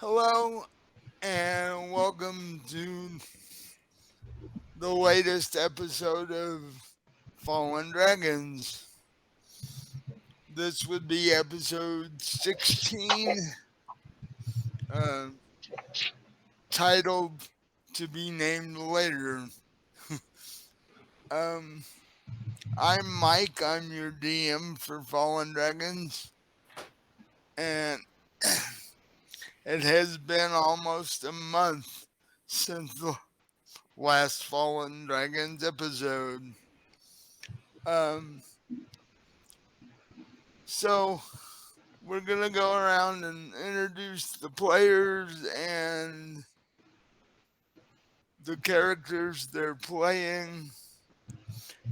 Hello and welcome to the latest episode of Fallen Dragons. This would be episode 16, uh, titled To Be Named Later. um, I'm Mike, I'm your DM for Fallen Dragons, and it has been almost a month since the last Fallen Dragons episode. Um, so we're gonna go around and introduce the players and the characters they're playing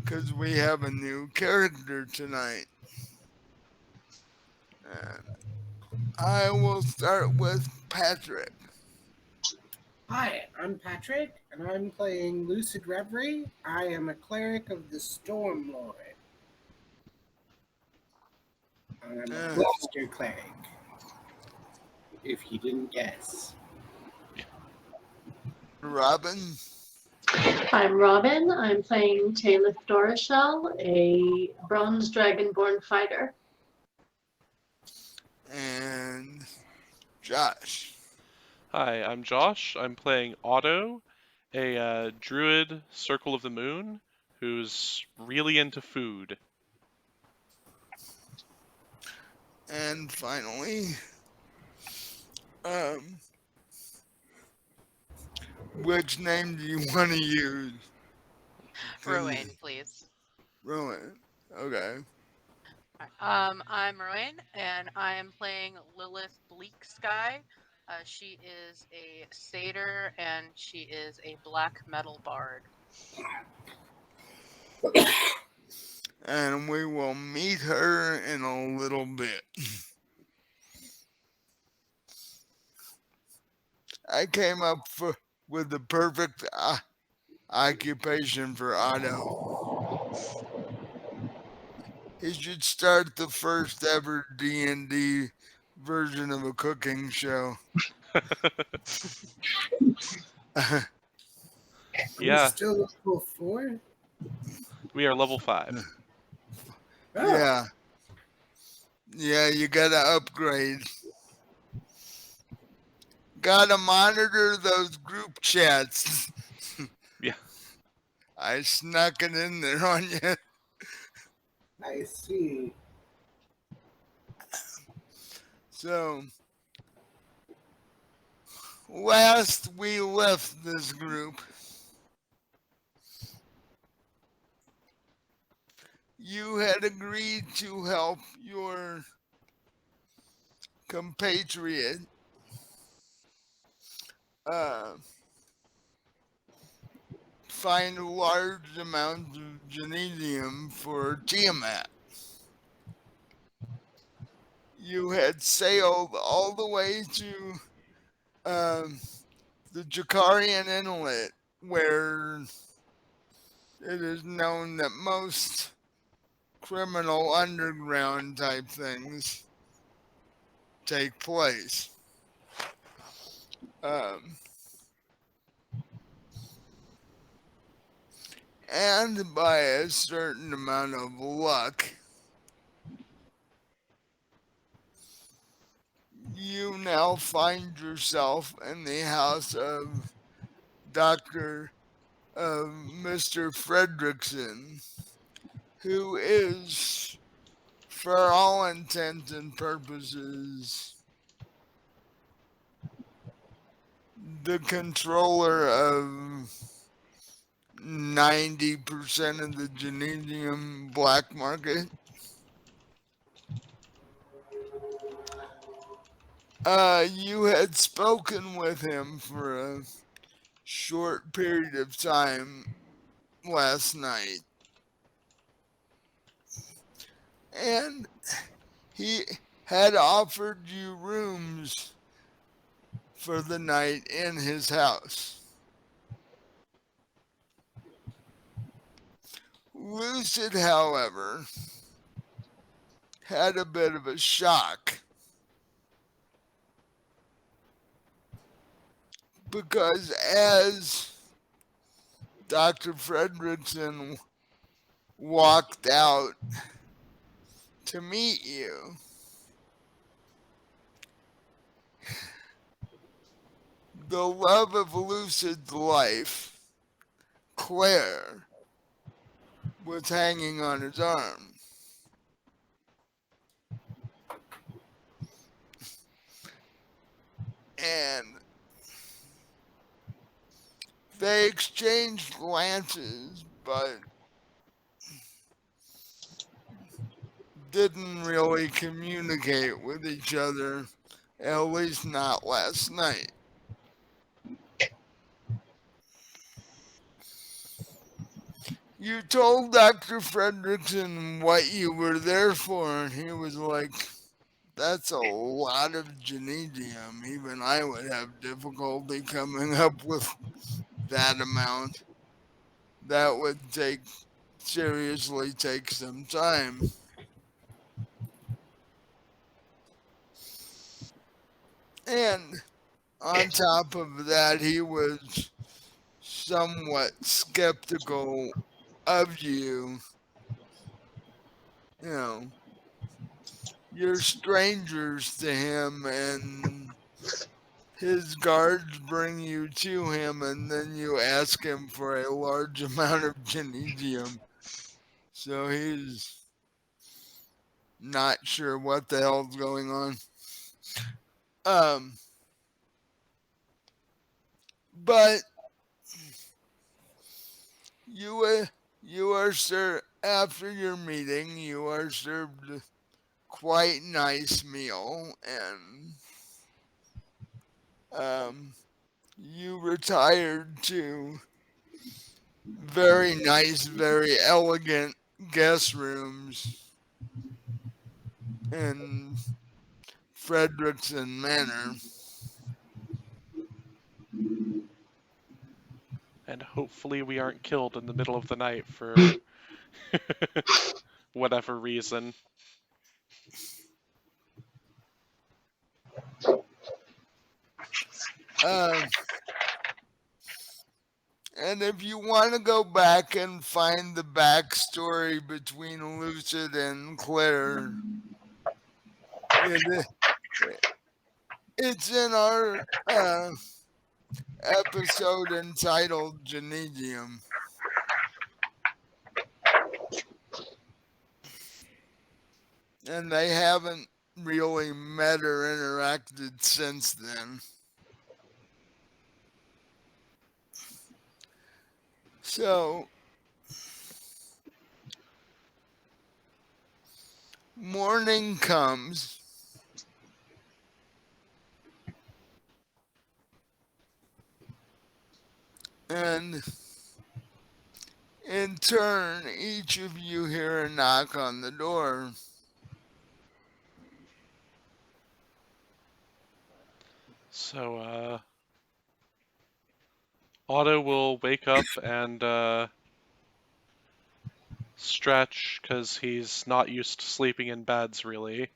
because we have a new character tonight. And I will start with Patrick. Hi, I'm Patrick, and I'm playing Lucid Reverie. I am a cleric of the Storm Lord. I'm a blaster cleric, if you didn't guess. Robin. I'm Robin. I'm playing Taylith Dorashell, a bronze dragonborn fighter. And Josh. Hi, I'm Josh. I'm playing Otto, a druid Circle of the Moon who's really into food. And finally, um, which name do you want to use? Rowan, please. Rowan. Okay. I'm Rowan, and I am playing Lilith Bleak Sky. She is a satyr, and she is a black metal bard. And we will meet her in a little bit. I came up with the perfect occupation for Otto. He should start the first ever D&D version of a cooking show. Yeah. I'm still level 4? We are level 5. Yeah. Yeah, you gotta upgrade. Gotta monitor those group chats. Yeah. I snuck it in there on you. I see. So, last we left this group, you had agreed to help your compatriot find large amounts of genesium for Tiamat. You had sailed all the way to the Jakarian Inlet, where it is known that most criminal underground type things take place. And by a certain amount of luck, you now find yourself in the house of Mr. Fredrickson, who is, for all intents and purposes, the controller of 90% of the genesium black market. You had spoken with him for a short period of time last night, and he had offered you rooms for the night in his house. Lucid, however, had a bit of a shock. because as Dr. Fredrickson walked out to meet you, the love of Lucid's life, Claire, was hanging on his arm. And they exchanged glances, but didn't really communicate with each other, at least not last night. You told Dr. Fredrickson what you were there for, and he was like, that's a lot of genedium. Even I would have difficulty coming up with that amount. That would seriously take some time. And on top of that, he was somewhat skeptical of you. You know, you're strangers to him, and his guards bring you to him, and then you ask him for a large amount of genedium. So he's not sure what the hell's going on. But you are served after your meeting. You are served a quite nice meal, and you retired to very nice, very elegant guest rooms in Fredrickson Manor. And hopefully we aren't killed in the middle of the night for whatever reason. And if you want to go back and find the backstory between Lucid and Claire, it's in our episode entitled Genedium. And they haven't really met or interacted since then. So, morning comes, and in turn, each of you hear a knock on the door. So, Otto will wake up and stretch because he's not used to sleeping in beds really,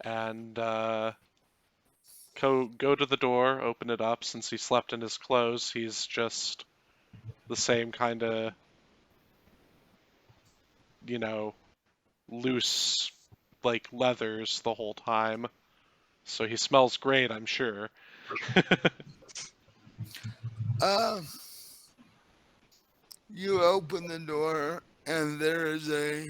and go to the door, open it up. Since he slept in his clothes, he's just the same kind of, loose, like leathers the whole time. So he smells great, I'm sure. You open the door, and there is a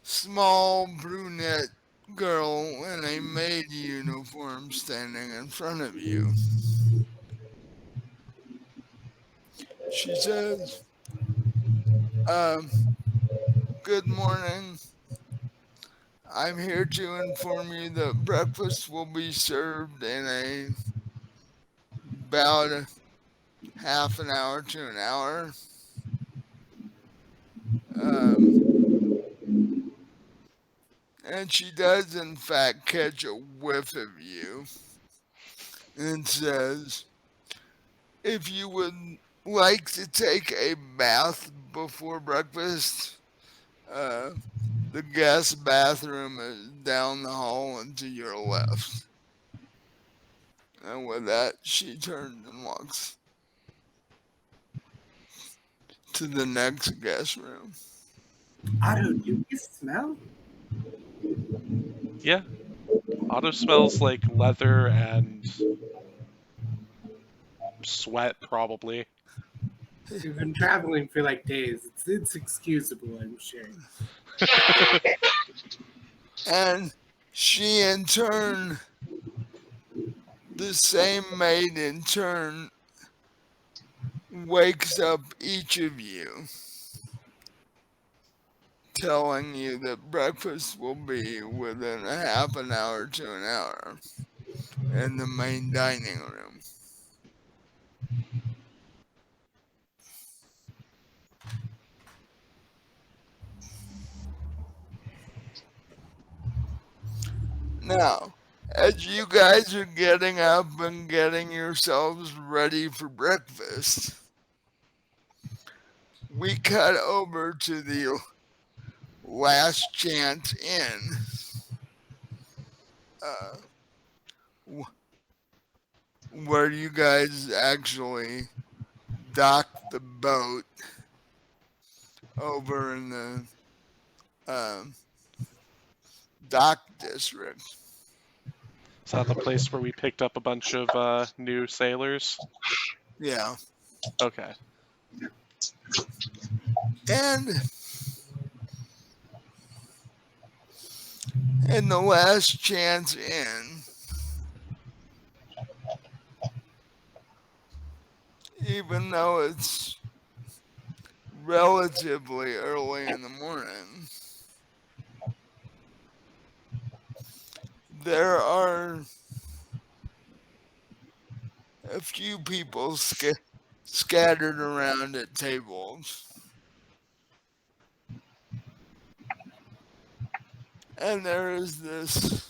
small brunette girl in a maid uniform standing in front of you. She says, good morning. I'm here to inform you that breakfast will be served in about a half an hour to an hour. And she does, in fact, catch a whiff of you and says, if you would like to take a bath before breakfast, The guest bathroom is down the hall and to your left. And with that, she turns and walks to the next guest room. Otto, do you smell? Yeah. Otto smells like leather and sweat, probably. We've been traveling for like days. It's excusable, I'm sure. And she in turn, the same maid in turn, wakes up each of you, telling you that breakfast will be within a half an hour to an hour in the main dining room. Now, as you guys are getting up and getting yourselves ready for breakfast, we cut over to the Last Chance Inn. Where you guys actually dock the boat over in the dock district. Is that the place where we picked up a bunch of new sailors? Yeah. Okay. And in the Last Chance Inn, even though it's relatively early in the morning, there are a few people scattered around at tables. And there is this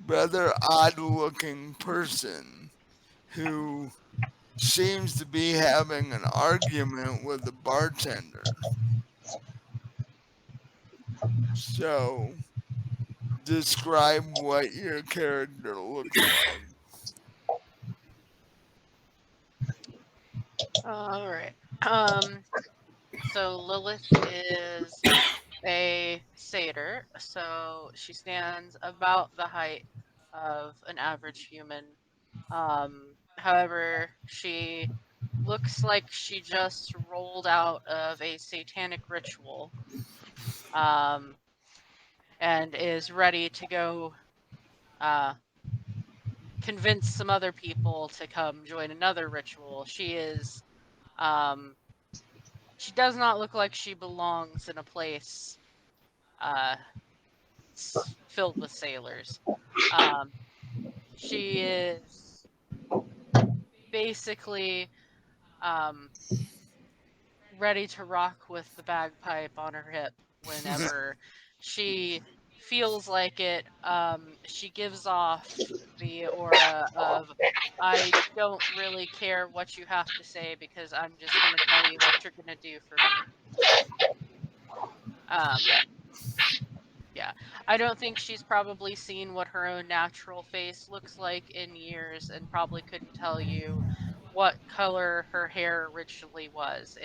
rather odd looking person who seems to be having an argument with the bartender. So, describe what your character looks like. All right. So Lilith is a satyr, so she stands about the height of an average human. However, she looks like she just rolled out of a satanic ritual, and is ready to go convince some other people to come join another ritual. She does not look like she belongs in a place filled with sailors. She is basically ready to rock with the bagpipe on her hip whenever she feels like it. She gives off the aura of, I don't really care what you have to say because I'm just going to tell you what you're going to do for me. Yeah, I don't think she's probably seen what her own natural face looks like in years and probably couldn't tell you what color her hair originally was.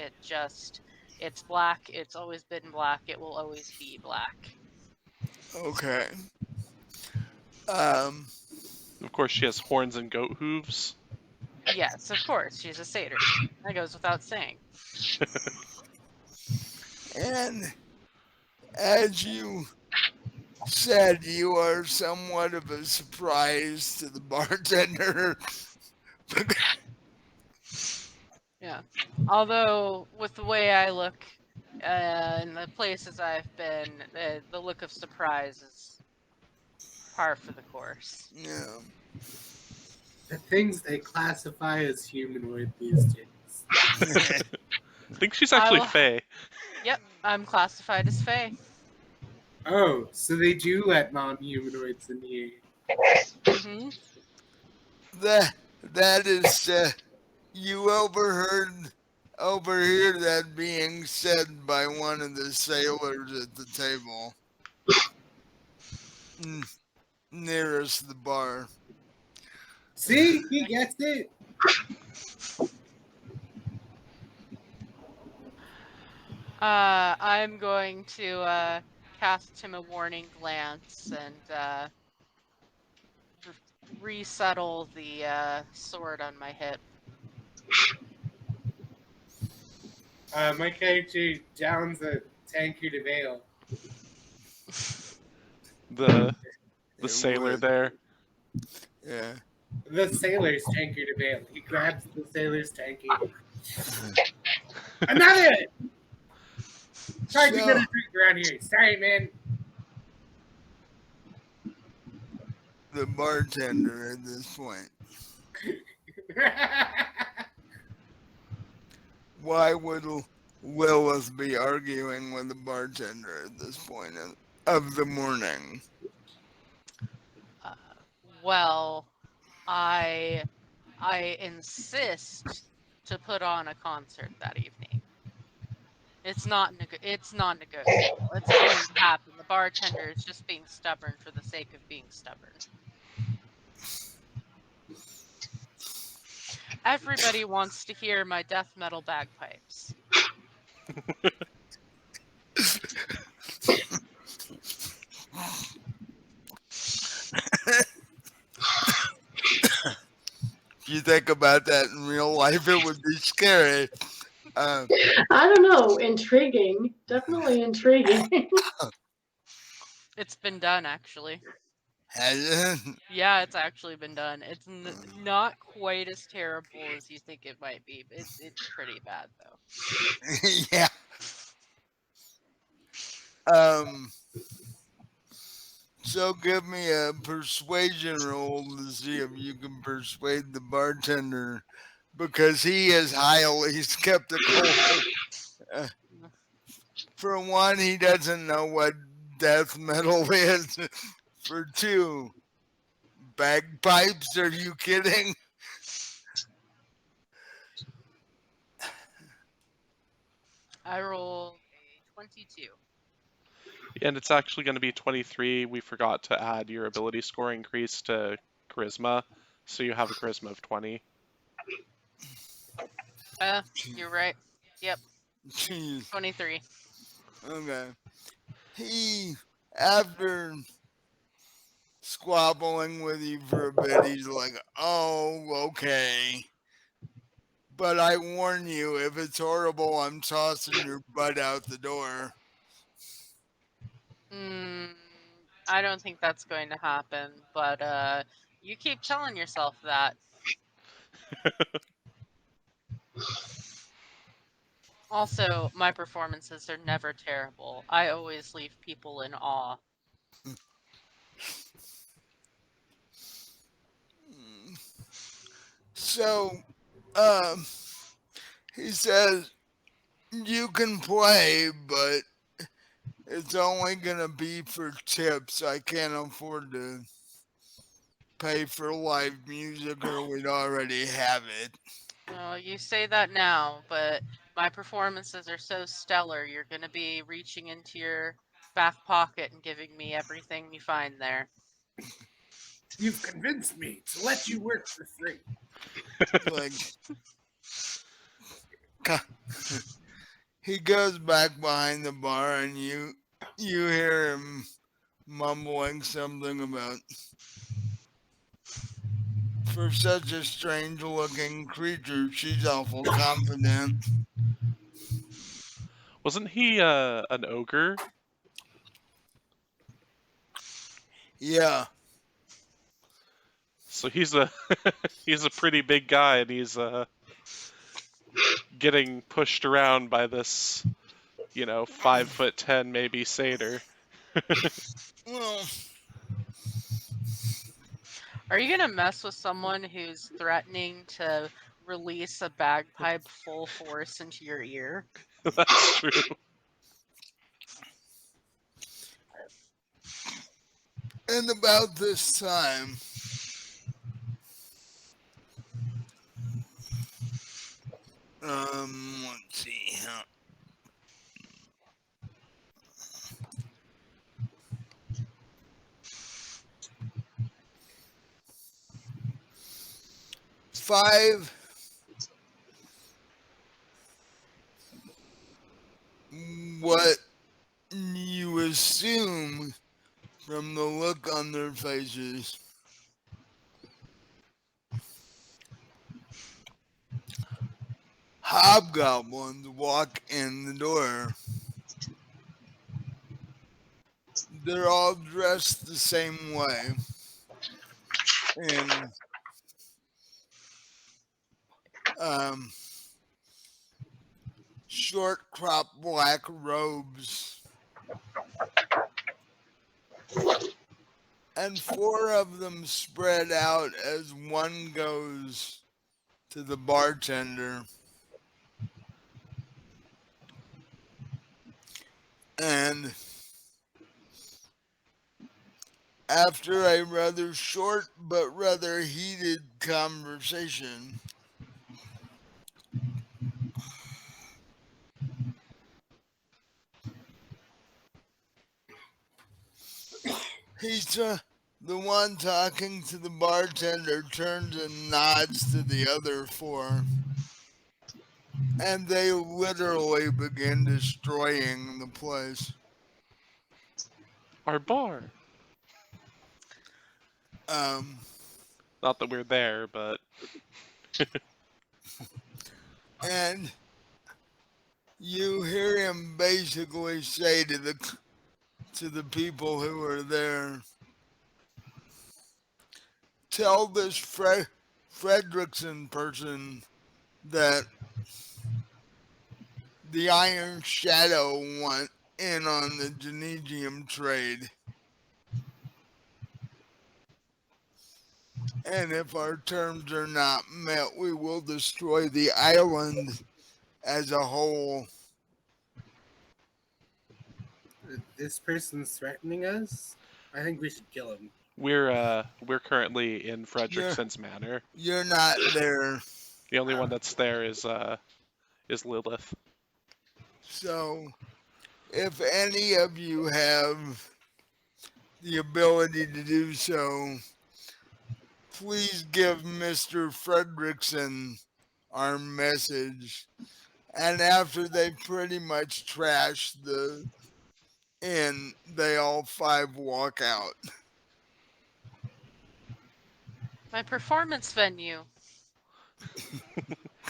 It's black, it's always been black, it will always be black. Okay. Of course, she has horns and goat hooves. Yes, of course, she's a satyr. That goes without saying. And as you said, you are somewhat of a surprise to the bartender. Yeah. Although, with the way I look and the places I've been, the look of surprise is par for the course. Yeah. The things they classify as humanoid these days. I think she's actually Fae. Yep, I'm classified as Fae. Oh, so they do let non-humanoids in here. Mm-hmm. That is, you overheard overhear that being said by one of the sailors at the table nearest the bar. See, he gets it. I'm going to cast him a warning glance and resettle the sword on my hip. My character downs a tankard of ale. The It sailor would. there. Yeah. The sailor's tankard of ale. He grabs the sailor's tankard. Another! Hard to get a So, drink around here. Sorry, man. the bartender at this point. Why would Lilith be arguing with the bartender at this point of the morning? Well, I insist to put on a concert that evening. It's not negotiable. It's going to happen. The bartender is just being stubborn for the sake of being stubborn. Everybody wants to hear my death metal bagpipes. If you think about that in real life, it would be scary. I don't know. Intriguing. Definitely intriguing. It's been done, actually. Has Yeah, it's actually been done. It's not quite as terrible as you think it might be. It's pretty bad, though. yeah. So give me a persuasion roll to see if you can persuade the bartender, because he is highly skeptical. For one, he doesn't know what death metal is. For two, bagpipes? Are you kidding? I rolled a 22. And it's actually going to be 23. We forgot to add your ability score increase to charisma, so you have a charisma of 20. You're right. Yep, Jeez. 23. Okay. He, after squabbling with you for a bit, he's like, oh, okay. But I warn you, if it's horrible, I'm tossing your butt out the door. I don't think that's going to happen, but you keep telling yourself that. Also, my performances are never terrible. I always leave people in awe. So, he says, you can play, but it's only gonna be for tips. I can't afford to pay for live music, or we'd already have it. Well, you say that now, but my performances are so stellar, you're going to be reaching into your back pocket and giving me everything you find there. You've convinced me to let you work for free. Like, he goes back behind the bar, and you hear him mumbling something about, for such a strange looking creature, she's awful confident. Wasn't he an ogre? Yeah. So he's a he's a pretty big guy, and he's getting pushed around by this, 5'10" maybe satyr. Well, Are you going to mess with someone who's threatening to release a bagpipe full force into your ear? That's true. and about this time, Let's see. 5. What you assume from the look on their faces. Hobgoblins walk in the door. They're all dressed the same way. In um, short crop black robes. And 4 of them spread out as one goes to the bartender. And after a rather short but rather heated conversation, the one talking to the bartender turns and nods to the other 4. And they literally begin destroying the place. Our bar. Not that we're there, but And you hear him basically say to the people who are there, tell this Fredrickson person that the Iron Shadow went in on the Genesium trade. And if our terms are not met, we will destroy the island as a whole. This person's threatening us. I think we should kill him. we're currently in Fredrickson's Manor. You're not there. The only one that's there is Lilith. So, if any of you have the ability to do so, please give Mr. Fredrickson our message. And after they pretty much trash the inn, they all 5 walk out. My performance venue.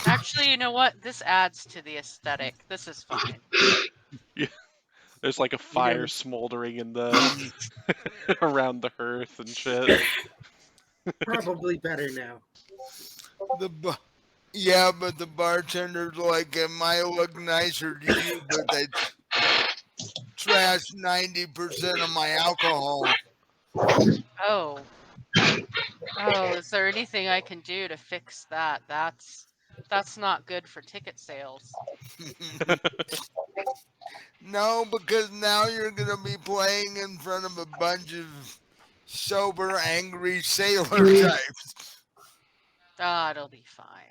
Actually, you know what? This adds to the aesthetic. This is fine. There's like a fire smoldering in the around the hearth and shit. Probably better now. Yeah, but the bartender's like, it might look nicer to you, but they trash 90% of my alcohol. Oh. Oh, is there anything I can do to fix that? That's not good for ticket sales. No, because now you're going to be playing in front of a bunch of sober, angry sailor types. Ah, it'll be fine.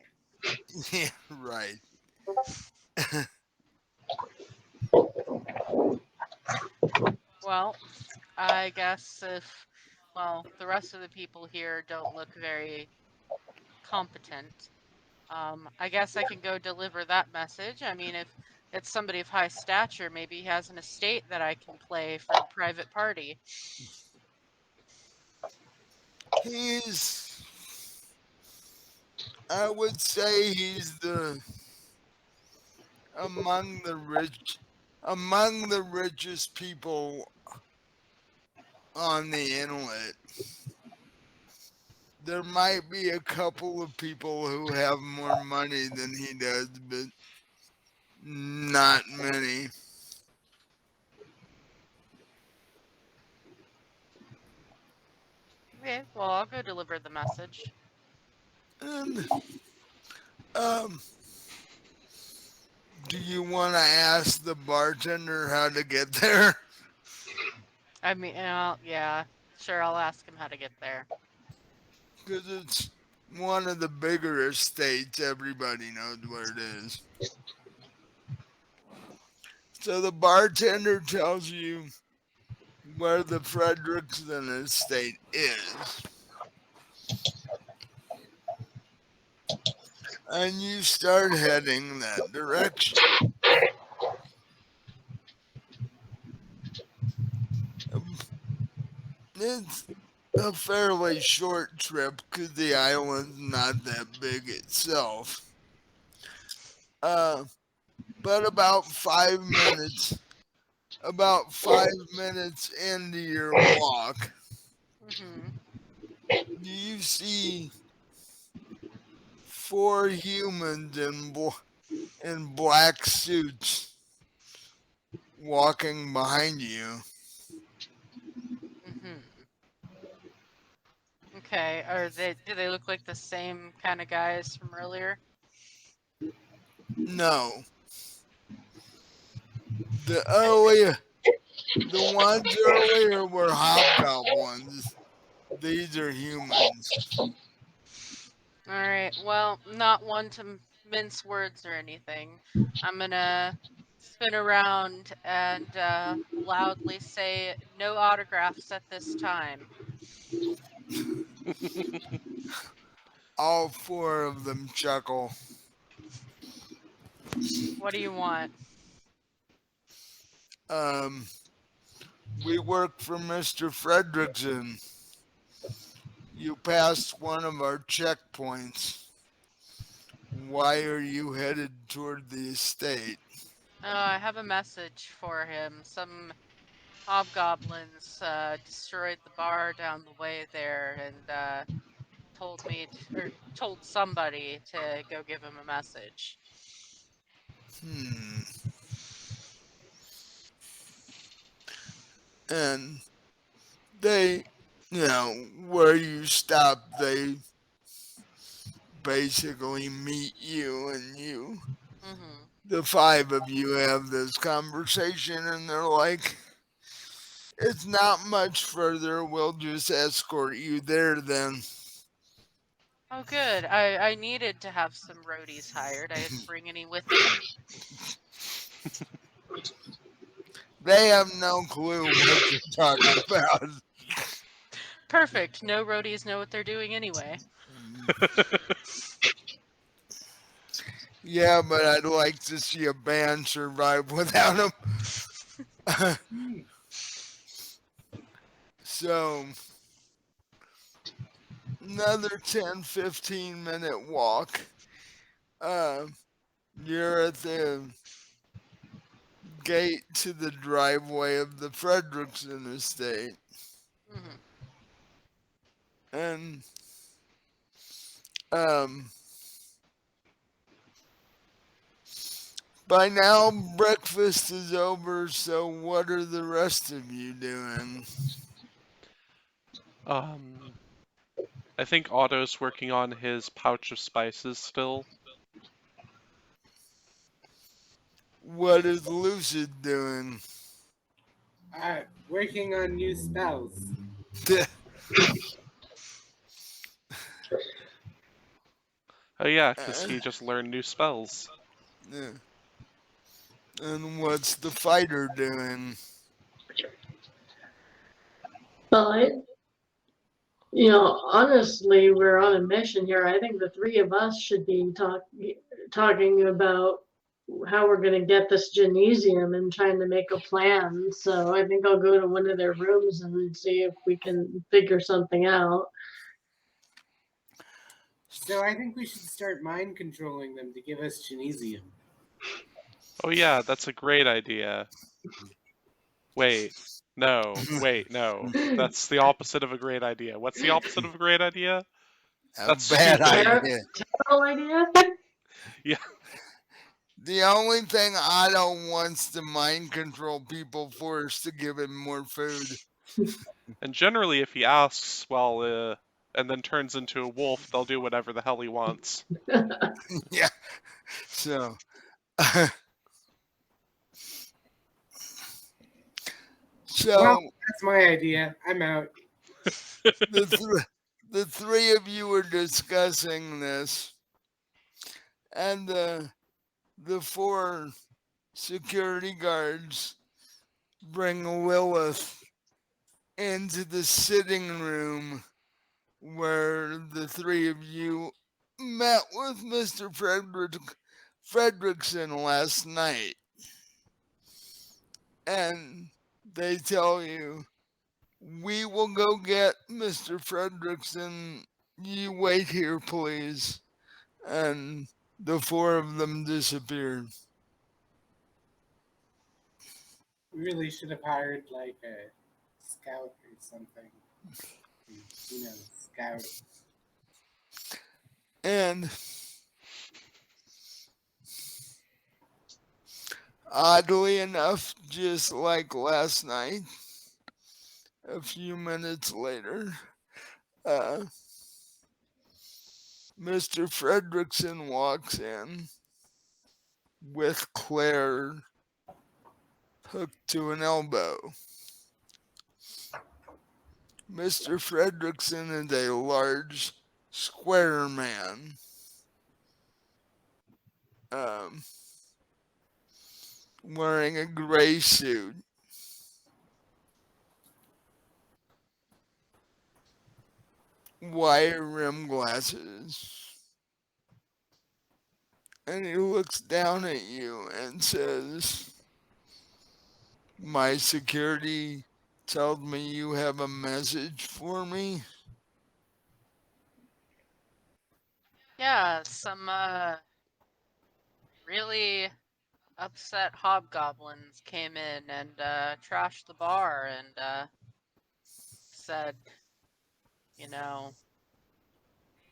Yeah, right. Well, I guess if, the rest of the people here don't look very competent, I guess I can go deliver that message. I mean, if it's somebody of high stature, maybe he has an estate that I can play for a private party. I would say he's among the richest people on the inlet. There might be a couple of people who have more money than he does, but not many. Okay, well, I'll go deliver the message. And, do you want to ask the bartender how to get there? I mean, yeah, sure, I'll ask him how to get there. Because one of the bigger estates. Everybody knows where it is. So the bartender tells you where the Frederickson estate is. And you start heading that direction. It's a fairly short trip because the island's not that big itself. But about 5 minutes into your walk, Mm-hmm. you see 4 humans in black suits walking behind you. Mm-hmm. Okay. Do they look like the same kind of guys from earlier? No, the ones earlier were hobgoblins. These are humans. All right. Well, not one to mince words or anything. I'm gonna spin around and loudly say, "No autographs at this time." All 4 of them chuckle. What do you want? We work for Mr. Fredrickson. You passed one of our checkpoints. Why are you headed toward the estate? I have a message for him. Some hobgoblins destroyed the bar down the way there and told somebody to go give him a message. Hmm. And they, where you stop, they basically meet you, and Mm-hmm. the 5 of you have this conversation, and they're like, it's not much further. We'll just escort you there then. Oh, good. I needed to have some roadies hired. I didn't bring any with me. They have no clue what you're talking about. Perfect. No roadies know what they're doing anyway. Yeah, but I'd like to see a band survive without them. So, another 10-15 minute walk. You're at the gate to the driveway of the Frederickson estate. Mm-hmm. And, um, by now, breakfast is over, so what are the rest of you doing? I think Otto's working on his pouch of spices still. What is Lucid doing? Working on new spells. Oh yeah, because he just learned new spells. Yeah. And what's the fighter doing? Well, honestly, we're on a mission here. I think the 3 of us should be talking about how we're going to get this gymnasium and trying to make a plan. So I think I'll go to one of their rooms and see if we can figure something out. So I think we should start mind controlling them to give us gymnasium. Oh yeah, that's a great idea. Wait, no. That's the opposite of a great idea. What's the opposite of a great idea? That's bad stupid. idea. Terrible idea? Yeah. The only thing Otto wants to mind control people for is to give him more food. And generally, if he asks, and then turns into a wolf, they'll do whatever the hell he wants. Yeah. So. Well, that's my idea. I'm out. the the three of you were discussing this, and the four security guards bring Lilith into the sitting room where the three of you met with Mr. Fredrickson last night. And they tell you, we will go get Mr. Fredrickson. You wait here, please. And the four of them disappeared. We really should have hired like a scout or something. You know, scout. And oddly enough, just like last night, a few minutes later, Mr. Fredrickson walks in with Claire hooked to an elbow. Mr. Fredrickson is a large, square man. Wearing a gray suit. Wire rim glasses. And he looks down at you and says, my security told me you have a message for me. Yeah, some really upset hobgoblins came in and trashed the bar and said, you know,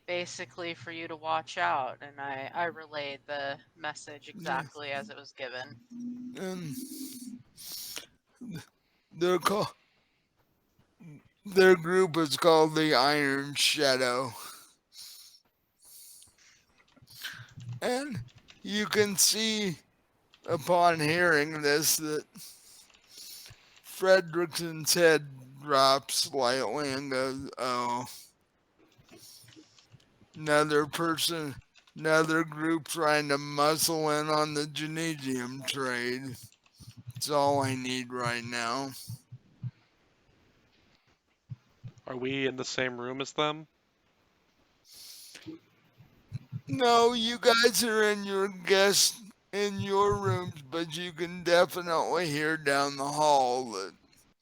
basically for you to watch out. And I relayed the message exactly as it was given. And their group is called the Iron Shadow. And you can see upon hearing this that Fredrickson's head drops slightly and goes, oh, another group trying to muscle in on the Genesium trade. It's all I need right now. Are we in the same room as them? No, you guys are in your rooms, but you can definitely hear down the hall that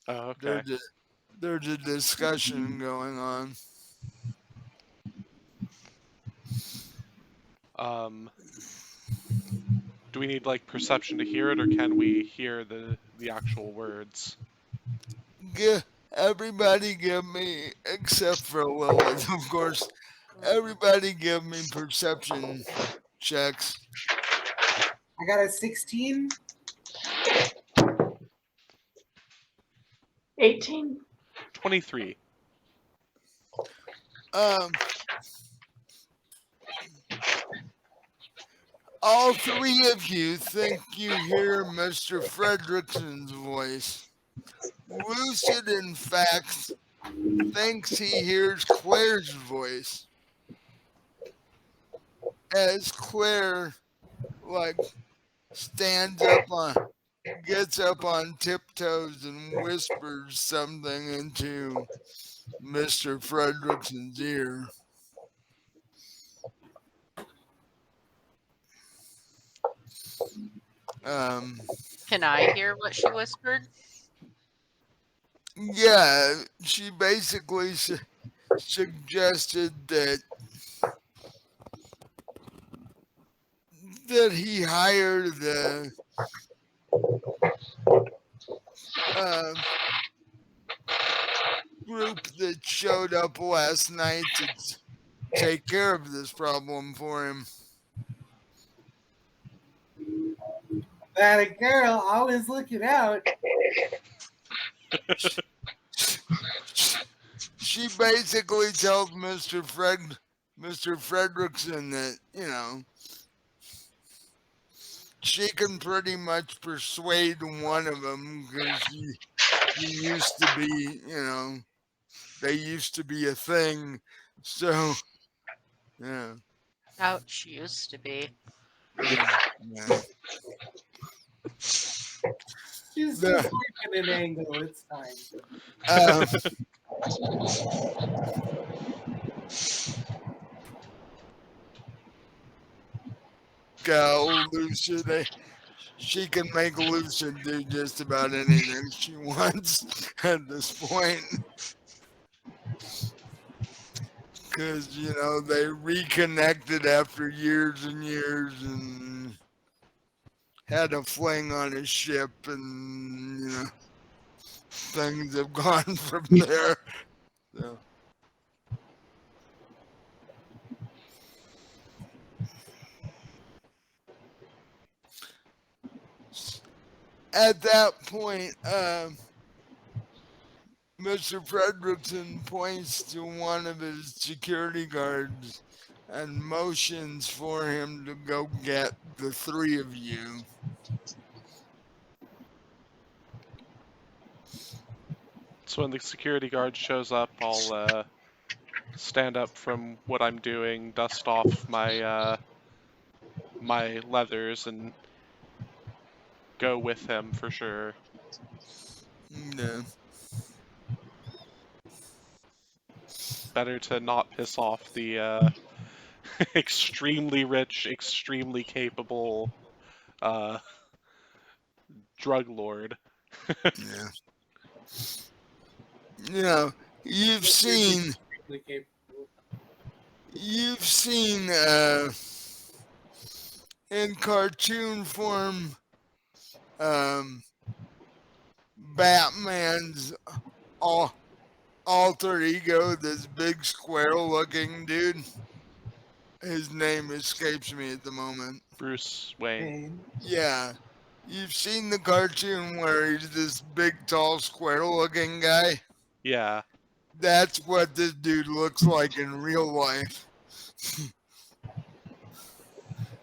okay. there's a discussion going on. Do we need like perception to hear it, or can we hear the actual words? Everybody give me, except for Lilith, of course, everybody give me perception checks. I got a 16. 18. 23. All three of you think you hear Mr. Fredrickson's voice. Lucid, in fact, thinks he hears Claire's voice. As Claire, gets up on tiptoes and whispers something into Mr. Fredrickson's ear. Can I hear what she whispered? Yeah, she basically suggested that he hired the group that showed up last night to take care of this problem for him. That a girl always looking out. She basically told Mr. Fredrickson that, you know, she can pretty much persuade one of them because he used to be, you know, they used to be a thing. So, yeah. Ouch, used to be. Yeah. She's The, just working an angle. It's fine. um, Lucy, she can make Lucy do just about anything she wants at this point. Because, they reconnected after years and years and had a fling on his ship, and, things have gone from there. So. At that point, Mr. Fredrickson points to one of his security guards and motions for him to go get the three of you. So when the security guard shows up, I'll stand up from what I'm doing, dust off my my leathers, and go with him for sure. No. Better to not piss off the extremely rich, extremely capable drug lord. Yeah. You've seen in cartoon form Batman's alter ego, this big square looking dude. His name escapes me at the moment. Bruce Wayne. Yeah. You've seen the cartoon where he's this big, tall, square looking guy? Yeah. That's what this dude looks like in real life.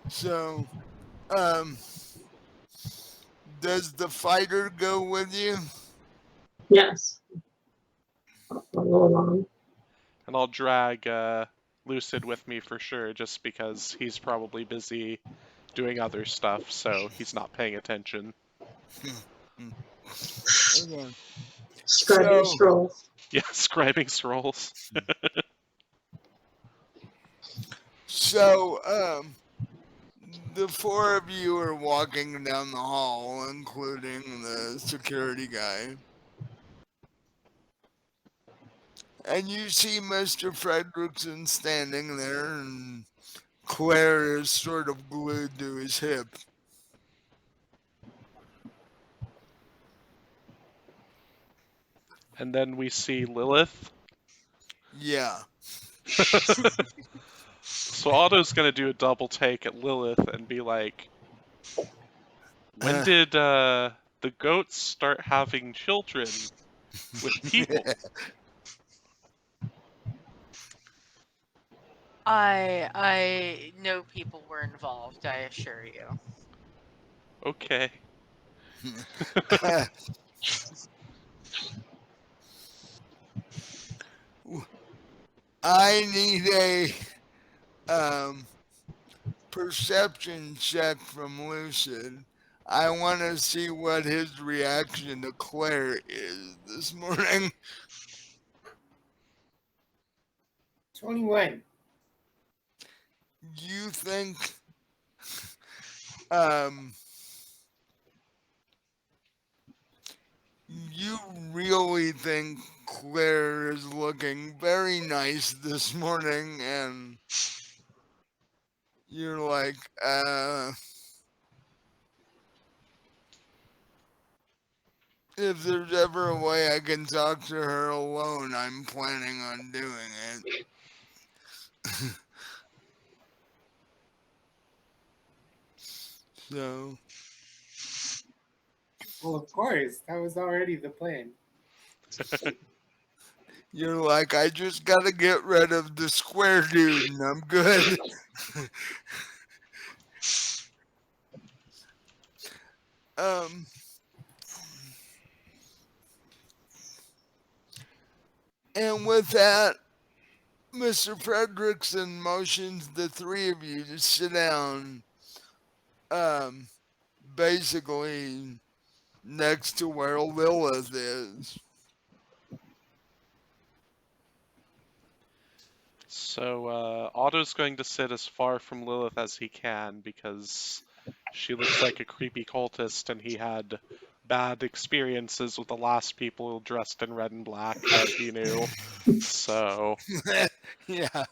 So, does the fighter go with you? Yes. I'll follow along. And I'll drag Lucid with me for sure, just because he's probably busy doing other stuff, so he's not paying attention. Okay. Scribing scrolls. Yeah, scribing scrolls. So, the four of you are walking down the hall, including the security guy. And you see Mr. Fredrickson standing there, and Claire is sort of glued to his hip. And then we see Lilith. Yeah. So Otto's gonna do a double take at Lilith and be like, when did the goats start having children with people? I know people were involved, I assure you. Okay. I need a perception check from Lucid. I want to see what his reaction to Claire is this morning. 21. You think you really think Claire is looking very nice this morning, and you're like, if there's ever a way I can talk to her alone, I'm planning on doing it. So, Well, of course. That was already the plan. you're like, I just gotta get rid of the square dude and I'm good. And with that, Mr. Fredrickson motions the three of you to sit down, um, basically next to where Lilith is. So Otto's going to sit as far from Lilith as he can because she looks like a creepy cultist and he had bad experiences with the last people dressed in red and black that he knew. So Yeah.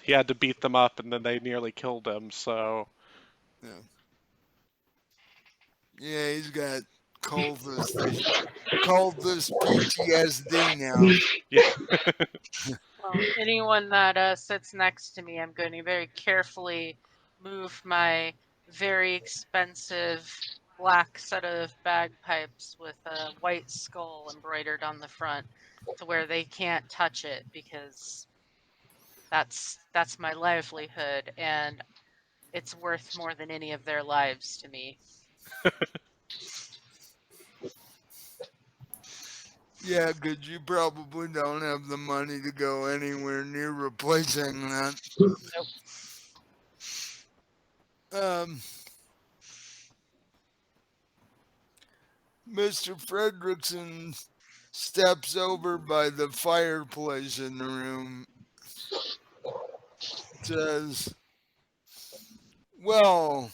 he had to beat them up and then they nearly killed him, so Yeah. Yeah, he's got cultist PTSD now. yeah. Well, anyone that sits next to me, I'm going to very carefully move my very expensive black set of bagpipes with a white skull embroidered on the front to where they can't touch it because that's my livelihood and it's worth more than any of their lives to me. Yeah, because you probably don't have the money to go anywhere near replacing that. Nope. Mr. Fredrickson steps over by the fireplace in the room, says, "Well,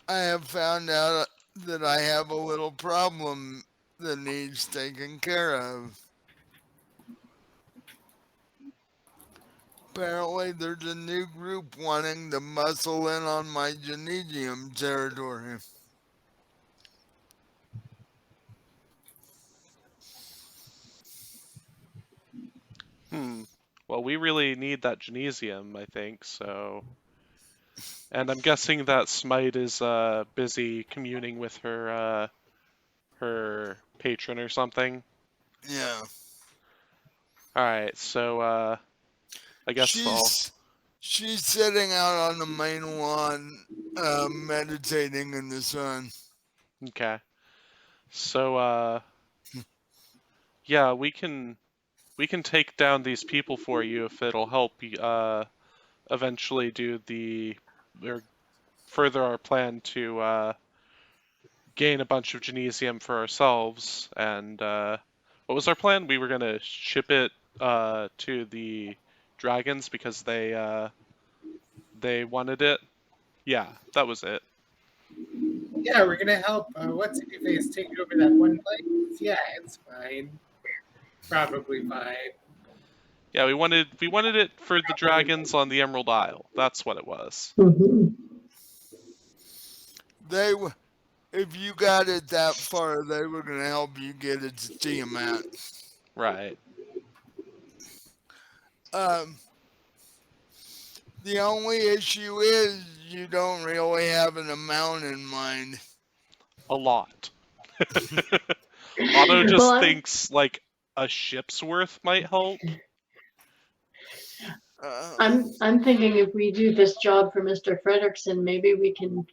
I have found out that I have a little problem that needs taken care of. Apparently, there's a new group wanting to muscle in on my Genesium territory." Well, we really need that Genesium, I think, so. And I'm guessing that Smite is busy communing with her patron or something. Yeah. Alright, so I guess She's sitting out on the main lawn, meditating in the sun. Okay. So yeah, we can take down these people for you if it'll help eventually or further our plan to gain a bunch of Genesium for ourselves. And what was our plan? We were gonna ship it to the dragons because they wanted it. Yeah, that was it. Yeah, we're gonna help. What's your face take over that one place? Yeah, it's fine. Probably fine. Yeah, we wanted it for the dragons on the Emerald Isle. That's what it was. They, if you got it that far, they were gonna help you get it to Tiamat. Right. The only issue is you don't really have an amount in mind. A lot. Otto just Well, thinks like a ship's worth might help. I'm thinking if we do this job for Mr. Fredrickson, maybe we can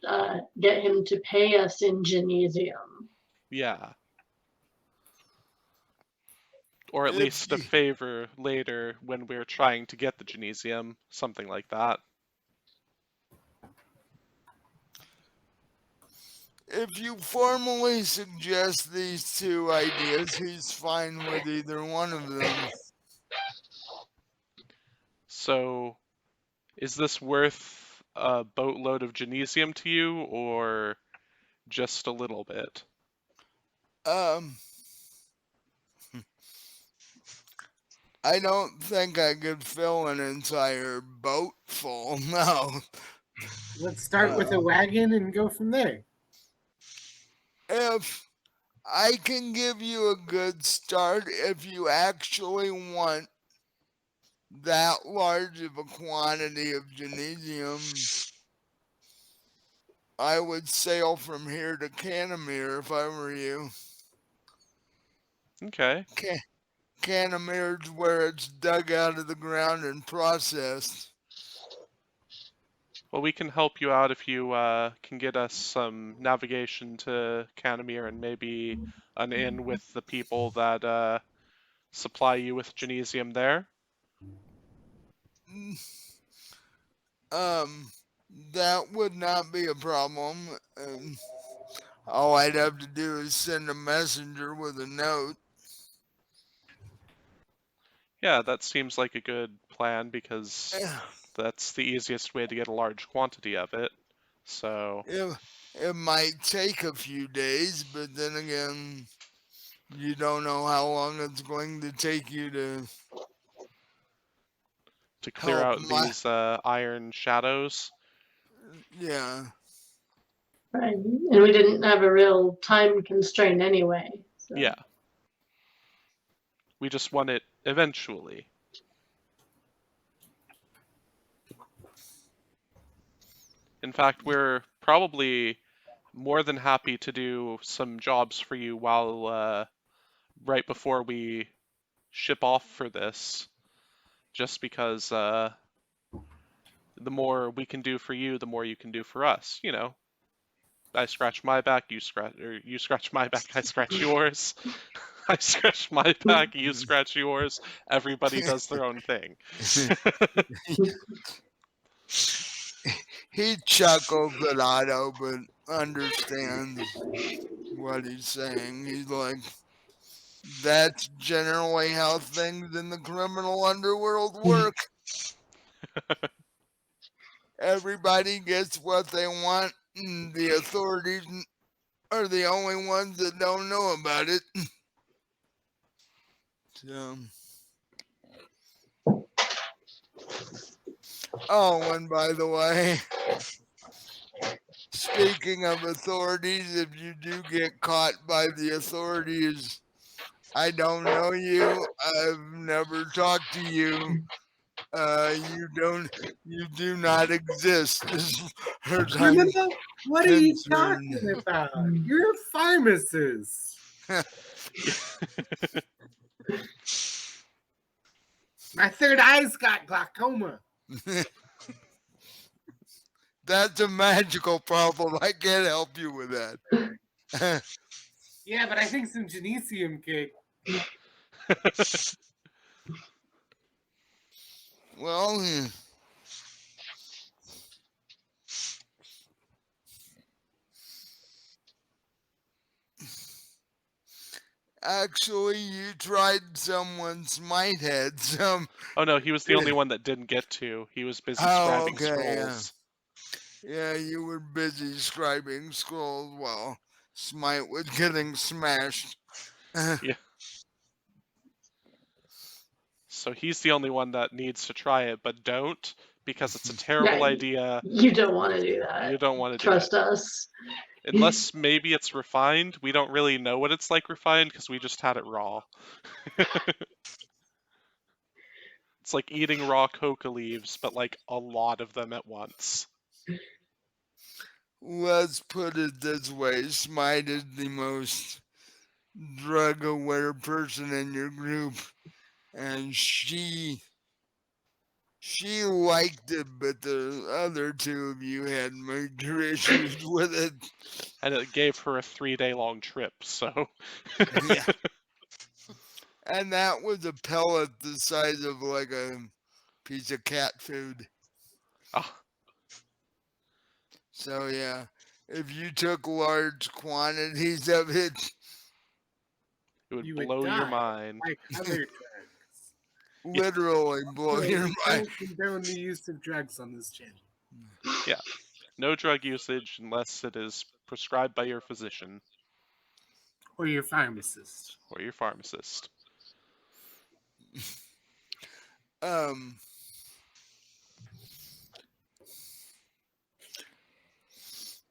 get him to pay us in Genesium. Yeah. Or at If least a you, favor later when we're trying to get the Genesium, something like that. if you formally suggest these two ideas, he's fine with either one of them. So, is this worth a boatload of Genesium to you, or just a little bit? I don't think I could fill an entire boat full. No. Let's start with a wagon and go from there. If I can give you a good start, if you actually want that large of a quantity of Genesium, I would sail from here to Canamere if I were you. Okay. Canamere's where it's dug out of the ground and processed. Well, we can help you out if you can get us some navigation to Canamir and maybe an inn with the people that supply you with genesium there. That would not be a problem. All I'd have to do is send a messenger with a note. Yeah, that seems like a good plan because that's the easiest way to get a large quantity of it. So It might take a few days, but then again, you don't know how long it's going to take you to clear help out these iron shadows. Yeah. Right. And we didn't have a real time constraint anyway. So. Yeah. We just want it eventually. In fact, we're probably more than happy to do some jobs for you while right before we ship off for this, just because the more we can do for you, the more you can do for us. You know, I scratch my back, you scratch my back, I scratch yours. I scratch my back, you scratch yours. Everybody does their own thing. He chuckles at Otto, but understands what he's saying. He's like, that's generally how things in the criminal underworld work. Everybody gets what they want, and the authorities are the only ones that don't know about it. So. Oh, and by the way, speaking of authorities, if you do get caught by the authorities, I don't know you. I've never talked to you. You do not exist as far as I'm What are you concerned. talking about? You're a pharmacist. My third eye's got glaucoma. That's a magical problem. I can't help you with that. Yeah, but I think some genesium kick. Well, actually, you tried someone Smite had some. Oh no, he was the only one that didn't get to. He was busy scribing scrolls. Yeah, you were busy scribing scrolls while Smite was getting smashed. Yeah. So he's the only one that needs to try it, but don't, because it's a terrible idea. You don't want to do that. You don't want to Trust do it. us. Unless maybe it's refined. We don't really know what it's like refined because we just had it raw. It's like eating raw coca leaves, but like a lot of them at once. Let's put it this way, Smite is the most drug-aware person in your group, and she liked it, but the other two of you had major issues with it. And it gave her a 3-day-long trip, so... Yeah. And that was a pellet the size of like a piece of cat food. Ah. So yeah, if you took large quantities of it, it You would blow your mind. like other drugs. Literally blow your mind. Don't condone the use of drugs on this channel. Yeah. No drug usage unless it is prescribed by your physician. Or your pharmacist. Or your pharmacist.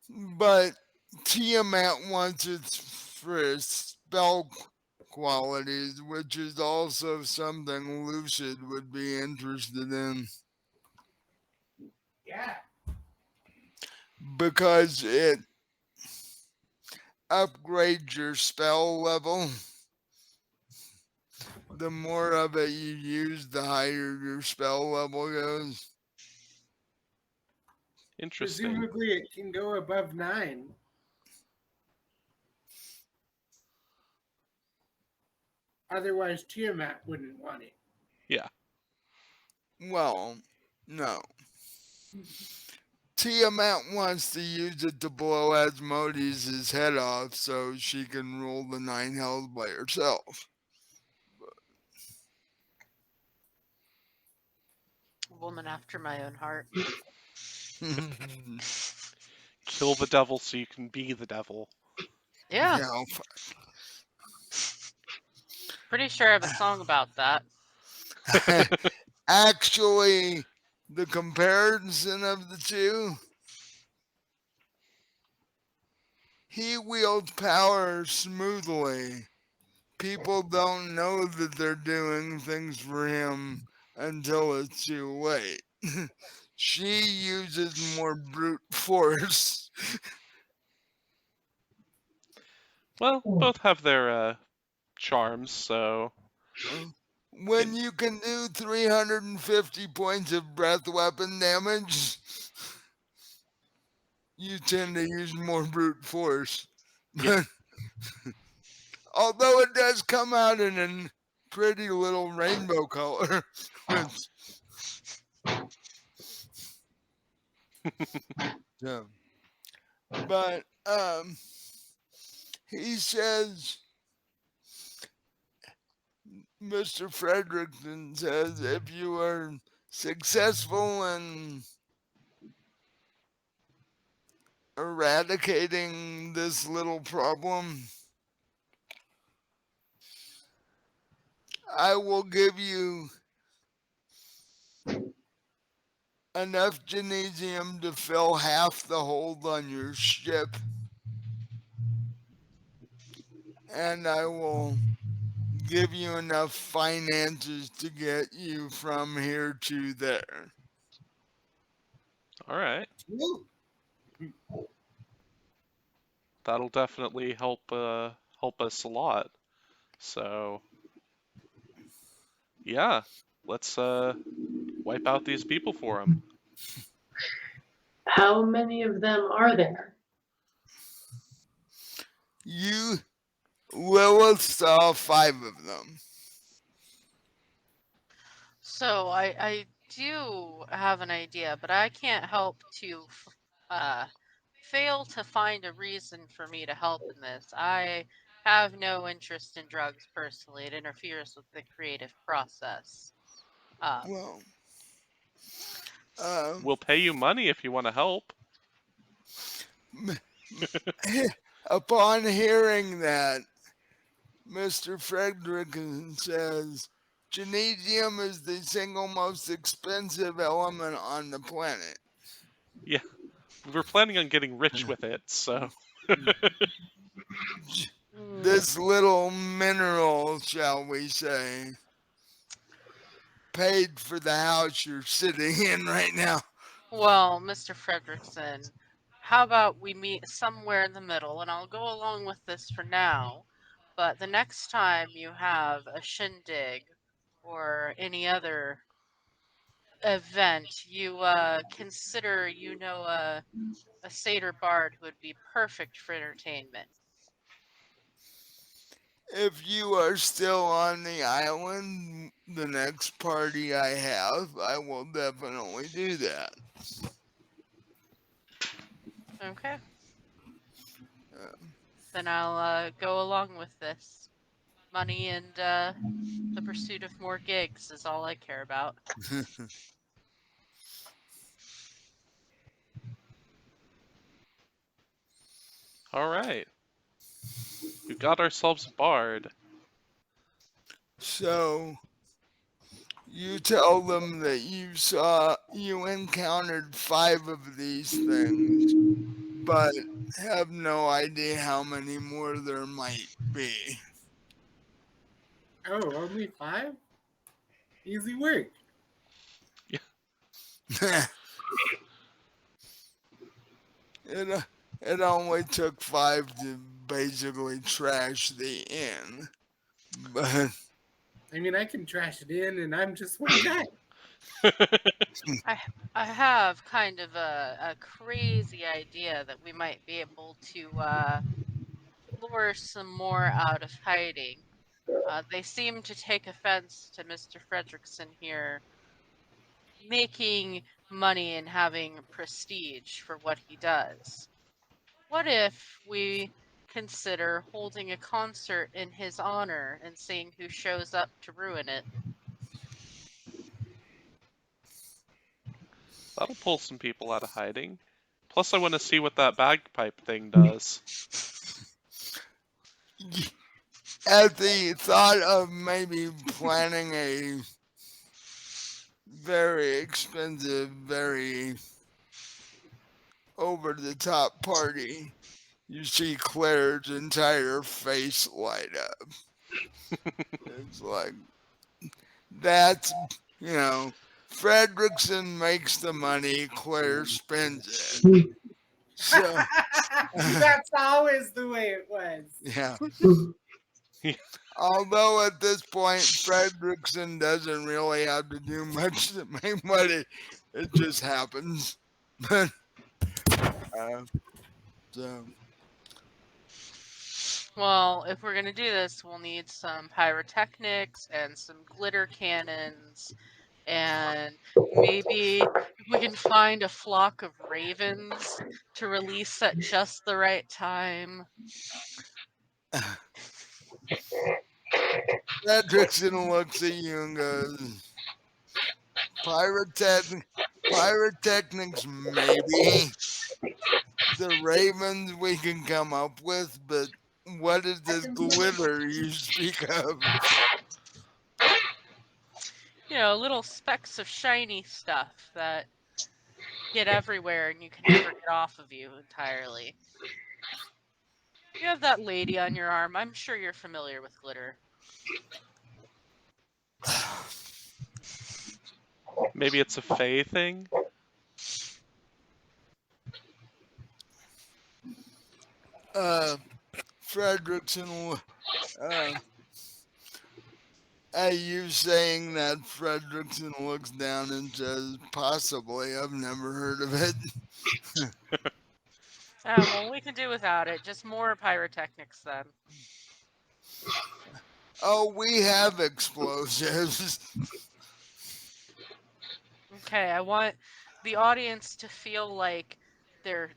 But Tiamat wants it for its spell qualities, which is also something Lucid would be interested in. Yeah. Because it upgrades your spell level. The more of it you use, the higher your spell level goes. Interesting. Presumably, it can go above 9. Otherwise, Tiamat wouldn't want it. Yeah. Well, no. Tiamat wants to use it to blow Asmodeus' head off so she can rule the 9 hells by herself. Woman after my own heart. Kill the devil so you can be the devil. Yeah, Yeah, pretty sure I have a song about that. actually, the comparison of the two, he wields power smoothly. People don't know that they're doing things for him until it's too late. She uses more brute force. Well, both have their charms, so When you can do 350 points of breath weapon damage, you tend to use more brute force. Yeah. Although it does come out in a pretty little rainbow color. Which, yeah. But he says, Mr. Fredrickson says, if you are successful in eradicating this little problem, I will give you enough genesium to fill half the hold on your ship, and I will give you enough finances to get you from here to there. all right. Ooh, That'll definitely help us a lot. So, yeah, let's wipe out these people for him. How many of them are there? You, Lilith, saw 5 of them. So I do have an idea, but I can't help to fail to find a reason for me to help in this. I have no interest in drugs personally. It interferes with the creative process. Um, Well, uh, We'll pay you money if you want to help. upon hearing that, Mr. Fredrickson says, genesium is the single most expensive element on the planet. Yeah, we're planning on getting rich with it, so. This little mineral, shall we say, paid for the house you're sitting in right now. well, Mr. Fredrickson, how about we meet somewhere in the middle, and I'll go along with this for now. But the next time you have a shindig or any other event, you consider a satyr bard who would be perfect for entertainment. If you are still on the island, the next party I have, I will definitely do that. Okay, Um, then I'll go along with this. Money and the pursuit of more gigs is all I care about. All right. We've got ourselves a bard. so you tell them that you encountered 5 of these things, but have no idea how many more there might be. oh, only 5? Easy work. It only took 5 to basically trash the inn, but I mean, I can trash it in, and I'm just one guy. I have kind of a crazy idea that we might be able to lure some more out of hiding. They seem to take offense to Mr. Fredrickson here making money and having prestige for what he does. What if we consider holding a concert in his honor and seeing who shows up to ruin it? That'll pull some people out of hiding. Plus, I want to see what that bagpipe thing does. At the thought of maybe planning a very expensive, very over the top party, you see Claire's entire face light up. It's like, that's, you know, Fredrickson makes the money, Claire spends it. So, That's always the way it was. yeah. Although at this point, Fredrickson doesn't really have to do much to make money, it just happens. But, so, Well, if we're gonna do this, we'll need some pyrotechnics and some glitter cannons, and maybe if we can find a flock of ravens to release at just the right time. Fredrickson looks at you and goes, pyrotechnics, maybe. The ravens we can come up with, but what is this glitter you speak of? You know, little specks of shiny stuff that get everywhere and you can never get off of you entirely. You have that lady on your arm. I'm sure you're familiar with glitter. Maybe it's a Fae thing? Fredrickson, are you saying that Fredrickson looks down and says, possibly, I've never heard of it? Well, we can do without it. Just more pyrotechnics then. Oh, we have explosives. Okay, I want the audience to feel like they're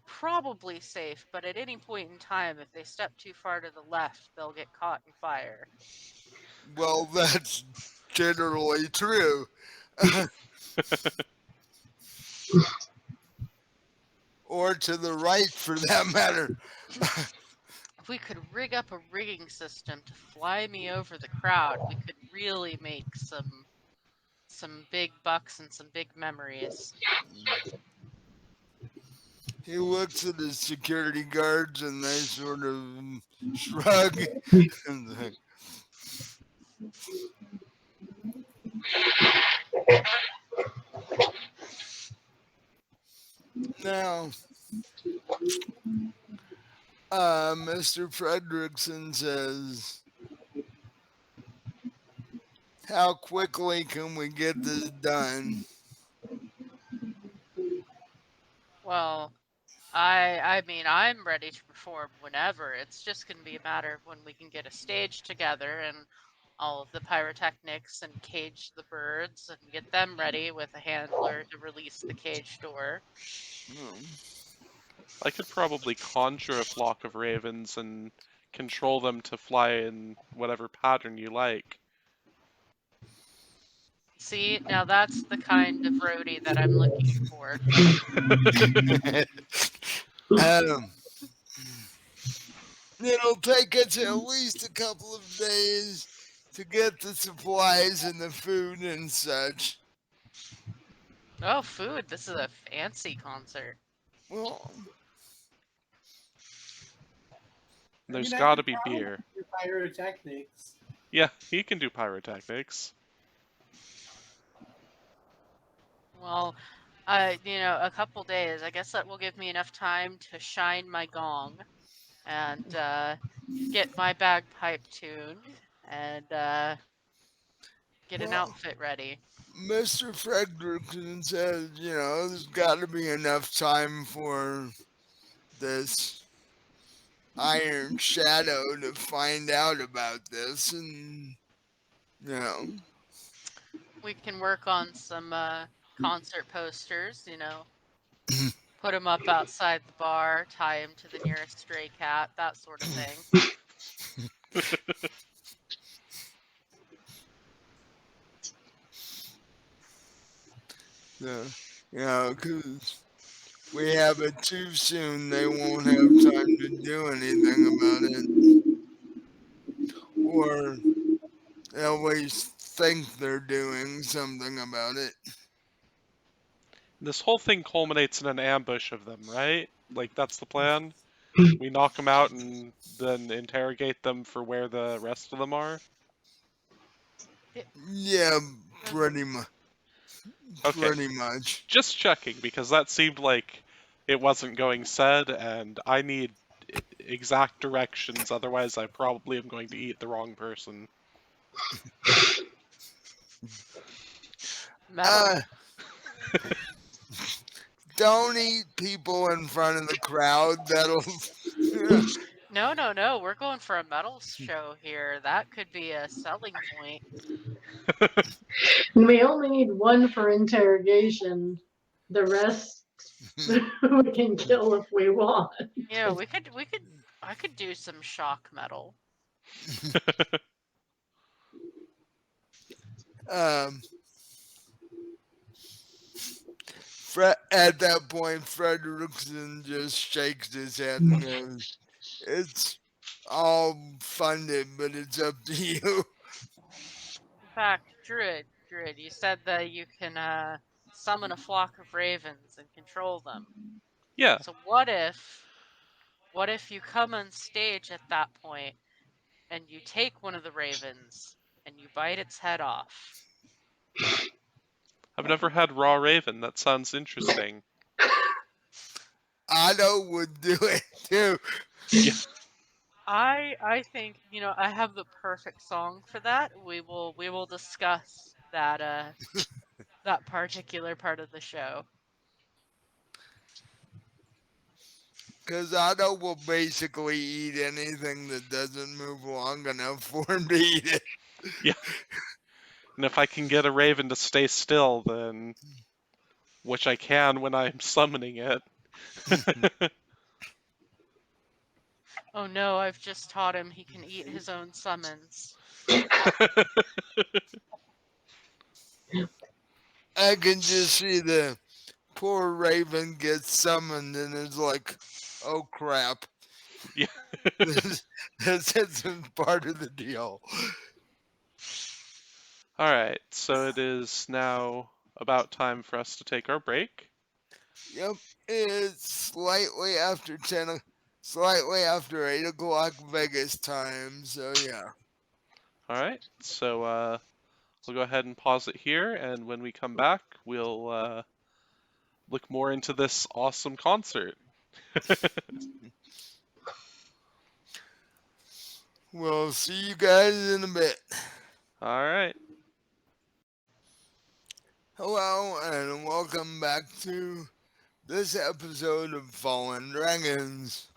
probably safe, but at any point in time, if they step too far to the left, they'll get caught in fire. Well, that's generally true. Or to the right, for that matter. If we could rig up a rigging system to fly me over the crowd, we could really make some big bucks and some big memories. He looks at his security guards and they sort of shrug. And like, now, Mr. Fredrickson says, how quickly can we get this done? Well, I mean, I'm ready to perform whenever. It's just going to be a matter of when we can get a stage together and all of the pyrotechnics and cage the birds and get them ready with a handler to release the cage door. I could probably conjure a flock of ravens and control them to fly in whatever pattern you like. See, now that's the kind of roadie that I'm looking for. It'll take us at least a couple of days to get the supplies and the food and such. Oh, food. This is a fancy concert. Well, There's I gotta could be probably beer. do Pyrotechnics. Yeah, he can do pyrotechnics. Well, you know, a couple days. I guess that will give me enough time to shine my gong and get my bagpipe tuned and Get an Well, outfit ready. Mr. Fredrickson says, there's got to be enough time for this Iron Shadow to find out about this, and you know, We can work on some concert posters, put them up outside the bar, tie them to the nearest stray cat, that sort of thing. because we have it too soon, they won't have time to do anything about it, or they always think they're doing something about it. This whole thing culminates in an ambush of them, right? Like, that's the plan? We knock them out and then interrogate them for where the rest of them are? Yeah, pretty Okay. pretty much. Just checking, because that seemed like it wasn't going said, and I need exact directions, otherwise I probably am going to eat the wrong person. Metal. Don't eat people in front of the crowd. That'll. No. We're going for a metal show here. That could be a selling point. We only need one for interrogation. The rest we can kill if we want. Yeah, I could do some shock metal. At that point, Fredrickson just shakes his head and goes, "It's all funded, but it's up to you." In fact, Druid, you said that you can summon a flock of ravens and control them. Yeah. So what if you come on stage at that point and you take one of the ravens and you bite its head off? I've never had raw raven. That sounds interesting. Otto would do it too. Yeah. I think, I have the perfect song for that. We will discuss that that particular part of the show. Because Otto will basically eat anything that doesn't move long enough for him to eat it. Yeah. And if I can get a raven to stay still, then... which I can when I'm summoning it. Oh no, I've just taught him he can eat his own summons. I can just see the poor raven get summoned and it's like, oh crap. Yeah. This isn't part of the deal. Alright, so it is now about time for us to take our break. Yep, it's slightly after 8 o'clock Vegas time, so yeah. Alright, so we'll go ahead and pause it here, and when we come back, we'll look more into this awesome concert. We'll see you guys in a bit. Alright. Hello, and welcome back to this episode of Fallen Dragons.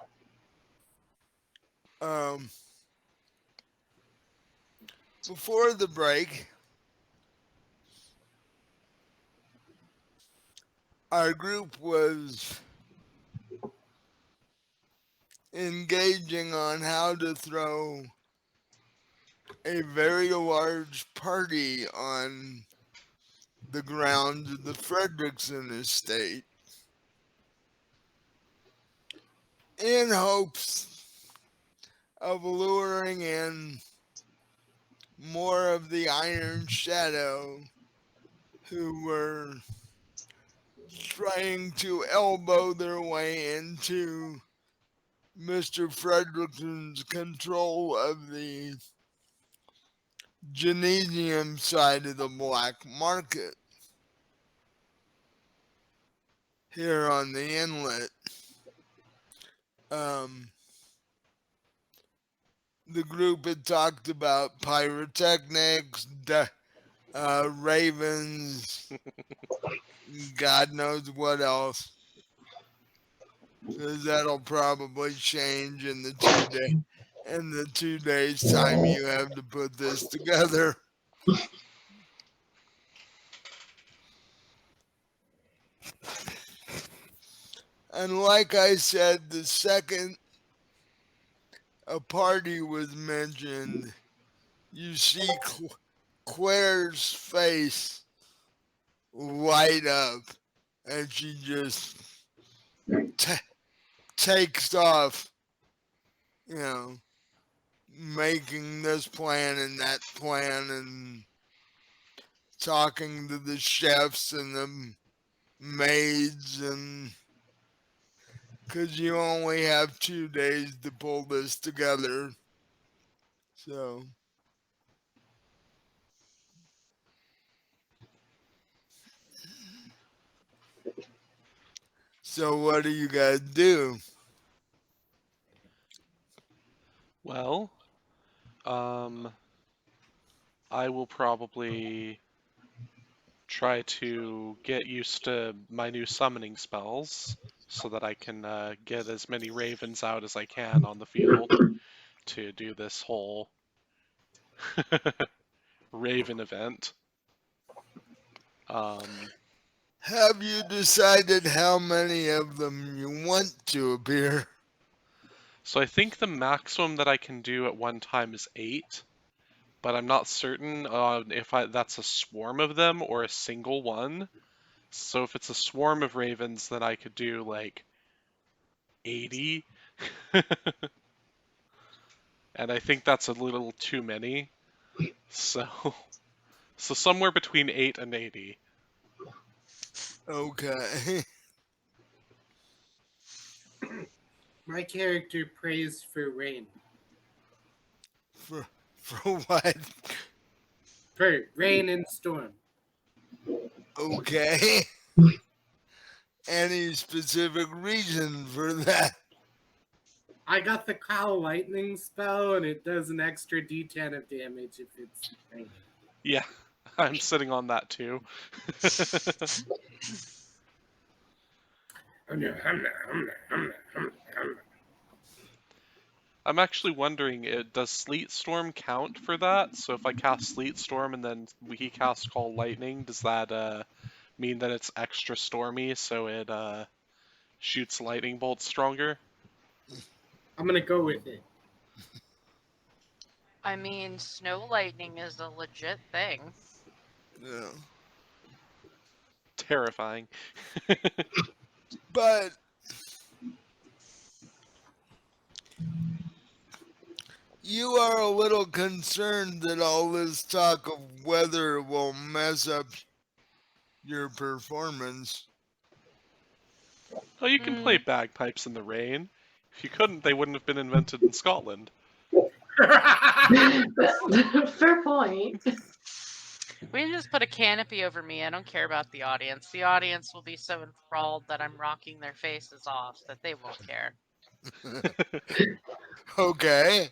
Before the break, our group was engaging on how to throw a very large party on the grounds of the Fredrickson estate in hopes of luring in more of the Iron Shadow who were trying to elbow their way into Mr. Fredrickson's control of the Genesium side of the black market here on the inlet. The group had talked about pyrotechnics, ravens, God knows what else. Because that'll probably change in the 2 days time you have to put this together. And like I said, the second a party was mentioned, you see Claire's face light up, and she just takes off, you know, making this plan and that plan and talking to the chefs and the maids, and because you only have 2 days to pull this together. So what do you guys do? Well, I will probably try to get used to my new summoning spells so that I can get as many ravens out as I can on the field to do this whole raven event. Have you decided how many of them you want to appear? So I think the maximum that I can do at one time is 8, but I'm not certain if that's a swarm of them or a single one. So if it's a swarm of ravens, then I could do like 80. And I think that's a little too many. So somewhere between 8 and 80. Okay. My character prays for rain. For what? For rain and storm. Okay. Any specific reason for that? I got the Call Lightning spell, and it does an extra D10 of damage if it's raining. Yeah, I'm sitting on that too. I'm actually wondering, does Sleet Storm count for that? So if I cast Sleet Storm and then he casts Call Lightning, does that mean that it's extra stormy so it shoots lightning bolts stronger? I'm gonna go with it. I mean, snow lightning is a legit thing. Yeah. Terrifying. But you are a little concerned that all this talk of weather will mess up your performance. Oh, you can play bagpipes in the rain. If you couldn't, they wouldn't have been invented in Scotland. Fair point. We can just put a canopy over me. I don't care about the audience. The audience will be so enthralled that I'm rocking their faces off that they won't care. Okay.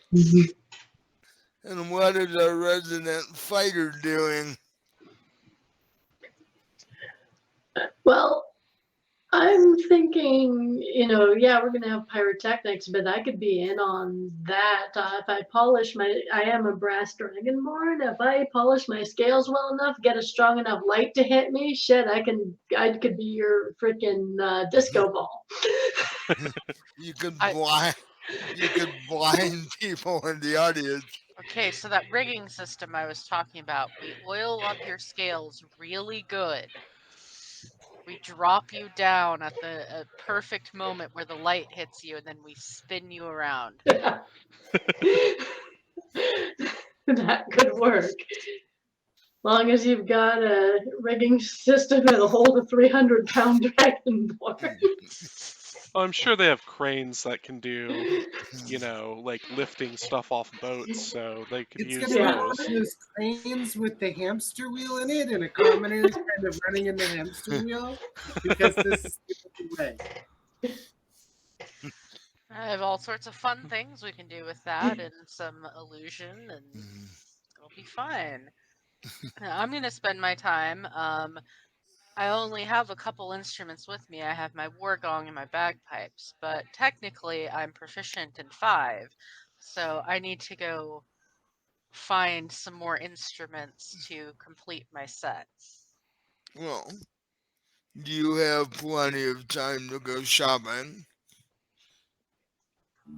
And what is our resident fighter doing? Well, I'm thinking, yeah, we're gonna have pyrotechnics, but I could be in on that. If I polish I am a brass dragonborn. If I polish my scales well enough, get a strong enough light to hit me, shit, I could be your freaking disco ball. You could blind people in the audience. Okay, so that rigging system I was talking about, we oil up your scales really good. We drop you down at the perfect moment where the light hits you, and then we spin you around. That could work. Long as you've got a rigging system that'll hold a 300-pound dragonborn. I'm sure they have cranes that can do, like lifting stuff off boats, so they could It's use gonna be one those. of those cranes with the hamster wheel in it, and a commoner is kind of running in the hamster wheel because this is the way. I have all sorts of fun things we can do with that, and some illusion, and it'll be fun. I'm gonna spend my time. I only have a couple instruments with me. I have my war gong and my bagpipes, but technically I'm proficient in 5, so I need to go find some more instruments to complete my set. Well, you have plenty of time to go shopping.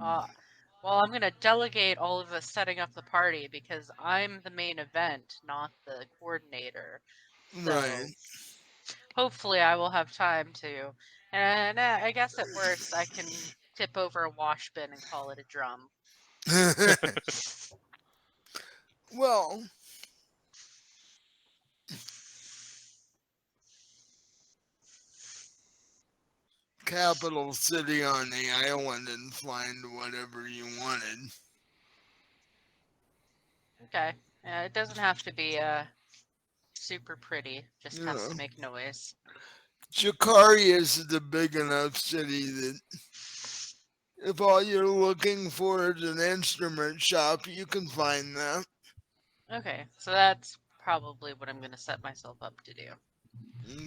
Uh, well, I'm gonna delegate all of the setting up the party because I'm the main event, not the coordinator. Right. So hopefully I will have time to. And I guess at worst I can tip over a wash bin and call it a drum. Well, capital city on the island and find whatever you wanted. Okay. It doesn't have to be super pretty, just You has know, to make noise. Jakarius is a big enough city that if all you're looking for is an instrument shop, you can find that. Okay, so that's probably what I'm going to set myself up to do.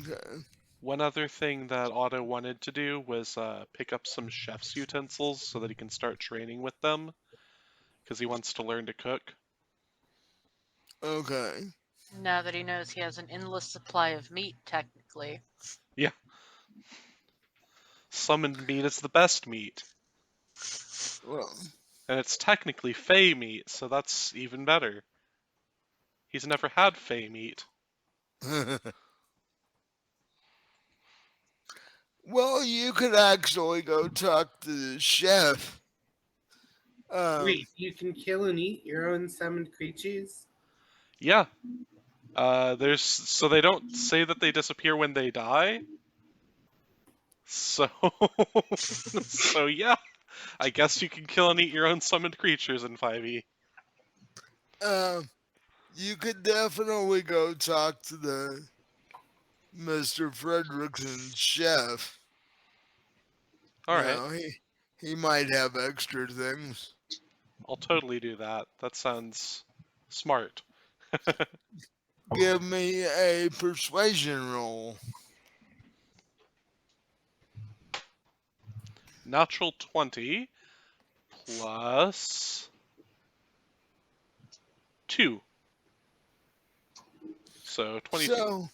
Okay. One other thing that Otto wanted to do was pick up some chef's utensils so that he can start training with them, because he wants to learn to cook. Okay. Now that he knows he has an endless supply of meat, technically. Yeah. Summoned meat is the best meat, Well, and it's technically fey meat, so that's even better. He's never had fey meat. well, you could actually go talk to the chef. Wait, you can kill and eat your own summoned creatures? Yeah. So they don't say that they disappear when they die. So so yeah, I guess you can kill and eat your own summoned creatures in 5e. You could definitely go talk to the Mr. Fredrickson chef. All right, He might have extra things. I'll totally do that. That sounds smart. Give me a persuasion roll. Natural 20 plus 2. So 22. So,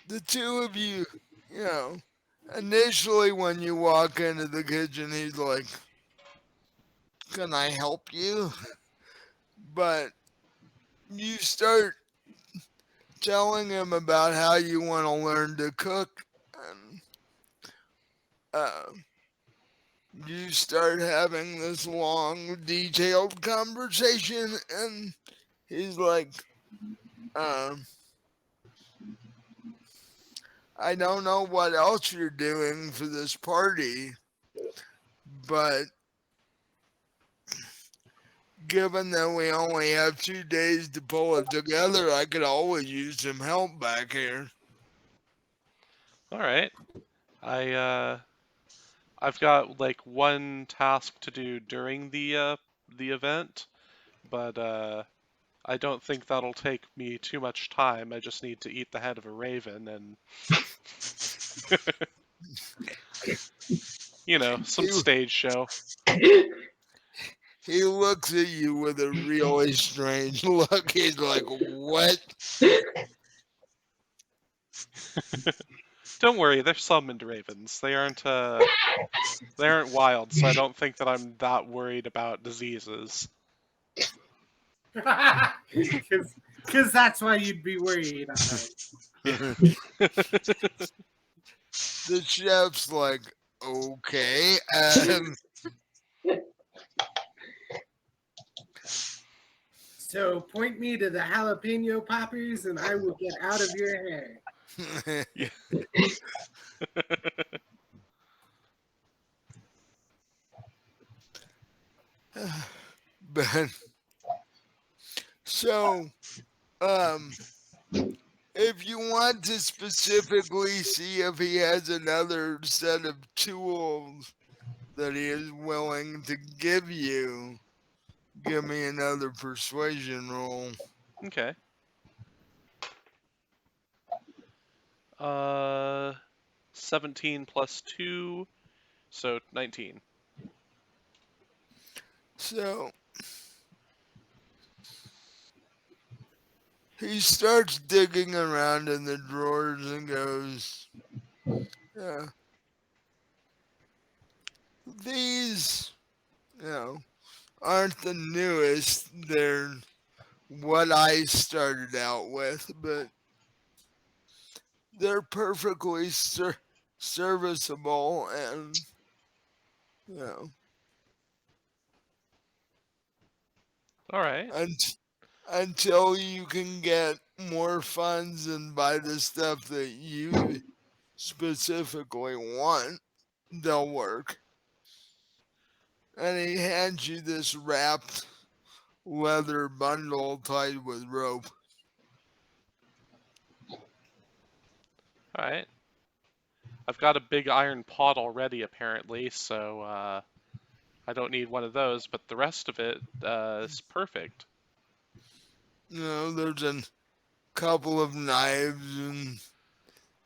the two of you, initially when you walk into the kitchen, he's like, "Can I help you?" But you start telling him about how you want to learn to cook, and uh, you start having this long, detailed conversation, and he's like, I don't know what else you're doing for this party, but given that we only have 2 days to pull it together, I could always use some help back here. All right. I've got like one task to do during the event, but I don't think that'll take me too much time. I just need to eat the head of a raven and some He, stage show. he looks at you with a really strange look. He's like, "What?" Don't worry, they're summoned ravens. They aren't wild, so I don't think that I'm that worried about diseases. Because that's why you'd be worried. The chef's like, "Okay." So point me to the jalapeno poppers and I will get out of your hair. Yeah. But so, if you want to specifically see if he has another set of tools that he is willing to give you, give me another persuasion roll. Okay. 17 plus 2, so 19. So he starts digging around in the drawers and goes, yeah, these, aren't the newest. They're what I started out with, but they're perfectly serviceable and, All right. until you can get more funds and buy the stuff that you specifically want, they'll work. And he hands you this wrapped leather bundle tied with rope. All right. I've got a big iron pot already, apparently, so I don't need one of those, but the rest of it is perfect. There's a couple of knives and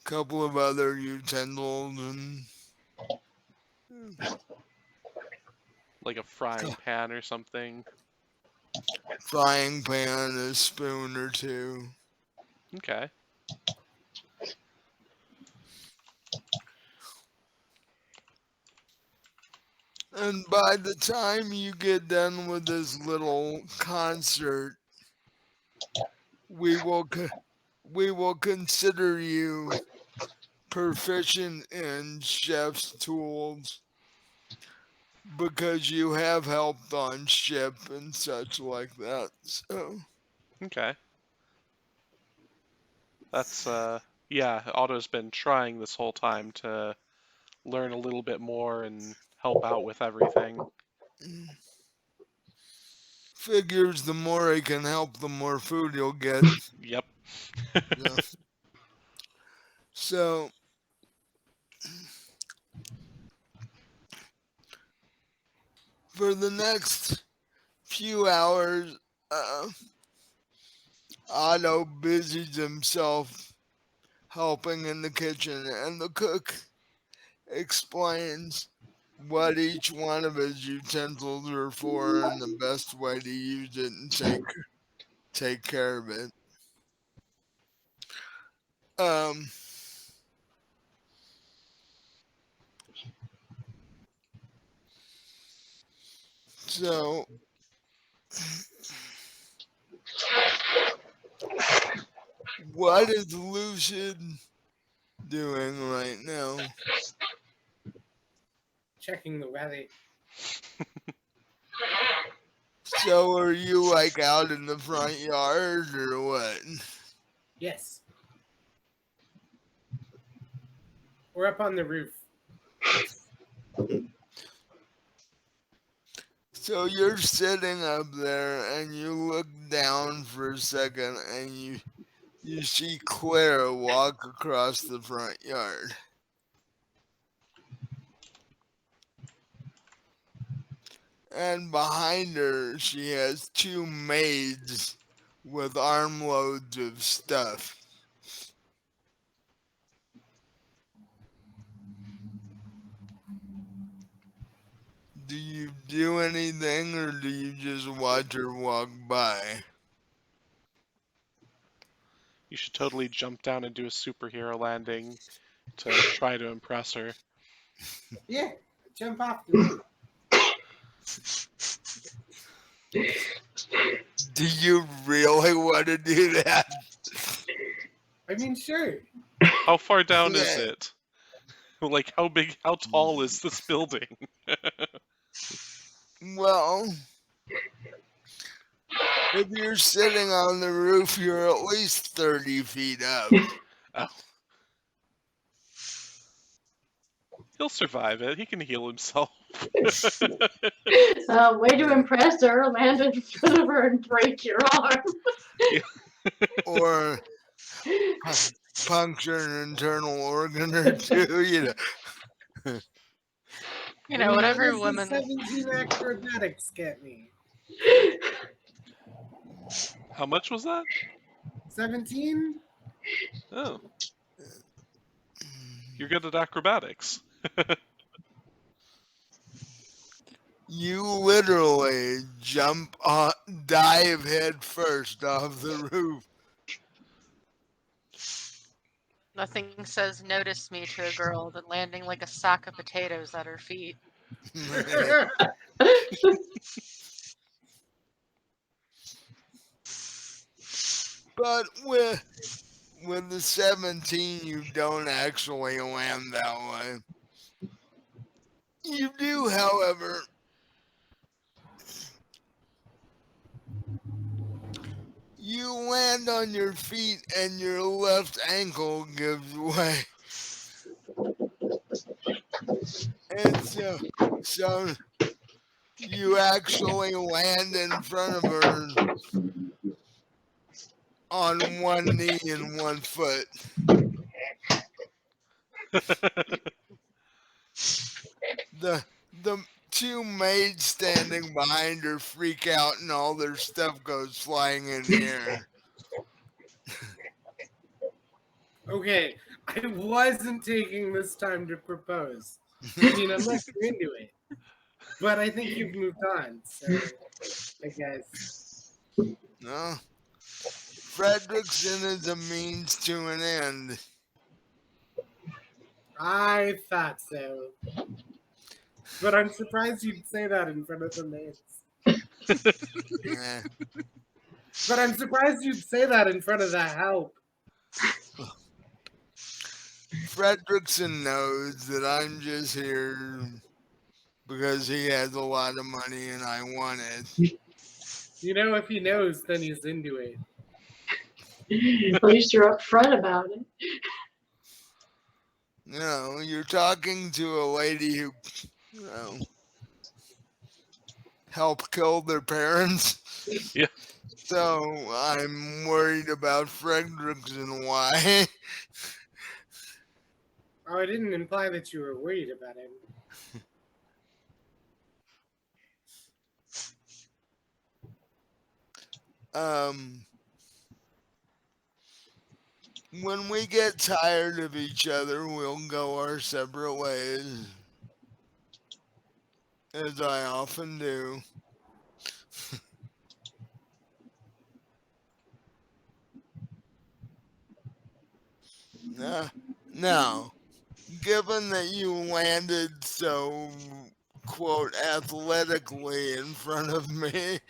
a couple of other utensils and Like a frying pan or something. frying pan, a spoon or two. Okay. And by the time you get done with this little concert, we will consider you proficient in chef's tools because you have helped on ship and such like that. So Okay. That's yeah, Otto's been trying this whole time to learn a little bit more and help out with everything. figures the more he can help, the more food you'll get. Yep. Yeah. So for the next few hours, Otto busies himself helping in the kitchen, and the cook explains what each one of his utensils are for and the best way to use it and take care of it. Um, so what is Lucid doing right now? Checking the weather. So are you like out in the front yard or what? Yes. We're up on the roof. So you're sitting up there and you look down for a second and you see Clara walk across the front yard. And behind her, she has two maids with armloads of stuff. Do you do anything or do you just watch her walk by? You should totally jump down and do a superhero landing to try to impress her. Yeah, jump off the roof. Do you really want to do that? I mean, sure. How far down is Yeah. it? Like, how tall is this building? Well, if you're sitting on the roof, you're at least 30 feet up. Oh. He'll survive it. He can heal himself. Way to impress her, land in front of her and break your arm. Or puncture an internal organ or two, What How every does the woman. 17 acrobatics get me? How much was that? 17? Oh, you're good at acrobatics. You literally dive head first off the roof. Nothing says notice me to a girl than landing like a sack of potatoes at her feet. But with the 17, you don't actually land that way. You do, however, you land on your feet and your left ankle gives way. And so you actually land in front of her on one knee and one foot. The two maids standing behind her freak out and all their stuff goes flying in the air. Okay, I wasn't taking this time to propose. I mean, unless you're into it. But I think you've moved on, so I guess. No. Fredrickson is a means to an end. I thought so. But I'm surprised you'd say that in front of the maids. Yeah. But I'm surprised you'd say that in front of the help. Fredrickson knows that I'm just here because he has a lot of money and I want it. You know, if he knows, then he's into it. At least you're upfront about it. You know, you're talking to a lady who, you know, helped kill their parents. Yeah. So I'm worried about Fredrickson. Why? Oh, I didn't imply that you were worried about him. When we get tired of each other, we'll go our separate ways, as I often do. Now, given that you landed so, quote, athletically in front of me,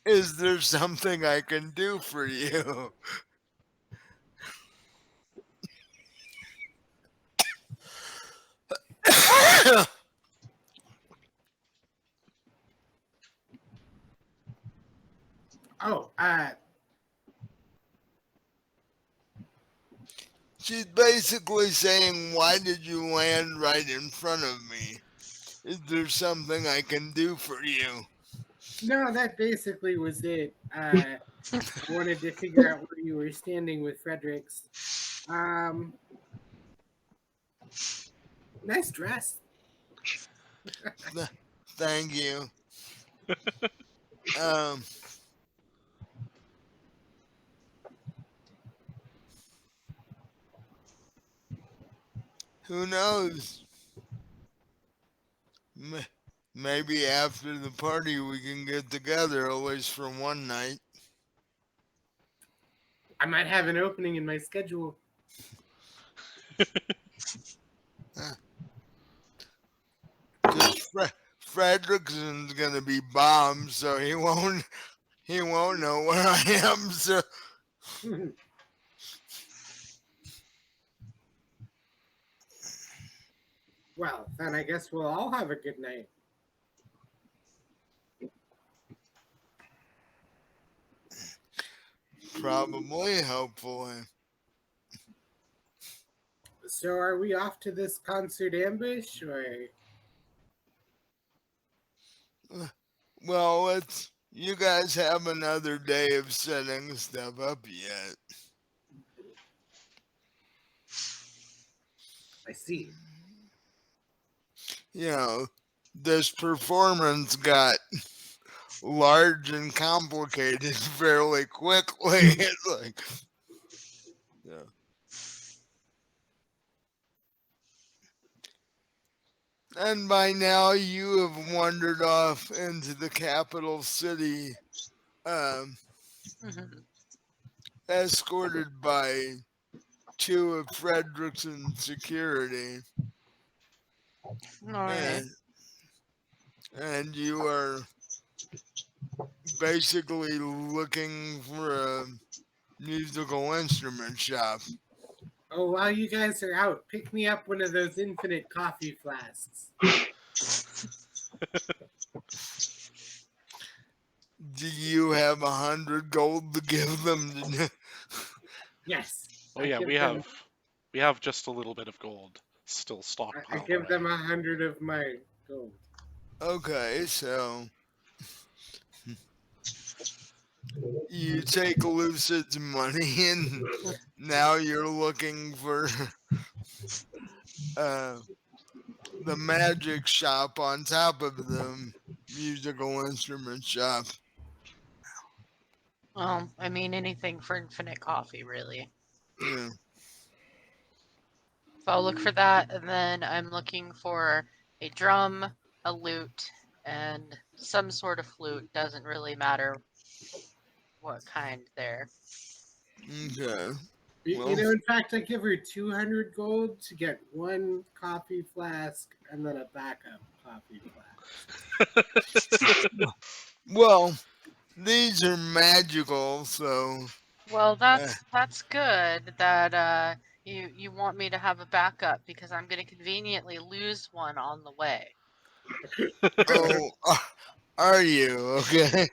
is there something I can do for you? Oh, She's basically saying, why did you land right in front of me? Is there something I can do for you? no, that basically was it. I wanted to figure out where you were standing with Fredericks. Nice dress. Thank you. Um, who knows? Maybe after the party we can get together, at least for one night. I might have an opening in my schedule. Because Fredrickson's gonna be bombed, so he won't know where I am. So Well, then I guess we'll all have a good night. probably, hopefully. So are we off to this concert ambush, or? Well, you guys have another day of setting stuff up yet. I see. You know, this performance got large and complicated fairly quickly. It's like, yeah. And by now you have wandered off into the capital city, um, Mhm. escorted by two of Frederickson's security, All right. and you are basically looking for a musical instrument shop. Oh, while you guys are out, pick me up one of those infinite coffee flasks. Do you have 100 gold to give them? Yes. Oh I yeah, give we them- have just a little bit of gold still I stockpiled give away. them 100 of my gold. Okay, so you take Lucid's money and now you're looking for uh, the magic shop on top of the musical instrument shop. Well, I mean, anything for infinite coffee, really. Yeah. So I'll look for that, and then I'm looking for a drum, a lute, and some sort of flute. Doesn't really matter what kind there. Okay. You Well, know, in fact, I give her 200 gold to get one coffee flask and then a backup coffee flask. well, these are magical, so Well, uh, that's good that you want me to have a backup because I'm gonna conveniently lose one on the way. oh, are you okay?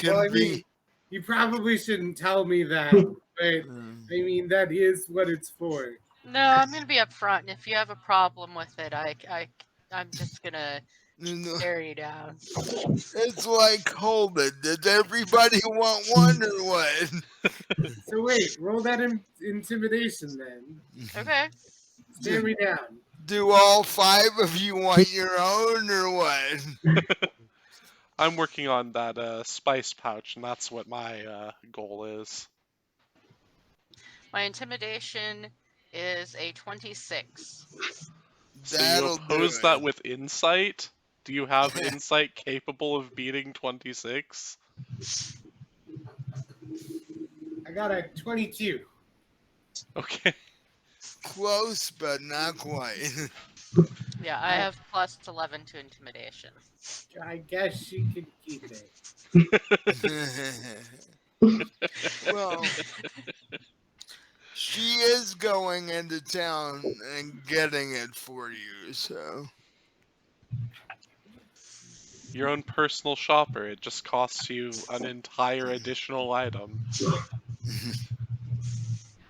Well, I Conven- mean, you probably shouldn't tell me that, but Mm, I mean, that is what it's for. No, I'm gonna be upfront, and if you have a problem with it, I'm just gonna no, stare you down. it's like, hold it. Does everybody want one or what? So wait, roll that intimidation then. Okay. Stare me down. Do all 5 of you want your own or what? I'm working on that spice pouch, and that's what my goal is. My intimidation is a 26. So you That'll do oppose that it. with insight? Do you have insight capable of beating 26? I got a 22. Okay. Close, but not quite. Yeah, I have plus 11 to intimidation. I guess she could keep it. Well, she is going into town and getting it for you, so. Your own personal shopper. It just costs you an entire additional item.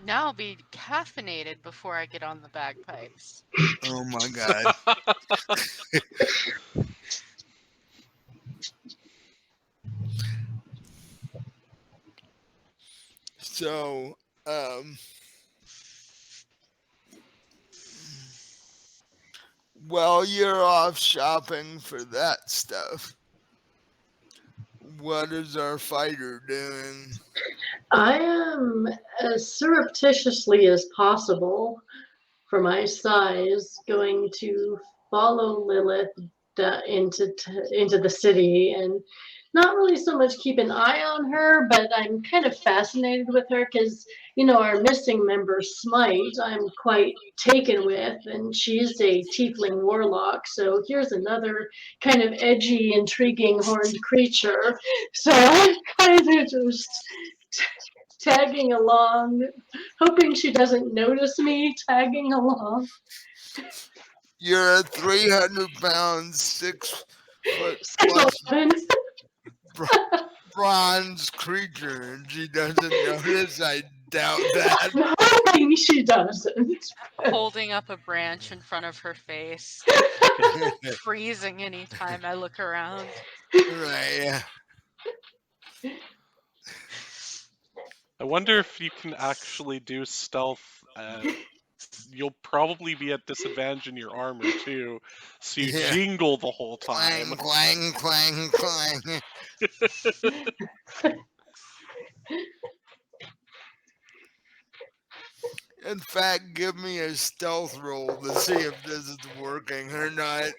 Now I'll be caffeinated before I get on the bagpipes. Oh my god. So, while you're off shopping for that stuff, what is our fighter doing? I am as surreptitiously as possible for my size going to follow Lilith into the city and not really so much keep an eye on her, but I'm kind of fascinated with her because, you know, our missing member Smite, I'm quite taken with, and she's a tiefling warlock. So here's another kind of edgy, intriguing horned creature. So I'm kind of just tagging along, hoping she doesn't notice me tagging along. You're a 300-pound, 6-foot plus 6'11". bronze creature, and she doesn't notice. I doubt that. I'm hoping she doesn't. Holding up a branch in front of her face, freezing anytime I look around. Right. I wonder if you can actually do stealth you'll probably be at disadvantage in your armor too, so you Yeah. jingle the whole time. Clang, clang, clang, clang. In fact, give me a stealth roll to see if this is working or not.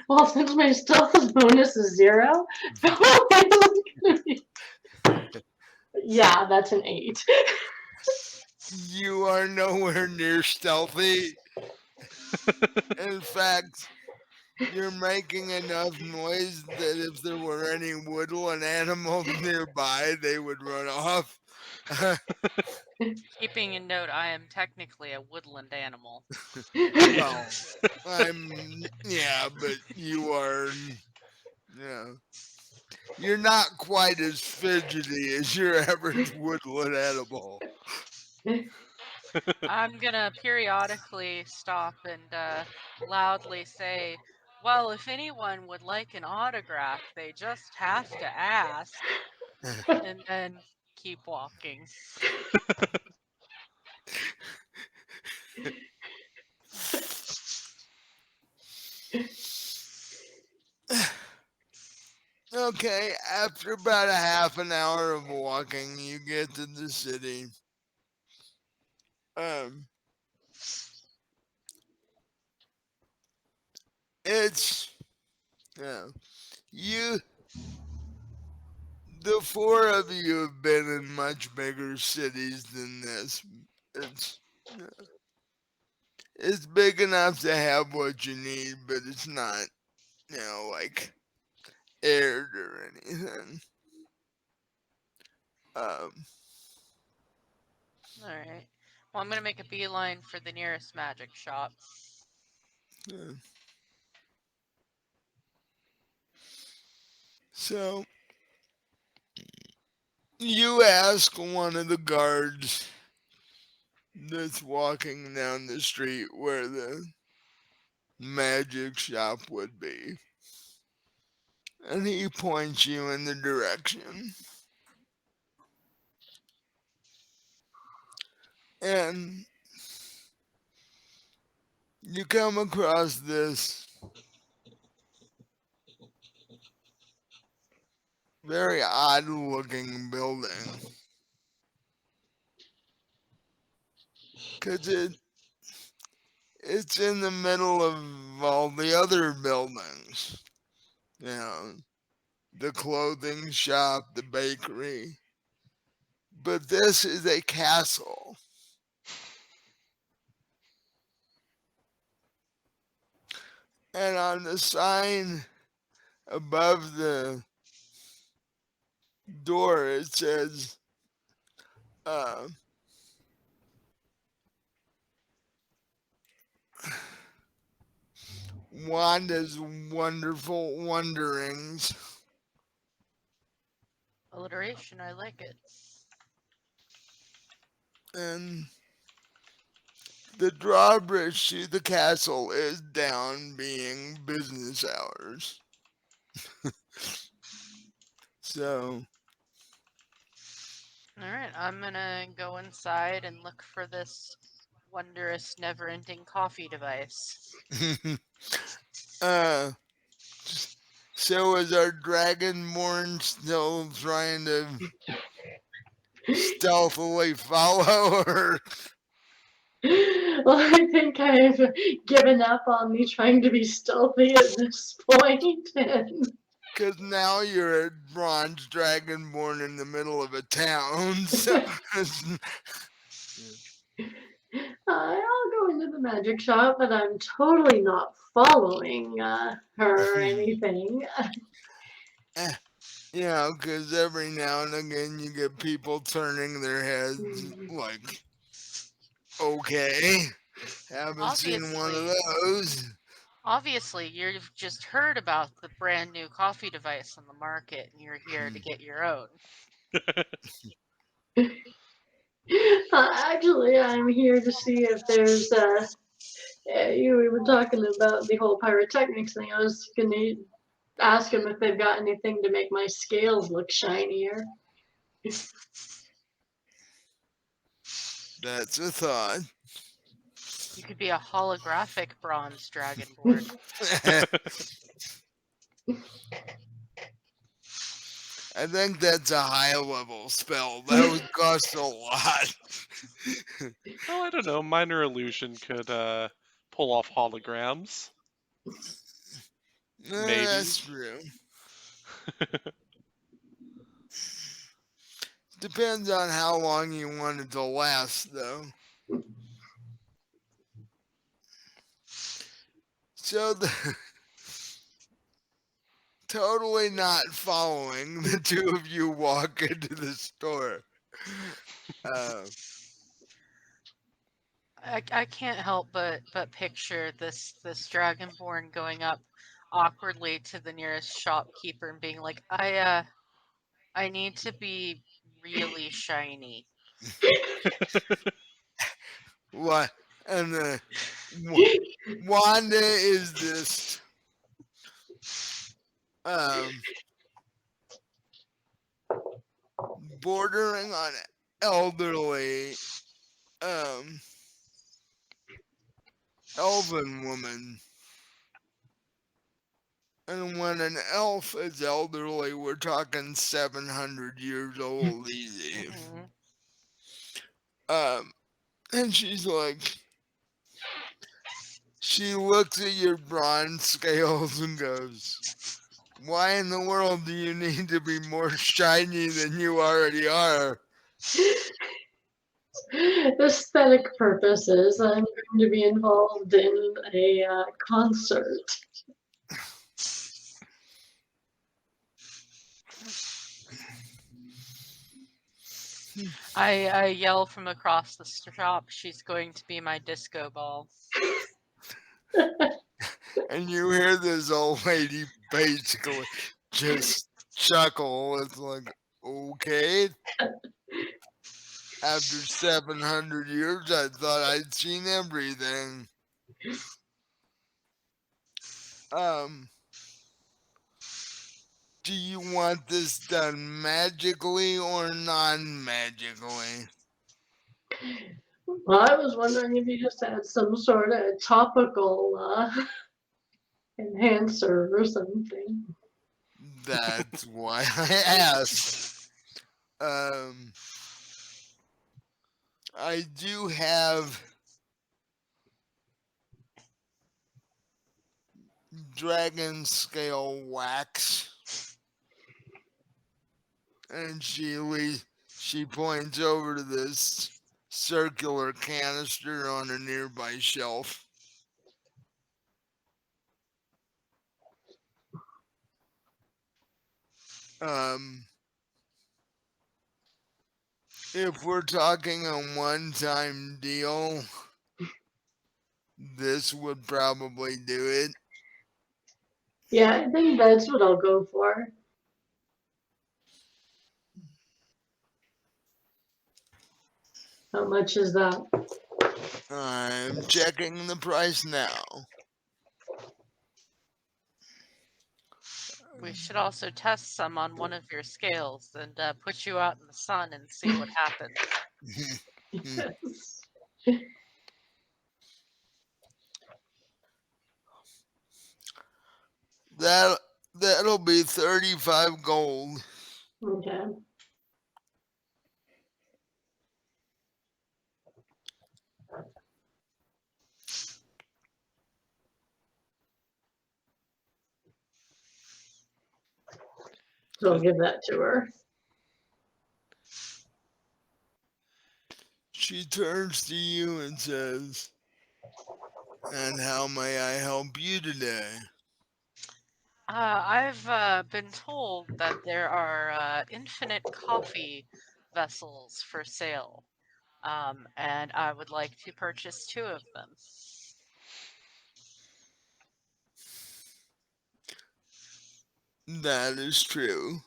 Well, since my stealth bonus is 0, yeah, that's an 8. You are nowhere near stealthy. In fact, you're making enough noise that if there were any woodland animals nearby, they would run off. Keeping in note, I am technically a woodland animal. Well, yeah, but you are, yeah. You're not quite as fidgety as your average woodland animal. I'm gonna periodically stop and loudly say, well, if anyone would like an autograph, they just have to ask. And then keep walking. Okay, after about a half an hour of walking, you get to the city. It's you. The four of you have been in much bigger cities than this. It's big enough to have what you need, but it's not, like aired or anything. Alright. Well, I'm gonna make a beeline for the nearest magic shop. So you ask one of the guards that's walking down the street where the magic shop would be, and he points you in the direction. And you come across this very odd looking building, because it's in the middle of all the other buildings, the clothing shop, the bakery, but this is a castle. And on the sign above the door, it says, Wanda's Wonderful Wonderings. Alliteration, I like it. And the drawbridge to the castle is down, being business hours. So, Alright, I'm gonna go inside and look for this wondrous, never-ending coffee device. so is our Dragonborn still trying to stealthily follow her? Well, I think I've given up on me trying to be stealthy at this point. Because now you're a bronze dragonborn in the middle of a town. So I'll go into the magic shop, but I'm totally not following her or anything. because every now and again you get people turning their heads like, okay, haven't seen one of those. Obviously, you've just heard about the brand new coffee device on the market, and you're here to get your own. Actually, I'm here to see if there's we were talking about the whole pyrotechnics thing. I was gonna ask them if they've got anything to make my scales look shinier. That's a thought. You could be a holographic bronze dragonborn. I think that's a high level spell. That would cost a lot. Oh, I don't know. Minor illusion could pull off holograms. Maybe. That's true. Depends on how long you want it to last, though. So totally not following, the two of you walk into the store. I can't help but picture this dragonborn going up awkwardly to the nearest shopkeeper and being like, I need to be really shiny. What? And Wanda is this bordering on elderly elven woman. And when an elf is elderly, we're talking 700 years old easy. And she's like, she looks at your bronze scales and goes, why in the world do you need to be more shiny than you already are? Aesthetic purposes, I'm going to be involved in a concert. I yell from across the shop, she's going to be my disco ball. And you hear this old lady basically just chuckle. It's like, okay. After 700 years, I thought I'd seen everything. Do you want this done magically or non-magically? Well, I was wondering if you just had some sort of topical enhancer or something. That's why I asked. I do have dragon scale wax, and she points over to this circular canister on a nearby shelf. If we're talking a one-time deal, this would probably do it. Yeah, I think that's what I'll go for. How much is that? I'm checking the price now. We should also test some on one of your scales and put you out in the sun and see what happens. Yes. That'll be 35 gold. Okay. So I'll give that to her. She turns to you and says, and how may I help you today? I've been told that there are infinite coffee vessels for sale, and I would like to purchase 2 of them. That is true.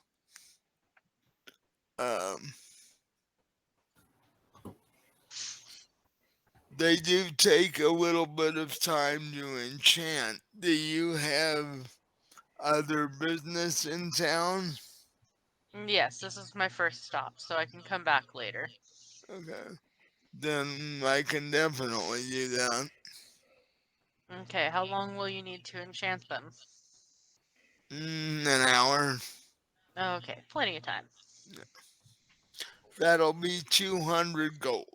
They do take a little bit of time to enchant. Do you have other business in town? Yes, this is my first stop, so I can come back later. Okay. then I can definitely do that. Okay, how long will you need to enchant them? An hour. Okay, plenty of time. That'll be 200 gold.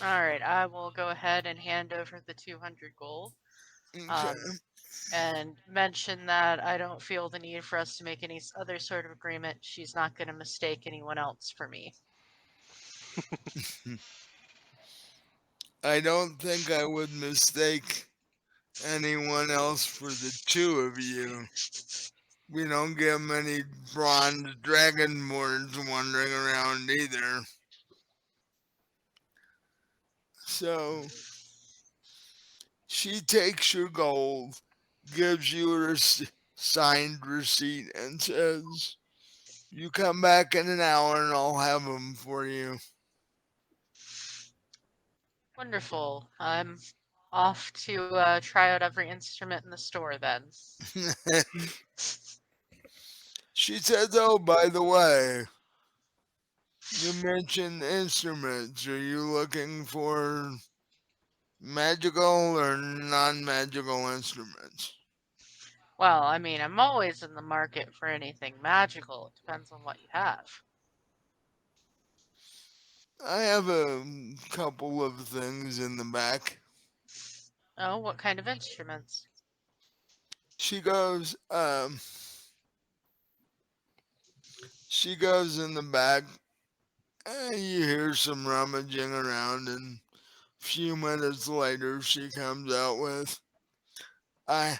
Alright, I will go ahead and hand over the 200 gold. Okay. And mention that I don't feel the need for us to make any other sort of agreement. She's not going to mistake anyone else for me. I don't think I would mistake anyone else for the two of you. We don't get many bronze dragonborns wandering around either. So she takes your gold, gives you a signed receipt, and says, "You come back in an hour and I'll have them for you." Wonderful. I'm off to try out every instrument in the store then. She says, "Oh, by the way, you mentioned instruments. Are you looking for magical or non-magical instruments?" Well, I mean, I'm always in the market for anything magical. It depends on what you have. I have a couple of things in the back. Oh, what kind of instruments? She goes, she goes in the back, and you hear some rummaging around, and a few minutes later, she comes out with a,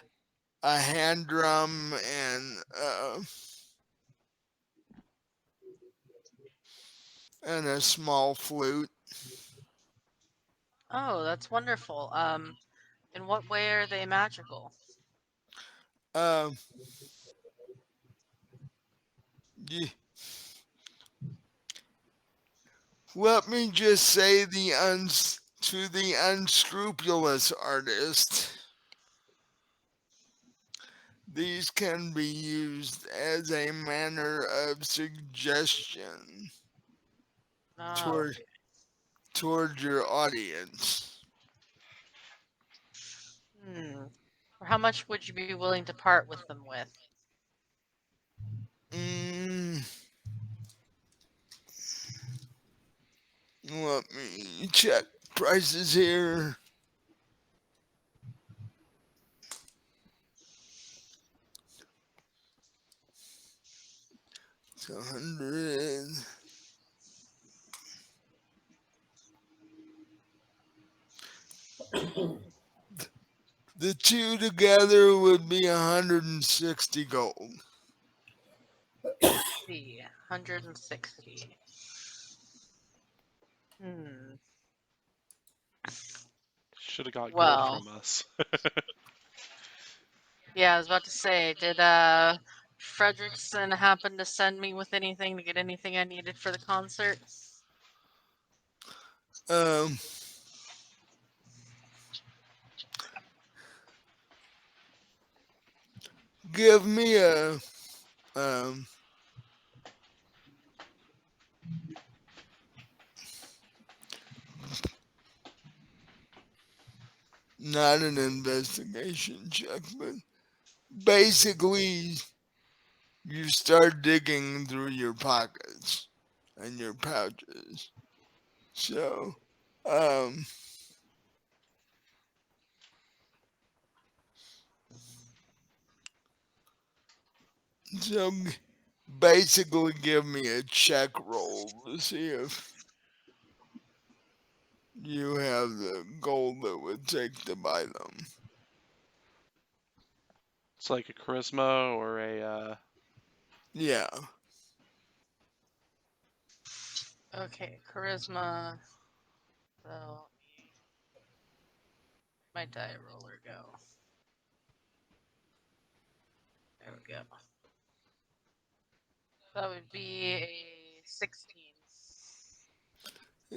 a hand drum and a small flute. Oh, that's wonderful. In what way are they magical? Um, y- Let me just say to the unscrupulous artist, these can be used as a manner of suggestion Oh, toward toward your audience. hmm. For how much would you be willing to part with them with? Mm, Let me check prices here. It's 100. The two together would be 160 gold. See, 160. Hmm. Should have got gold Well, from us. yeah, I was about to say, did Fredrickson happen to send me with anything to get anything I needed for the concert? Um, Give me a um, not an investigation check, but basically you start digging through your pockets and your pouches. So, um, so basically give me a check roll to see if you have the gold that would take to buy them. It's like a charisma or Yeah. Okay, charisma. So, my die roller go. There we go. That would be a 16.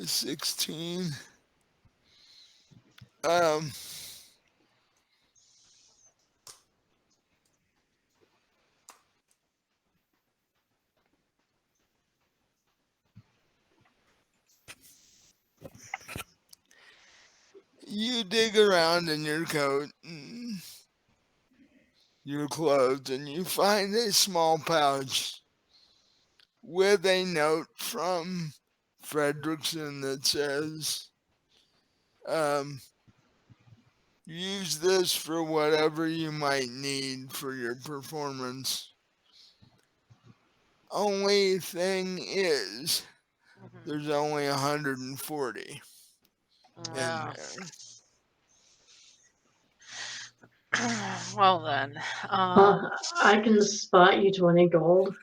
16. Um, You dig around in your coat and your clothes and you find a small pouch with a note from Fredrickson that says, use this for whatever you might need for your performance. Only thing is, Mhm. there's only 140 in Yeah. there. Well then, I can spot you 20 gold.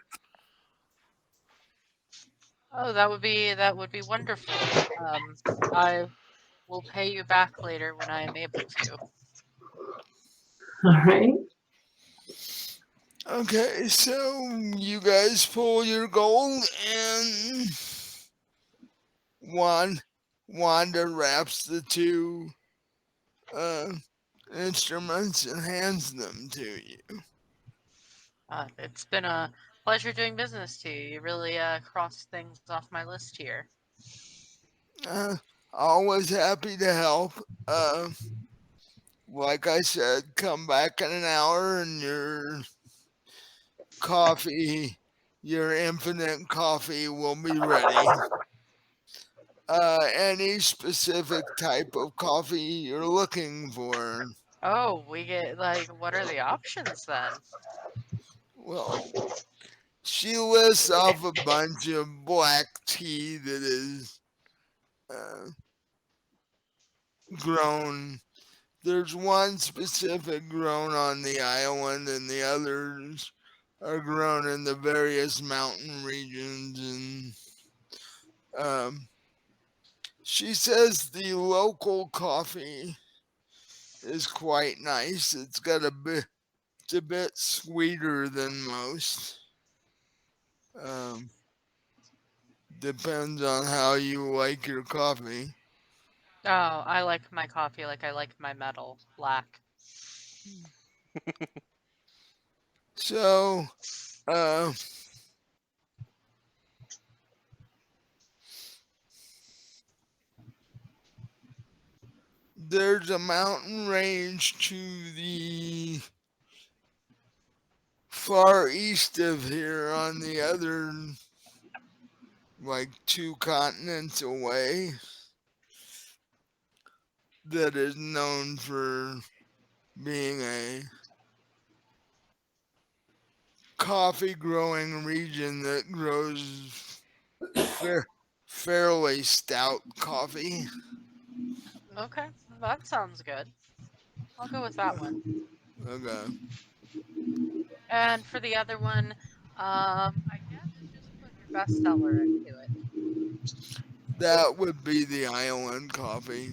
oh, that would be wonderful. I will pay you back later when I am able to. All right. Okay, so you guys pull your gold and Wanda wraps the two instruments and hands them to you. It's been a pleasure doing business to you. You really crossed things off my list here. Uh, Always happy to help. Uh, like I said, come back in an hour and your coffee, your infinite coffee will be ready. Any specific type of coffee you're looking for? Oh, we get like, what are the options then? Well, she lists off a bunch of black tea that is uh, grown. There's one specific grown on the island, and the others are grown in the various mountain regions. And she says the local coffee is quite nice. It's a bit sweeter than most. Um, Depends on how you like your coffee. Oh, I like my coffee like I like my metal, black. So, uh, there's a mountain range to the far east of here on the other, like 2 continents away, that is known for being a coffee growing region that grows fairly stout coffee. Okay, that sounds good. I'll go with that one. Okay. And for the other one, I guess just put your bestseller into it. That would be the island coffee,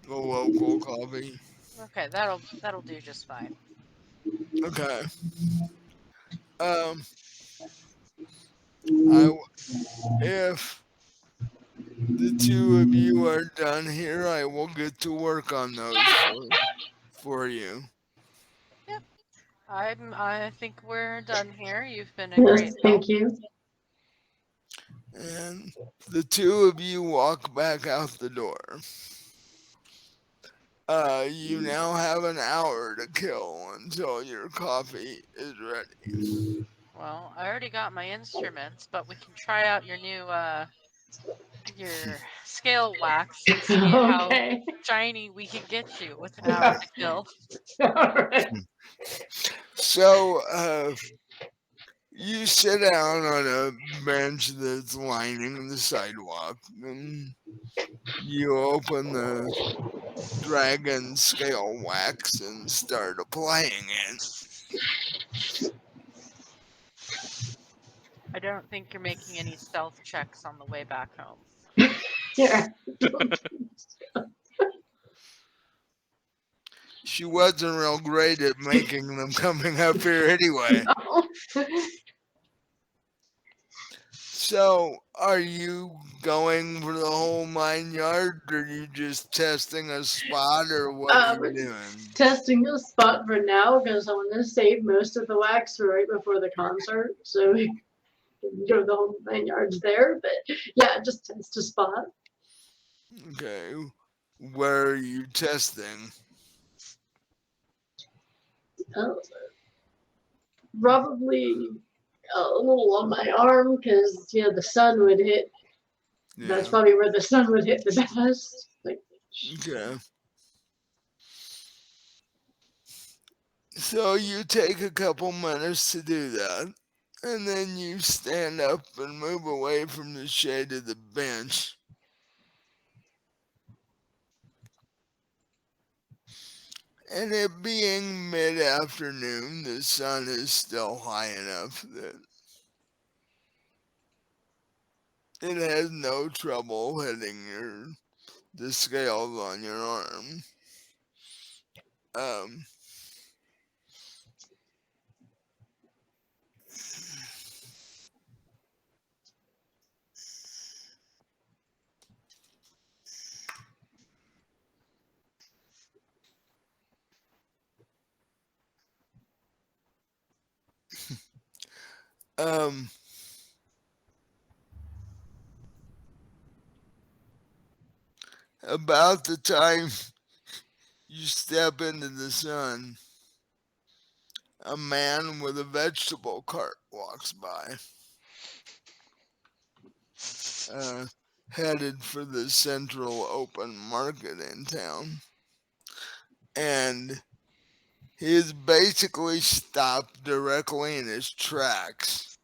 the local coffee. Okay, that'll do just fine. Okay. Um, I w- if the two of you are done here, I will get to work on those for you. Yep, I think we're done here. You've been a Yes, great thank help. you. And the two of you walk back out the door. You now have an hour to kill until your coffee is ready. Well, I already got my instruments, but we can try out your scale wax and see how Okay. shiny we can get you with an hour to kill. All right. So, you sit down on a bench that's lining the sidewalk, and you open the dragon scale wax and start applying it. I don't think you're making any stealth checks on the way back home. Yeah. She wasn't real great at making them coming up here anyway. So, are you going for the whole 9 yards, or are you just testing a spot, or what are you doing? Testing a spot for now because I want to save most of the wax for right before the concert, so we can go the whole 9 yards there. But yeah, just test a spot. Okay. Where are you testing? Probably a little on my arm because the sun would hit. That's Yeah. probably where the sun would hit the best. Like, Okay. So you take a couple minutes to do that, and then you stand up and move away from the shade of the bench. And it being mid-afternoon, the sun is still high enough that it has no trouble hitting the scales on your arm. Um, um, about the time you step into the sun, a man with a vegetable cart walks by, headed for the central open market in town. And he is basically stopped directly in his tracks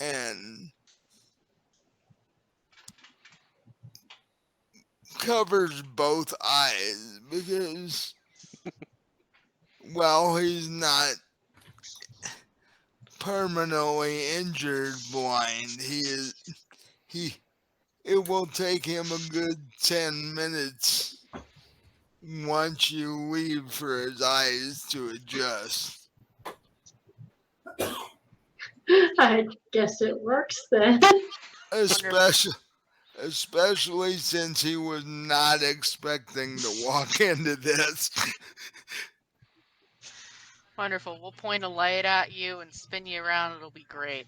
and covers both eyes because, while he's not permanently injured blind, it will take him a good 10 minutes once you leave for his eyes to adjust. I guess it works then. Especially since he was not expecting to walk into this. Wonderful. We'll point a light at you and spin you around. It'll be great.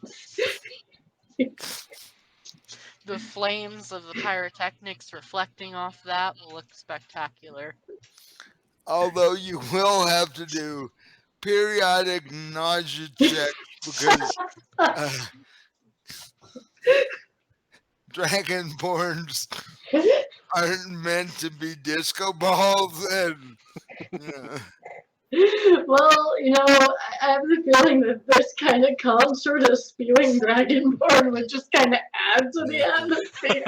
The flames of the pyrotechnics reflecting off that will look spectacular. Although you will have to do periodic nausea checks because Dragonborns aren't meant to be disco balls, and Well, I have the feeling that this kind of calm, sort of spewing dragonborn would just kind of add to the atmosphere.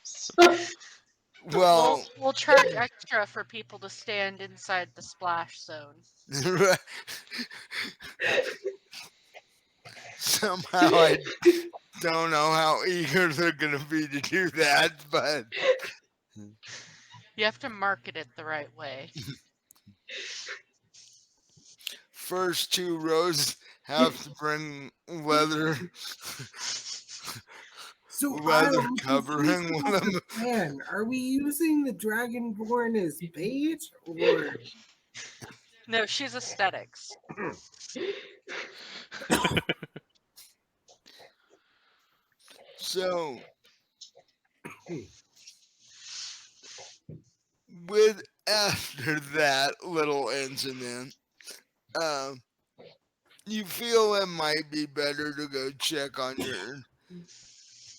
So, well, We'll charge extra for people to stand inside the splash zone. somehow I don't know how eager they're gonna be to do that, but You have to market it the right way. first 2 rows have to bring leather So covering with them. Man, are we using the Dragonborn as bait, or No, she's aesthetics. So, after that little incident, you feel it might be better to go check on your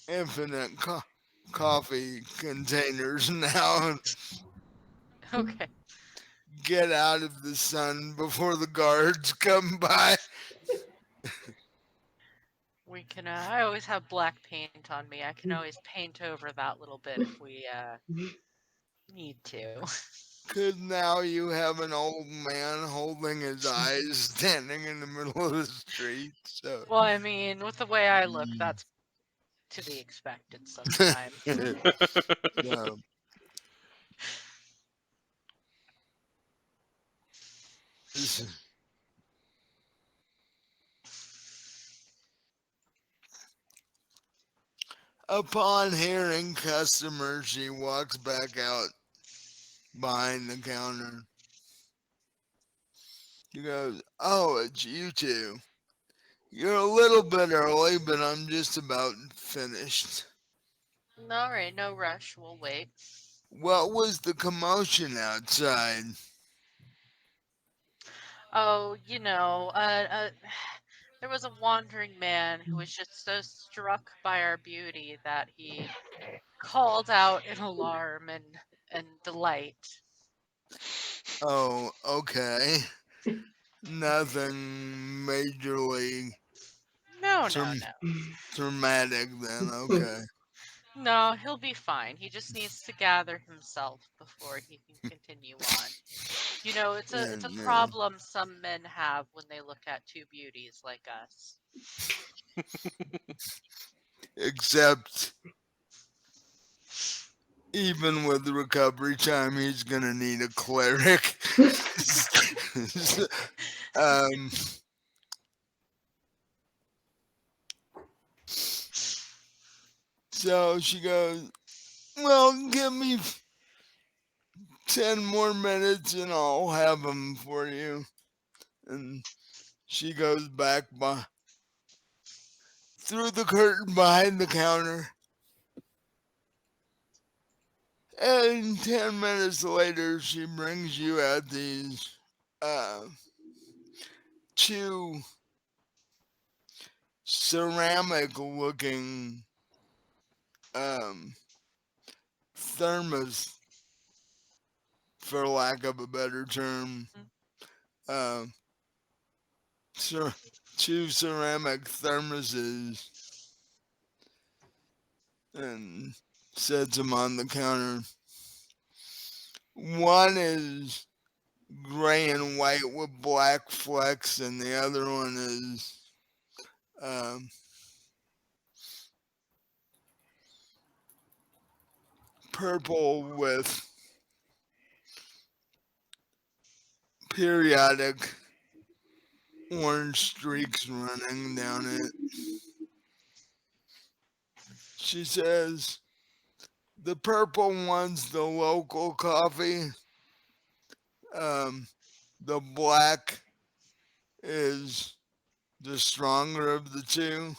infinite coffee containers now. Okay. Get out of the sun before the guards come by. We can. I always have black paint on me. I can always paint over that little bit if we need to. Cause now you have an old man holding his eyes standing in the middle of the street. So, Well, I mean, with the way I look, that's to be expected sometimes. so upon hearing customers, she walks back out behind the counter. She goes, "Oh, it's you two. You're a little bit early, but I'm just about finished." All right, no rush. We'll wait. What was the commotion outside? Oh, there was a wandering man who was just so struck by our beauty that he called out in alarm and delight. Oh, okay. Nothing majorly No, no, tra- no. traumatic then, okay. No, he'll be fine. He just needs to gather himself before he can continue on. It's a Yeah. problem some men have when they look at two beauties like us. Except, even with recovery time, he's gonna need a cleric. um, so she goes, well, give me 10 more minutes and I'll have them for you. And she goes back through the curtain behind the counter. And 10 minutes later, she brings you out these two ceramic looking thermos, for lack of a better term. Uh, two ceramic thermoses, and sets them on the counter. One is gray and white with black flecks, and the other one is um, purple with periodic orange streaks running down it. She says, the purple one's the local coffee. The black is the stronger of the two.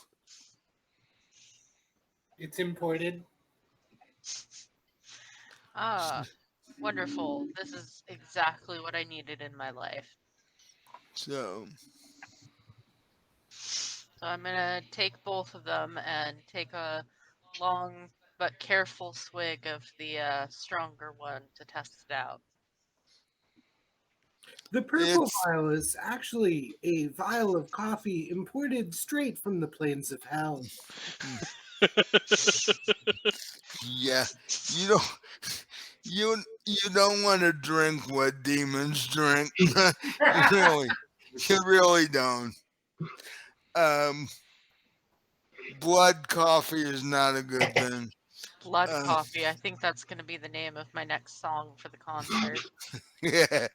It's imported. Ah, wonderful. This is exactly what I needed in my life. So, So I'm gonna take both of them and take a long but careful swig of the stronger one to test it out. The purple it's, vial is actually a vial of coffee imported straight from the plains of hell. yeah, you don't, you don't want to drink what demons drink. you really don't. Um, blood coffee is not a good thing. Blood coffee. I think that's gonna be the name of my next song for the concert. Yeah.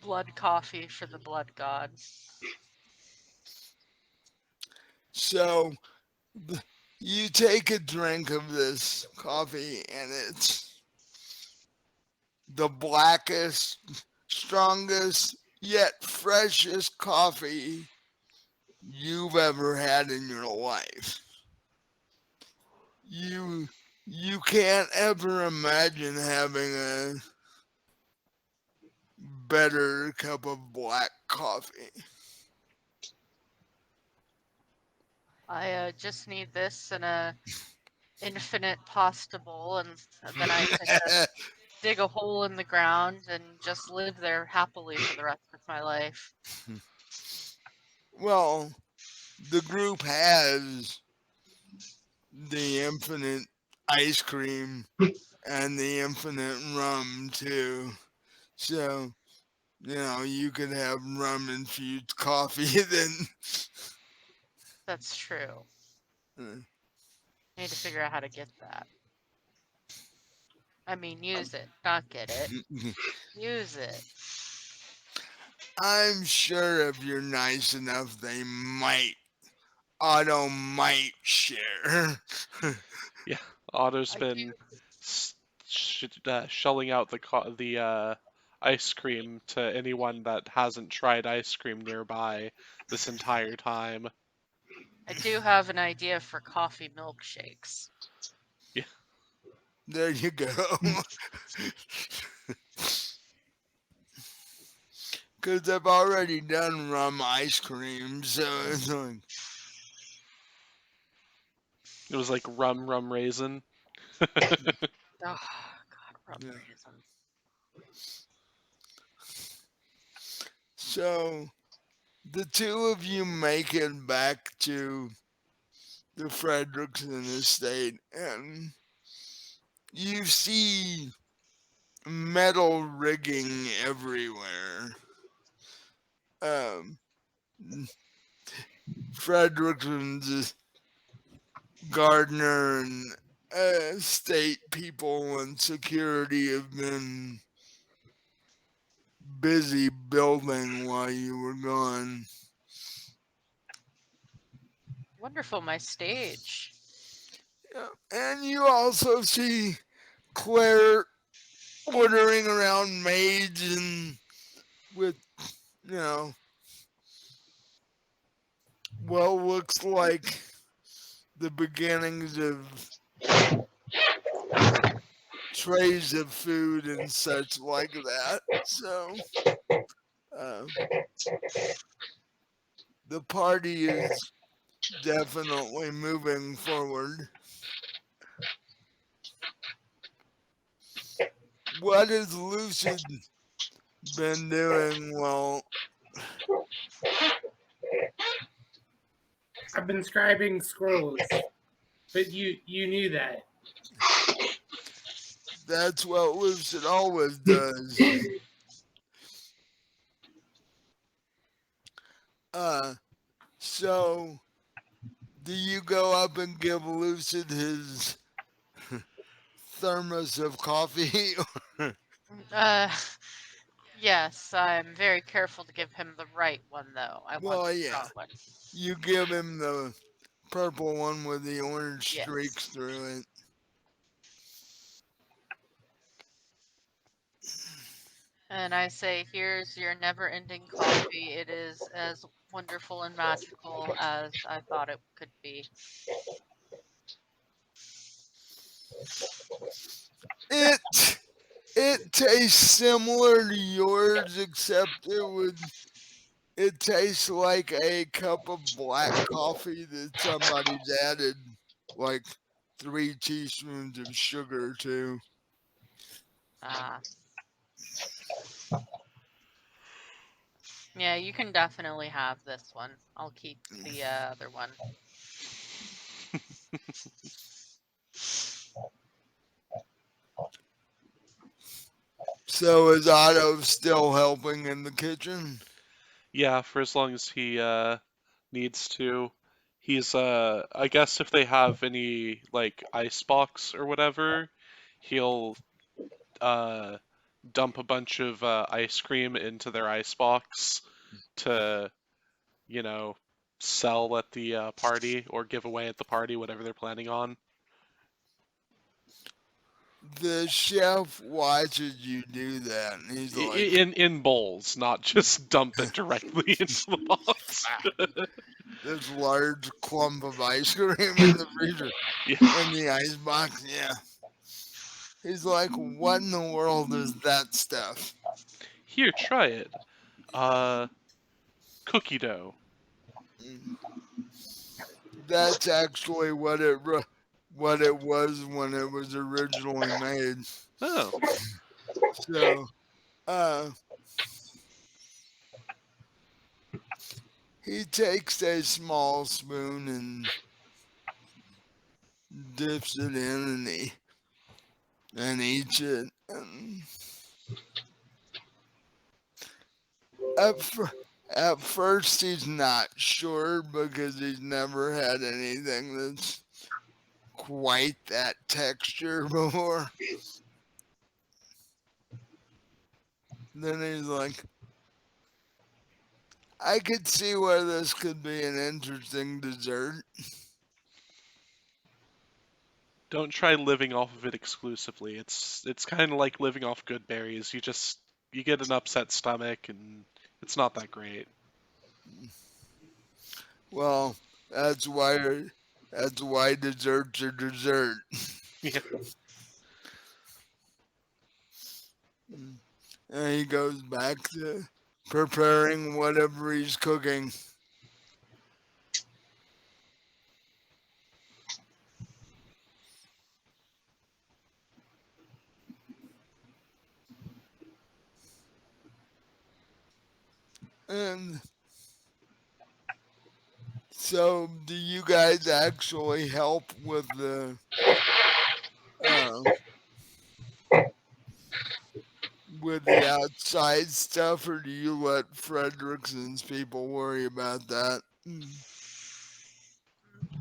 Blood coffee for the blood god. So, you take a drink of this coffee, and it's the blackest, strongest, yet freshest coffee you've ever had in your life. You can't ever imagine having a better cup of black coffee. I just need this in a infinite pasta bowl, and then I can just dig a hole in the ground and just live there happily for the rest of my life. Well, the group has the infinite ice cream and the infinite rum too. So, you could have rum infused coffee then. That's true. uh, I need to figure out how to get that. I mean, use it, not get it. Use it. I'm sure if you're nice enough, they might share. Yeah, Otto's I been shelling out the ice cream to anyone that hasn't tried ice cream nearby this entire time. do have an idea for coffee milkshakes. Yeah. There you go. Because I've already done rum ice cream, so it's like, It was like rum raisin. Oh, God, rum Yeah. raisin. So the two of you make it back to the Frederickson estate, and you see metal rigging everywhere. Um, Frederickson's gardener and state people and security have been busy building while you were gone. Wonderful, my stage. Yeah. And you also see Claire ordering around maids and with, you know, what looks like the beginnings of trays of food and such like that. So the party is definitely moving forward. What has Lucid been doing? Well, I've been scribing scrolls, but you knew that. that's what Lucid always does. So do you go up and give Lucid his thermos of coffee? Uh, yes, I'm very careful to give him the right one, though. I want Well, the yeah. strong one. You give him the purple one with the orange Yes. streaks through it. And I say, here's your never-ending coffee. It is as wonderful and magical as I thought it could be. It tastes similar to yours, except it tastes like a cup of black coffee that somebody's added like 3 teaspoons of sugar to. Ah. Yeah, you can definitely have this one. I'll keep the other one. So is Otto still helping in the kitchen? Yeah, for as long as he needs to. He's I guess if they have any like ice box or whatever, he'll dump a bunch of ice cream into their ice box to, you know, sell at the party or give away at the party, whatever they're planning on. The chef watches you do that, and he's like, In bowls, not just dump it directly into the box. this large clump of ice cream in the freezer, Yeah. in the ice box. Yeah. He's like, what in the world is that stuff? Here, try it. Cookie dough. That's actually what it was when it was originally made. Oh. So, he takes a small spoon and dips it in and eats it. And at first, he's not sure because he's never had anything that's quite that texture before. Then he's like, I could see where this could be an interesting dessert. Don't try living off of it exclusively. It's kind of like living off good berries. You get an upset stomach and it's not that great. Well, that's why desserts are dessert. Yeah. And he goes back to preparing whatever he's cooking. And so, do you guys actually help with the uh, outside stuff, or do you let Fredrickson's people worry about that?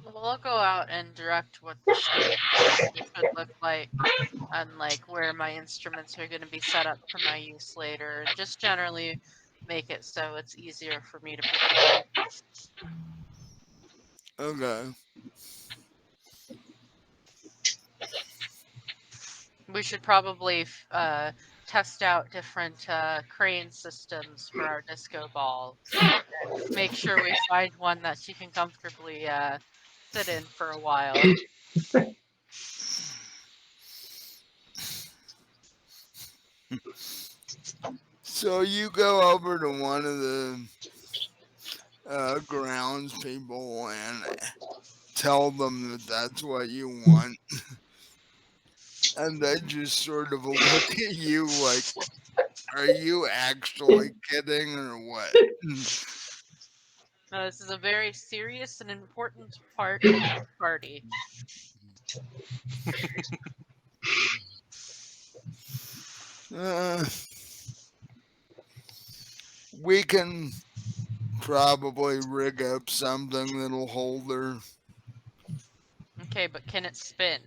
Well, I'll go out and direct what the stage should look like, and like where my instruments are going to be set up for my use later, and just generally make it so it's easier for me to perform. Okay. We should probably test out different crane systems for our disco ball. Make sure we find one that she can comfortably sit in for a while. So you go over to one of the grounds people and tell them that that's what you want. And they just sort of look at you like, are you actually kidding or what? This is a very serious and important part of this party. We can probably rig up something that'll hold her. Okay, but can it spin?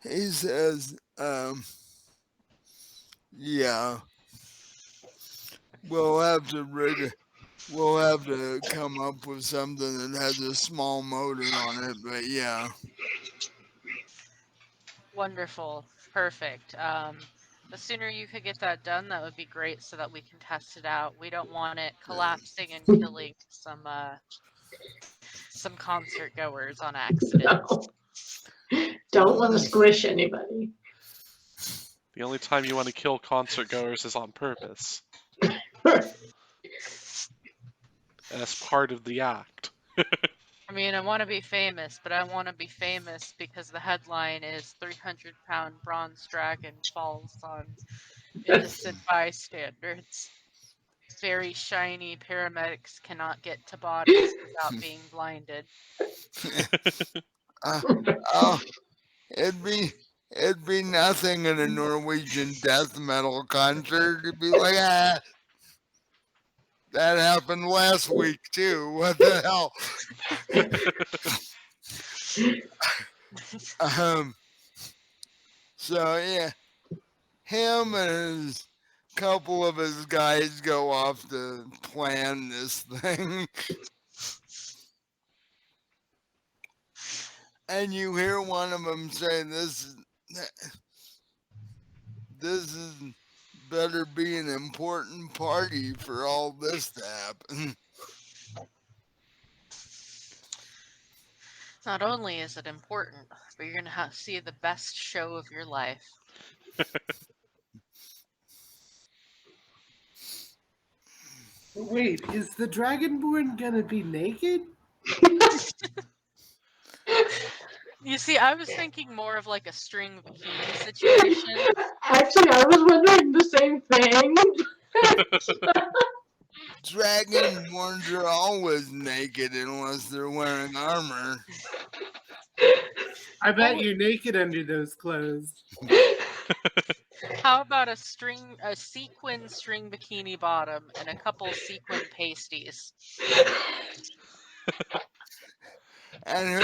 He says, yeah, we'll have to come up with something that has a small motor on it, but yeah. Wonderful. Perfect. The sooner you could get that done, that would be great so that we can test it out. We don't want it collapsing and killing some concert goers on accident. No. Don't want to squish anybody. The only time you want to kill concert goers is on purpose. As part of the act. I mean, I want to be famous, but I want to be famous because the headline is 300-pound bronze dragon falls on innocent bystanders. Very shiny paramedics cannot get to bodies without being blinded. Oh, it'd be nothing in a Norwegian death metal concert. It'd be like, that happened last week too. What the hell? So yeah, him and his couple of his guys go off to plan this thing. And you hear one of them say, this is better be an important party for all this to happen. Not only is it important, but you're going to see the best show of your life. Wait, is the Dragonborn gonna be naked? You see, I was thinking more of like a string bikini situation. Actually, I was wondering the same thing. Dragonborns are always naked unless they're wearing armor. I bet you're naked under those clothes. How about a sequin string bikini bottom and a couple sequin pasties? And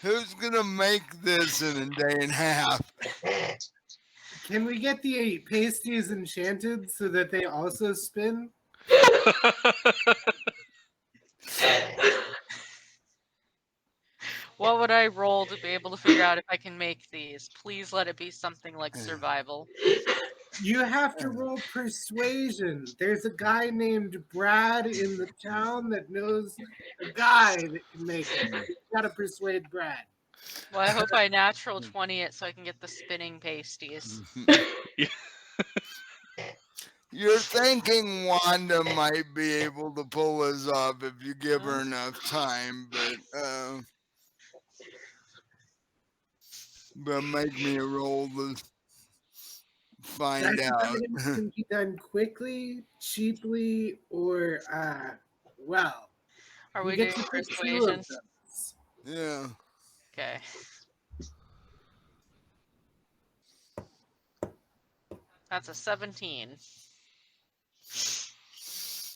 who's gonna make this in a day and a half? Can we get the pasties enchanted so that they also spin? What would I roll to be able to figure out if I can make these? Please let it be something like survival. You have to roll persuasion. There's a guy named Brad in the town that knows a guy that can make it. You gotta persuade Brad. Well, I hope I natural 20 it so I can get the spinning pasties. You're thinking Wanda might be able to pull this off if you give her enough time, but make me a roll to find That's out. something that can be done quickly, cheaply, or well. Are You we get doing to pick two of persuasion? those. Yeah. Okay. That's a 17.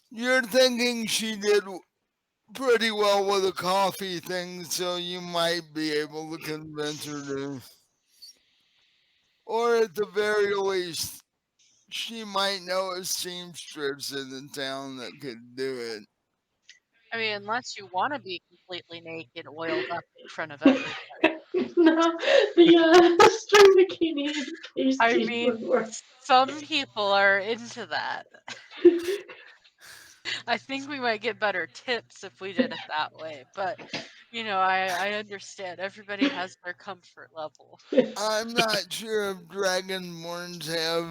You're thinking she did pretty well with the coffee thing, so you might be able to convince her to. Or at the very least, she might know a seamstress in the town that could do it. I mean, unless you want to be completely naked, oiled up in front of everybody. No, the string bikini and pasties I would mean, work. some people are into that. I think we might get better tips if we did it that way, but I understand. Everybody has their comfort level. I'm not sure if Dragonborns have.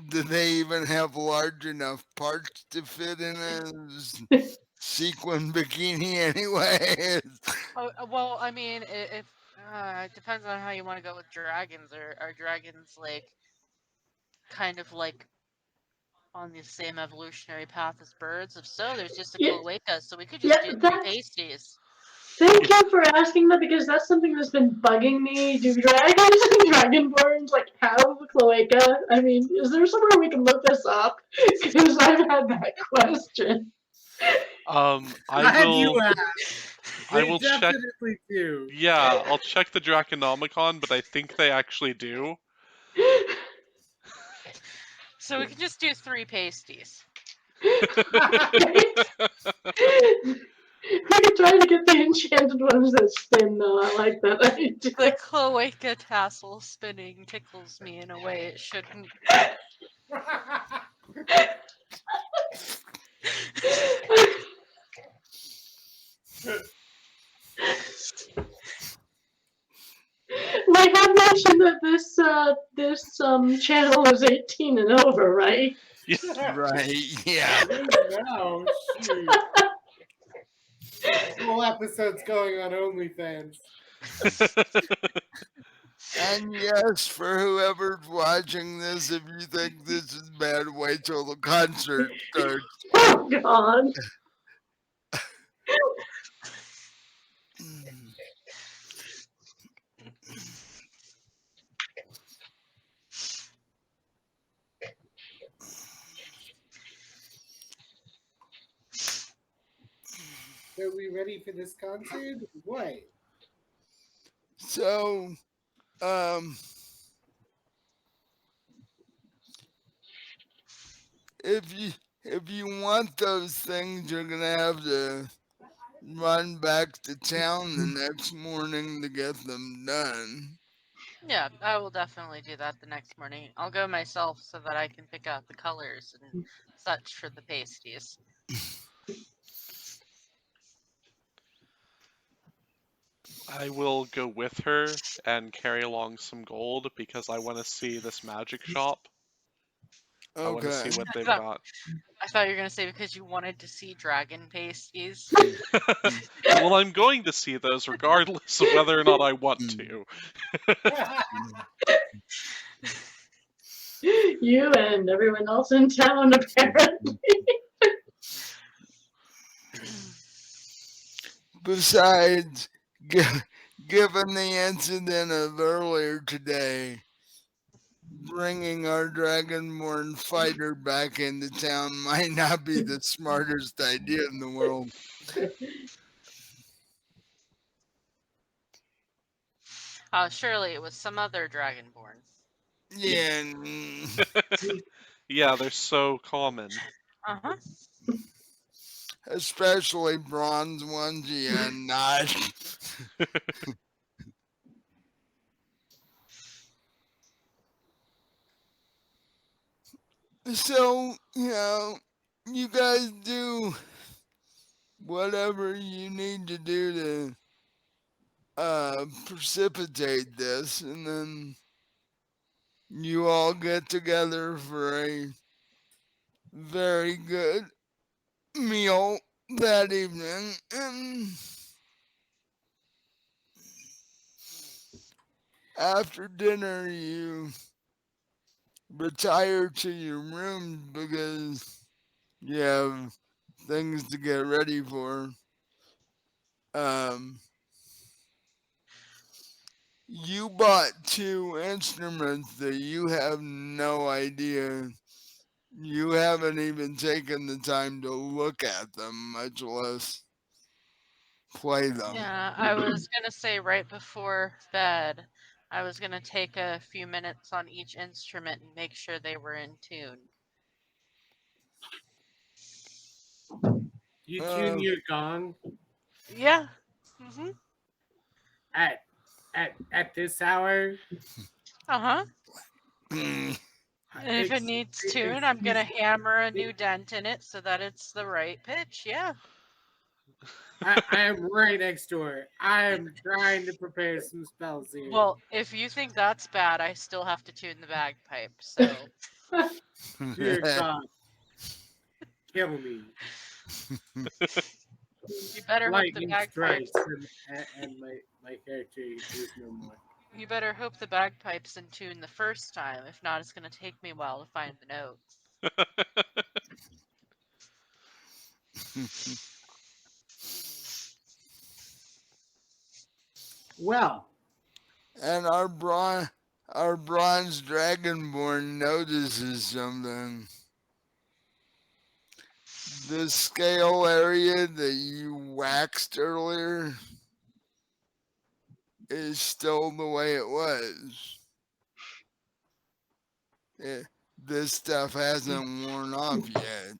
Do they even have large enough parts to fit in a sequin bikini anyway? Well, I mean, if it depends on how you want to go with dragons. Are dragons kind of like on the same evolutionary path as birds? If so, there's just a Yeah, cloaca, so we could yeah, just do 3 that's. pasties. Thank you for asking that because that's something that's been bugging me. Do dragons and dragonborns have a cloaca? I mean, is there somewhere we can look this up? Because I've had that question. I You will. ask. I They will check. definitely do. Yeah, I'll check the Draconomicon, but I think they actually do. So we can just do 3 pasties. We can try to get the enchanted ones that spin, though. I like that idea. The cloaca tassel spinning tickles me in a way it shouldn't. I have mentioned that this channel is 18 and over, right? Right, yeah. No, shoot. Whole episode's going on OnlyFans. And yes, for whoever's watching this, if you think this is bad, wait till the concert starts. Oh, God. Are we ready for this concert? What? So, if you want those things, you're gonna have to run back to town the next morning to get them done. Yeah, I will definitely do that the next morning. I'll go myself so that I can pick out the colors and such for the pasties. I will go with her and carry along some gold because I want to see this magic shop. I want to see Okay. what they've Yeah. got. I thought you were gonna say because you wanted to see dragon pasties. Well, I'm going to see those regardless of whether or not I want to. You and everyone else in town, apparently. Besides, given the incident of earlier today, bringing our Dragonborn fighter back into town might not be the smartest idea in the world. Surely it was some other dragonborn. Yeah. Yeah, they're so common. Uh-huh. especially bronze ones. Yeah, not. So, you guys do whatever you need to do to precipitate this, and then you all get together for a very good meal that evening, and after dinner you retire to your room because you have things to get ready for. Um, you bought two instruments that you have no idea. You haven't even taken the time to look at them, much less play them. Yeah, I was gonna say right before bed, I was gonna take a few minutes on each instrument and make sure they were in tune. You tune Uh, your gong Yeah. Mhm. at at this hour. Uh-huh. mm, And if it needs tune, I'm Excuse gonna me. hammer a new dent in it so that it's the right pitch. Yeah. I am right next door. I am trying to prepare some spells here. Well, if you think that's bad, I still have to tune the bagpipe. So Dear God, kill me. you better hope the Lightning bagpipes. strikes, and my character is no more. You better hope the bagpipes in tune the first time. If not, it's gonna take me a while to find the notes. Well, and our bronze dragonborn notices something. The scale area that you waxed earlier is still the way it was. This stuff hasn't worn off yet.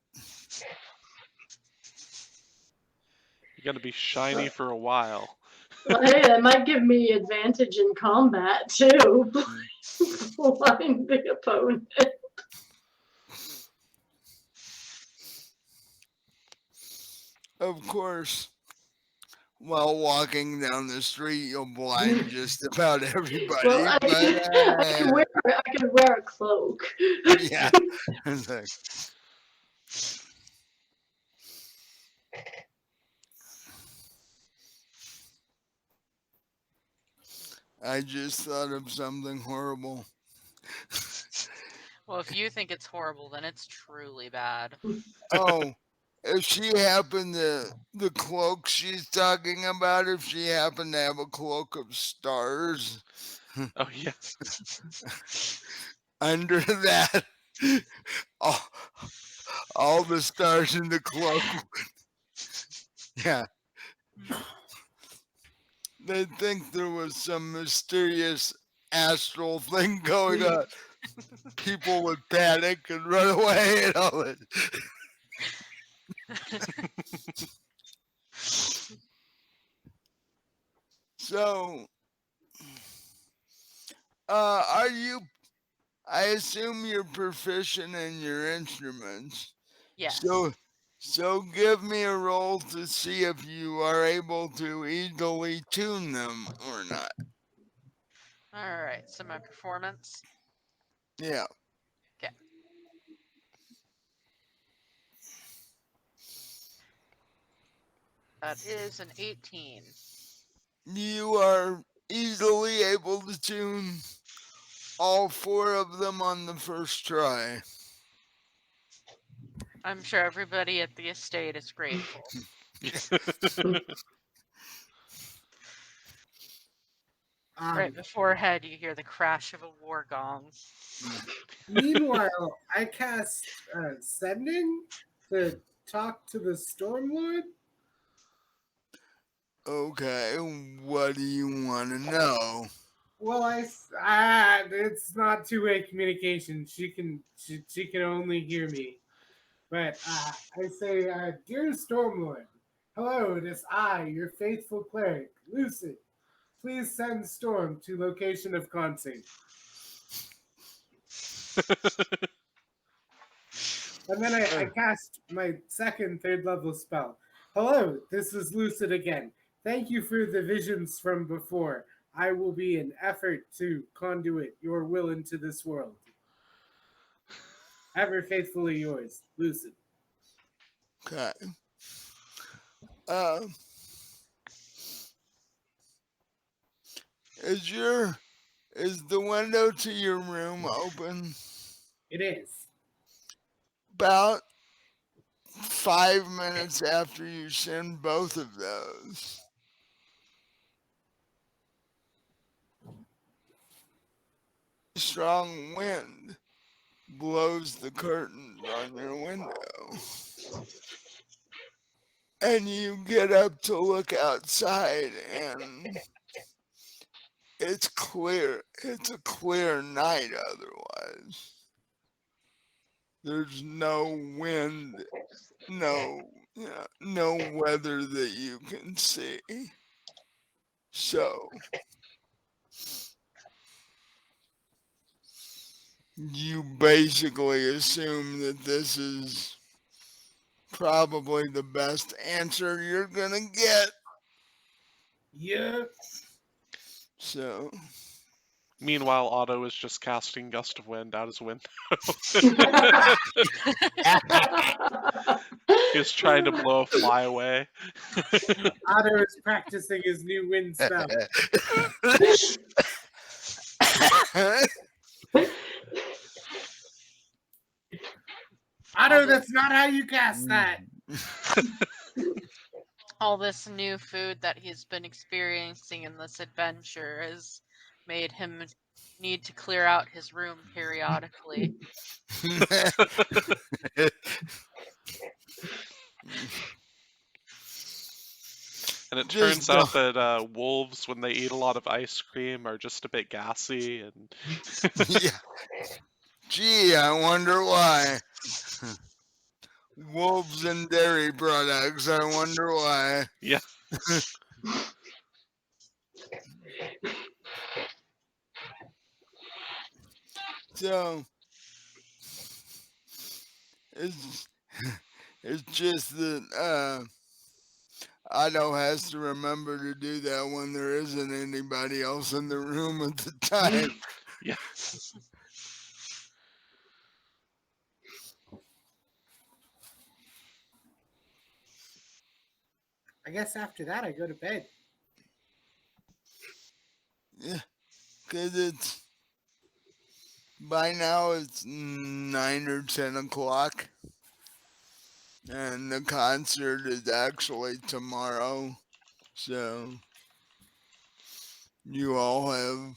You're gonna be shiny for a while. Well, hey, that might give me advantage in combat too. Blind the opponent. Of course, while walking down the street, you'll blind just about everybody. Well, I can wear a cloak. Yeah. It's like, I just thought of something horrible. Well, if you think it's horrible, then it's truly bad. Oh, if she happened to, the cloak she's talking about, if she happened to have a cloak of stars Oh yeah. under that, all, all the stars in the cloak, yeah, they'd think there was some mysterious astral thing going on. People would panic and run away and all that. So, are you? I assume you're proficient in your instruments. Yes. So give me a roll to see if you are able to easily tune them or not. All right. So my performance. Yeah. Okay. That is an 18. You are easily able to tune all four of them on the first try. I'm sure everybody at the estate is grateful. Right beforehand, you hear the crash of a war gong. Meanwhile, I cast Sending to talk to the Stormlord. Okay, what do you want to know? Well, it's not two-way communication. She can only hear me. But I say, dear Stormlord, hello, it is I, your faithful cleric, Lucid. Please send Storm to location of concert. And then I cast my second third level spell. Hello, this is Lucid again. Thank you for the visions from before. I will be an effort to conduit your will into this world. Ever faithfully yours, Lucid. Okay. Is the window to your room open? It is. About 5 minutes after you send both of those, strong wind blows the curtains on your window. And you get up to look outside, and it's clear. It's a clear night otherwise. There's no wind, no weather that you can see. So you basically assume that this is probably the best answer you're gonna get. Yeah. So Meanwhile, Otto is just casting Gust of Wind out his window. He's trying to blow a fly away. Otto is practicing his new wind spell. Otto, that's not how you cast that. All this new food that he's been experiencing in this adventure has made him need to clear out his room periodically. And it turns out that wolves, when they eat a lot of ice cream, are just a bit gassy. And yeah. Gee, I wonder why. Wolves and dairy products, I wonder why. Yeah. So it's just that Otto has to remember to do that when there isn't anybody else in the room at the time. Yeah. I guess after that I go to bed. Yeah, because by now it's 9 or 10 o'clock. And the concert is actually tomorrow. So you all have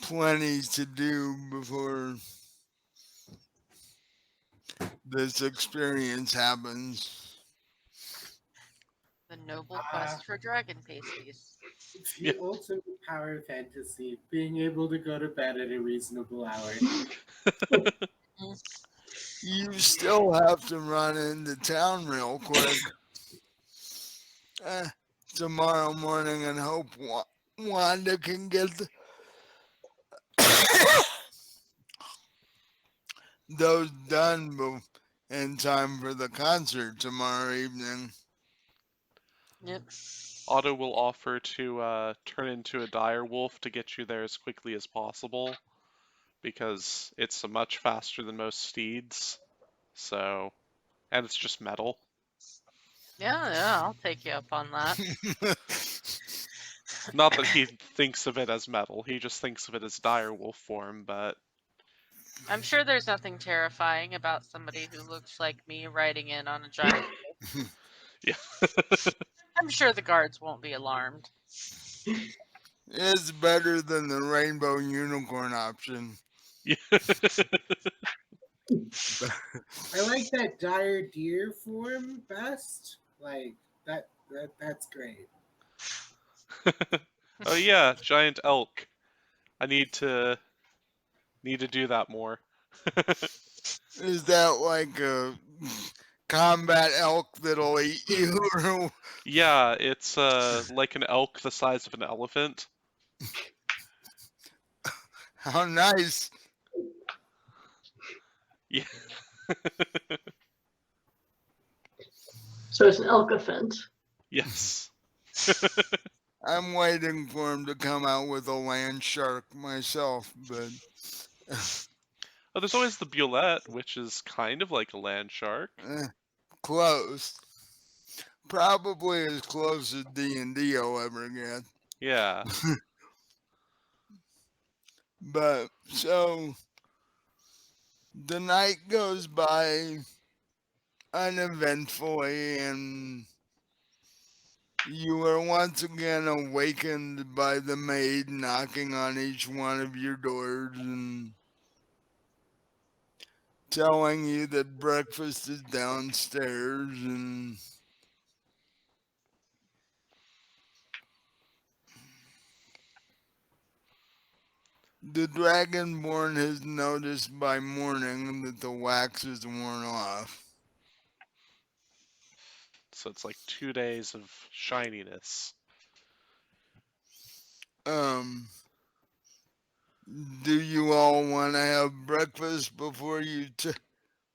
plenty to do before this experience happens. The noble quest for dragon pasties. It's the ultimate power fantasy, being able to go to bed at a reasonable hour. You still have to run into town real quick tomorrow morning and hope Wanda can get those done in time for the concert tomorrow evening. Yep. Otto will offer to turn into a dire wolf to get you there as quickly as possible, because it's much faster than most steeds. So, and it's just metal. Yeah, I'll take you up on that. Not that he thinks of it as metal, he just thinks of it as dire wolf form, but I'm sure there's nothing terrifying about somebody who looks like me riding in on a giant wolf. yeah. I'm sure the guards won't be alarmed. It's better than the rainbow unicorn option. Yeah. I like that dire deer form best. Like that's great. Oh yeah, giant elk. I need to do that more. Is that like a combat elk that'll eat you. Yeah, it's like an elk the size of an elephant. How nice. Yeah. So it's an elephant. Yes. I'm waiting for him to come out with a land shark myself, but Oh, there's always the Bulette, which is kind of like a land shark. close. Probably as close as D&D will ever get. Yeah. But so the night goes by uneventfully, and you are once again awakened by the maid knocking on each one of your doors and telling you that breakfast is downstairs, and the Dragonborn has noticed by morning that the wax is worn off. So it's like 2 days of shininess. Do you all want to have breakfast before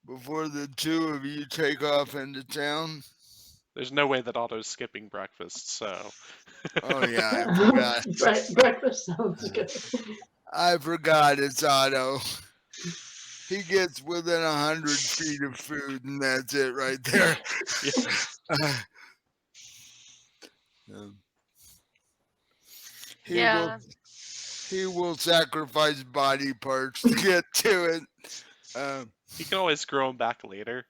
before the two of you take off into town? There's no way that Otto's skipping breakfast, so. Oh yeah, I forgot. Breakfast sounds good. I forgot it's Otto. He gets within 100 feet of food, and that's it right there. Yeah. He will sacrifice body parts to get to it. He can always grow them back later.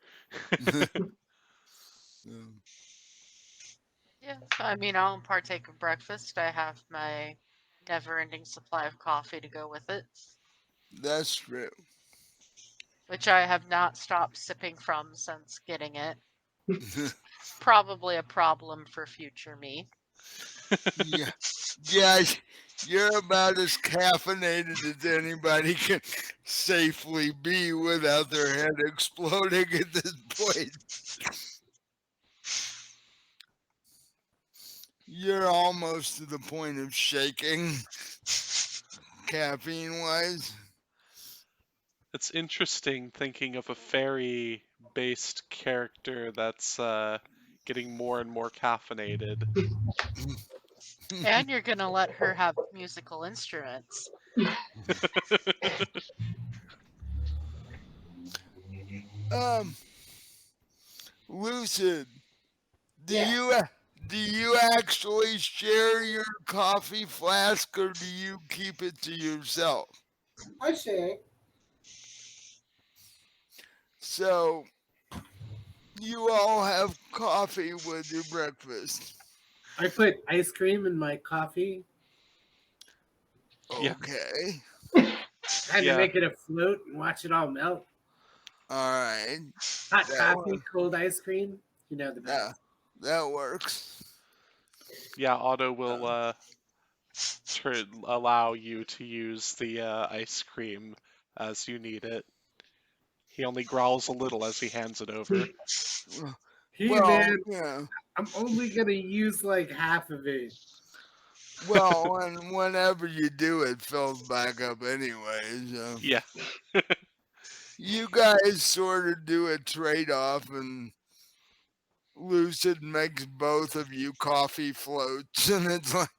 Yeah. So, I mean, I'll partake of breakfast. I have my never-ending supply of coffee to go with it, That's true. which I have not stopped sipping from since getting it. Probably a problem for future me. Yeah, yeah, you're about as caffeinated as anybody can safely be without their head exploding at this point. You're almost to the point of shaking, caffeine-wise. It's interesting thinking of a fairy-based character that's getting more and more caffeinated. And you're gonna let her have musical instruments. Lucid, do Yes. you actually share your coffee flask, or do you keep it to yourself? I say. So you all have coffee with your breakfast. I put ice cream in my coffee. Yeah. Okay. Had Yeah. to make it afloat and watch it all melt. All right. Hot That coffee, cold ice cream. You know the best. That works. Yeah, Otto will allow you to use the ice cream as you need it. He only growls a little as he hands it over. Hey Well, man, yeah. I'm only gonna use like half of it. Well, and whenever you do, it fills back up anyway. So Yeah. you guys sort of do a trade-off, and Lucid makes both of you coffee floats, and it's like,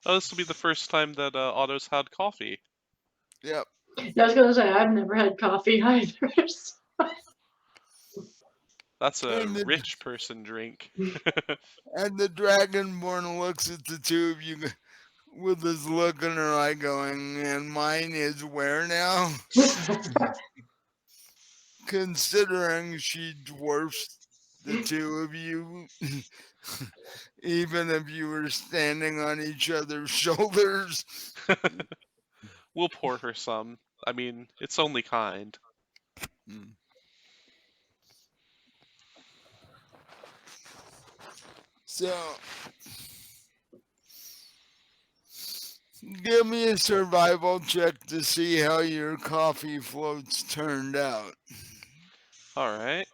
Oh, this will be the first time that Otto's had coffee. yep. I was gonna say I've never had coffee either. That's a And the- rich person drink. And the Dragonborn looks at the two of you with this look in her eye going, and mine is where now? Considering she dwarfs the two of you, even if you were standing on each other's shoulders. We'll pour her some. I mean, it's only kind. So, give me a survival check to see how your coffee floats turned out. All right.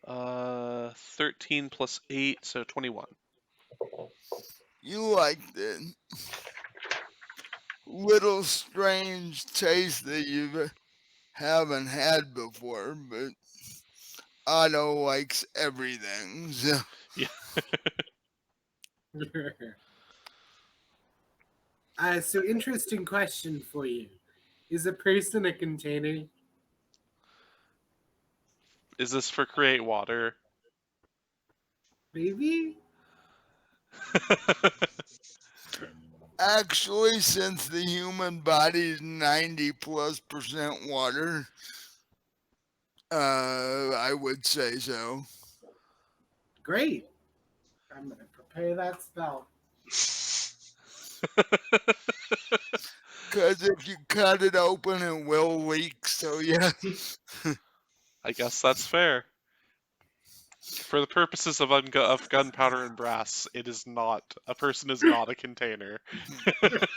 13 plus 8, so 21. You like the little strange taste that you haven't had before, but Otto likes everything. So Yeah. So interesting question for you. Is a person a container? Is this for create water? Maybe? actually, since the human body is 90+% water, I would say so. Great. I'm going to prepare that spell. Because if you cut it open, it will leak. So yeah. I guess that's fair. For the purposes of gunpowder and brass, it is not. A person is not a container.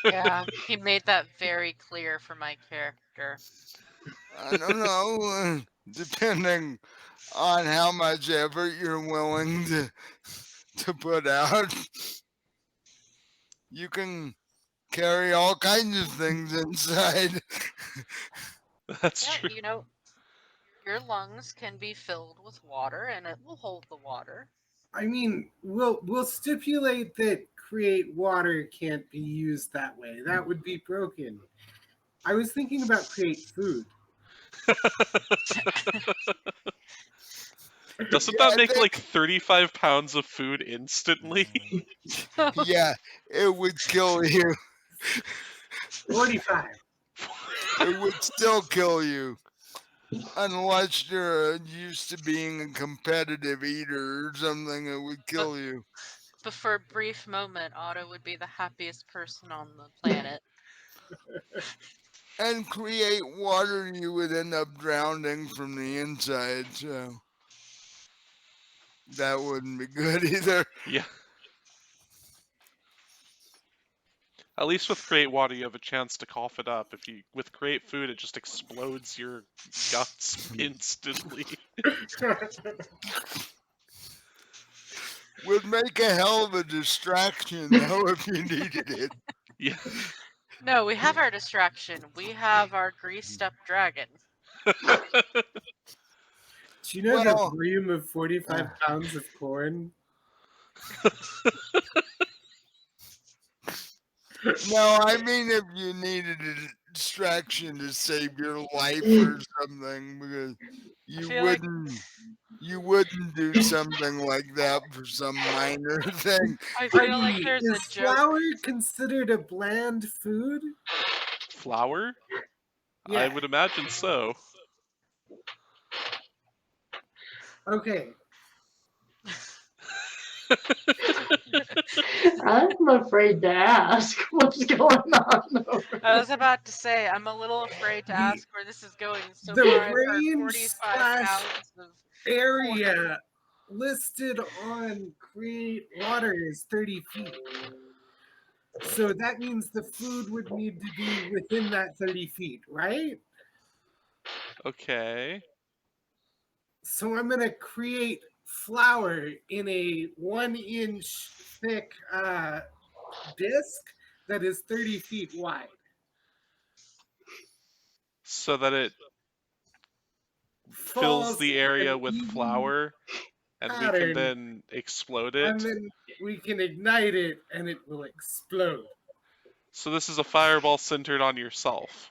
Yeah, he made that very clear for my character. I don't know. Depending on how much effort you're willing to put out, you can carry all kinds of things inside. That's Yeah, true. you know, your lungs can be filled with water and it will hold the water. I mean, we'll stipulate that create water can't be used that way. That would be broken. I was thinking about create food. Doesn't Yeah, that I make like think- 35 pounds of food instantly? Yeah, it would kill you. 45. It would still kill you. Unless you're used to being a competitive eater or something, it would kill you. But for a brief moment, Otto would be the happiest person on the planet. And create water, you would end up drowning from the inside, so that wouldn't be good either. Yeah. At least with create water, you have a chance to cough it up. With create food, it just explodes your guts instantly. Would make a hell of a distraction, though, if you needed it. Yeah. No, we have our distraction. We have our greased up dragon. Do you know Well- the volume of 45 pounds of corn? No, I mean if you needed a distraction to save your life or something, because you feel like- wouldn't do something like that for some minor thing. I feel like Is there's a joke. flour considered a bland food? Flour? Yeah. I would imagine so. Okay. I'm afraid to ask what's going on. I was about to say, I'm a little afraid to The- ask where this is going. So the far, I've heard range 45 slash- pounds of. Area listed on create water is 30 feet. So that means the food would need to be within that 30 feet, right? Okay. So I'm going to create flour in a 1-inch thick disc that is 30 feet wide. So that it fills Falls the in area an with even flour, and we can pattern, then explode and it. then we can ignite it and it will explode. So this is a fireball centered on yourself.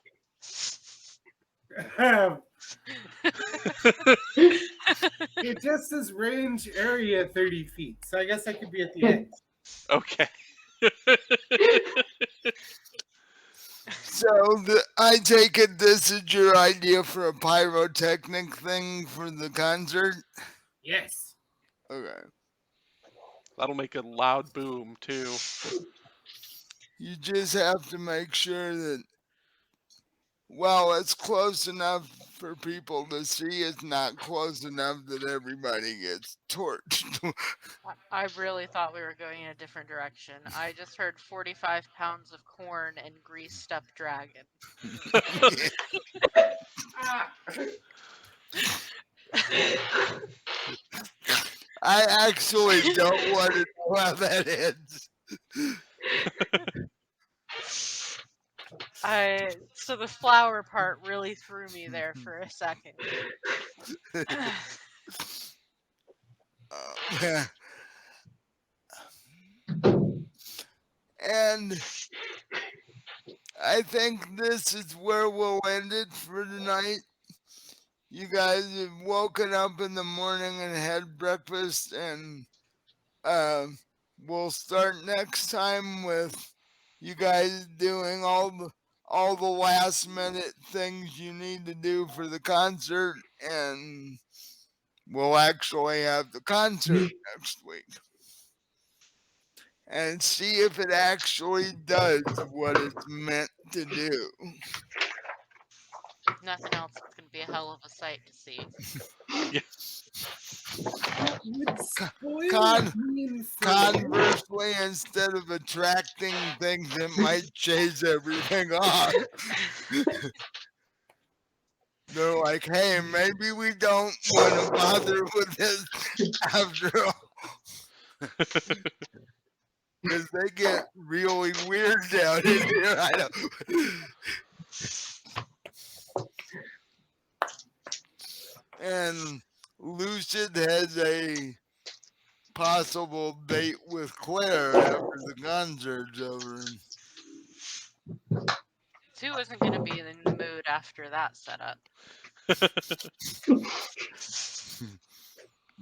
It just says range area 30 feet, so I guess I could be at the end. Okay. So I take it this is your idea for a pyrotechnic thing for the concert? Yes. Okay. That'll make a loud boom, too. You just have to make sure that, well, it's close enough for people to see. It's not close enough that everybody gets torched. I really thought we were going in a different direction. I just heard 45 pounds of corn and greased up dragon. I actually don't want to know how that ends. So the flower part really threw me there for a second. Yeah. And I think this is where we'll end it for tonight. You guys have woken up in the morning and had breakfast, and we'll start next time with you guys doing all the last minute things you need to do for the concert, and we'll actually have the concert next week and see if it actually does what it's meant to do. If nothing else, it's going to be a hell of a sight to see. Would spoil Con- being for Conversely, instead of attracting things, it might chase everything off. They're like, hey, maybe we don't want to bother with this after all. Because they get really weird down in here. I know. And Lucid has a possible date with Claire after the concert's over. Sue isn't going to be in the mood after that setup.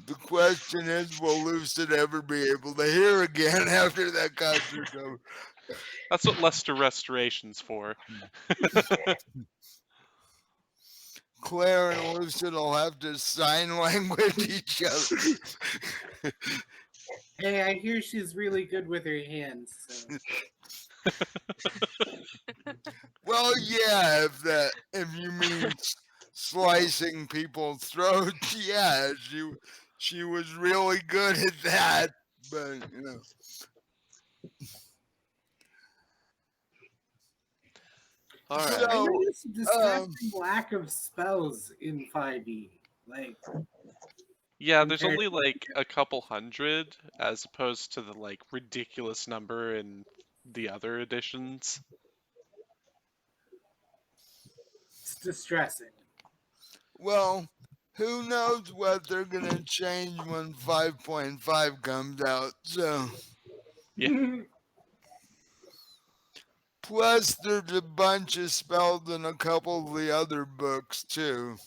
The question is, will Lucid ever be able to hear again after that concert's over? That's what Lester Restoration's for. Claire and Lucid will have to sign language each other. Hey, I hear she's really good with her hands. So. Well, yeah, if you mean slicing people's throats, yeah, she was really good at that, but you know. All right. I So, noticed a distressing lack of spells in 5e. Like, Yeah, there's compared- only like a couple hundred as opposed to the like ridiculous number in the other editions. it's distressing. well, who knows what they're gonna change when 5.5 comes out? So, Yeah. plus there's a bunch of spells in a couple of the other books too.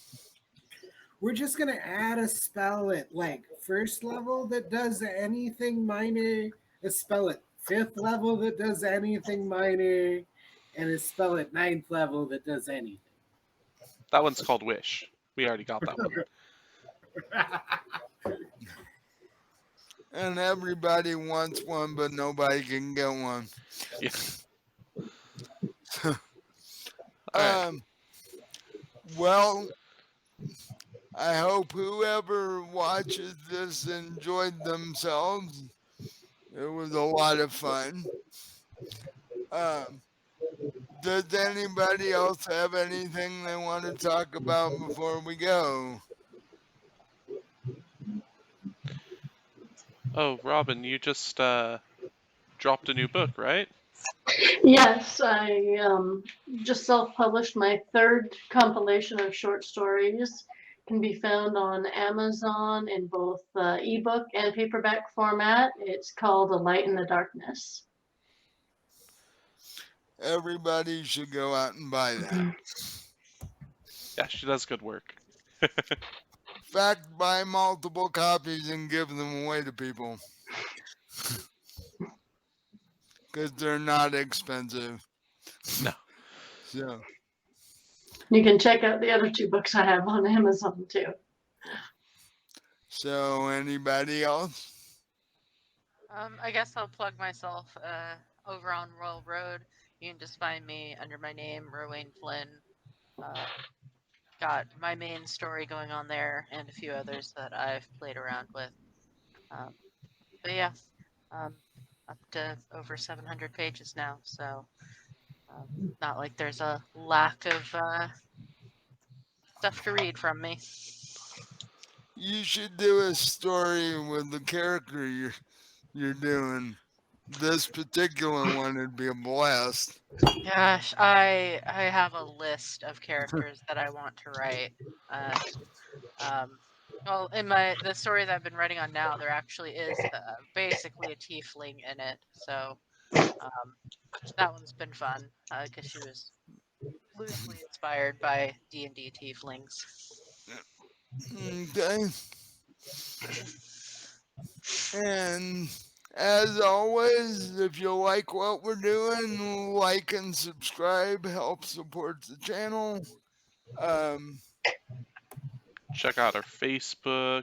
We're just gonna add a spell at like first level that does anything minor, a spell at 5th level that does anything minor, and a spell at 9th level that does anything. That one's called Wish. We already got that one. And everybody wants one, but nobody can get one. Yeah. All right. Well, I hope whoever watches this enjoyed themselves. It was a lot of fun. Does anybody else have anything they want to talk about before we go? Oh, Robin, you just dropped a new book, right? Yes, I just self-published my 3rd compilation of short stories. Can be found on Amazon in both ebook and paperback format. It's called A Light in the Darkness. Everybody should go out and buy that. Yeah, she does good work. In fact, buy multiple copies and give them away to people. Because they're not expensive. No. So, You can check out the other 2 books I have on Amazon too. so anybody else? I guess I'll plug myself over on Royal Road. You can just find me under my name, Rowan Flynn. Got my main story going on there and a few others that I've played around with. But yeah, up to over 700 pages now, so not like there's a lack of stuff to read from me. you should do a story with the character you're doing. This particular one would be a blast. Gosh, I have a list of characters that I want to write. Uh, well, in the story that I've been writing on now, there actually is basically a tiefling in it. So that one's been fun because she was loosely inspired by D&D tieflings. Okay. And as always, if you like what we're doing, like and subscribe, help support the channel. Check out our Facebook.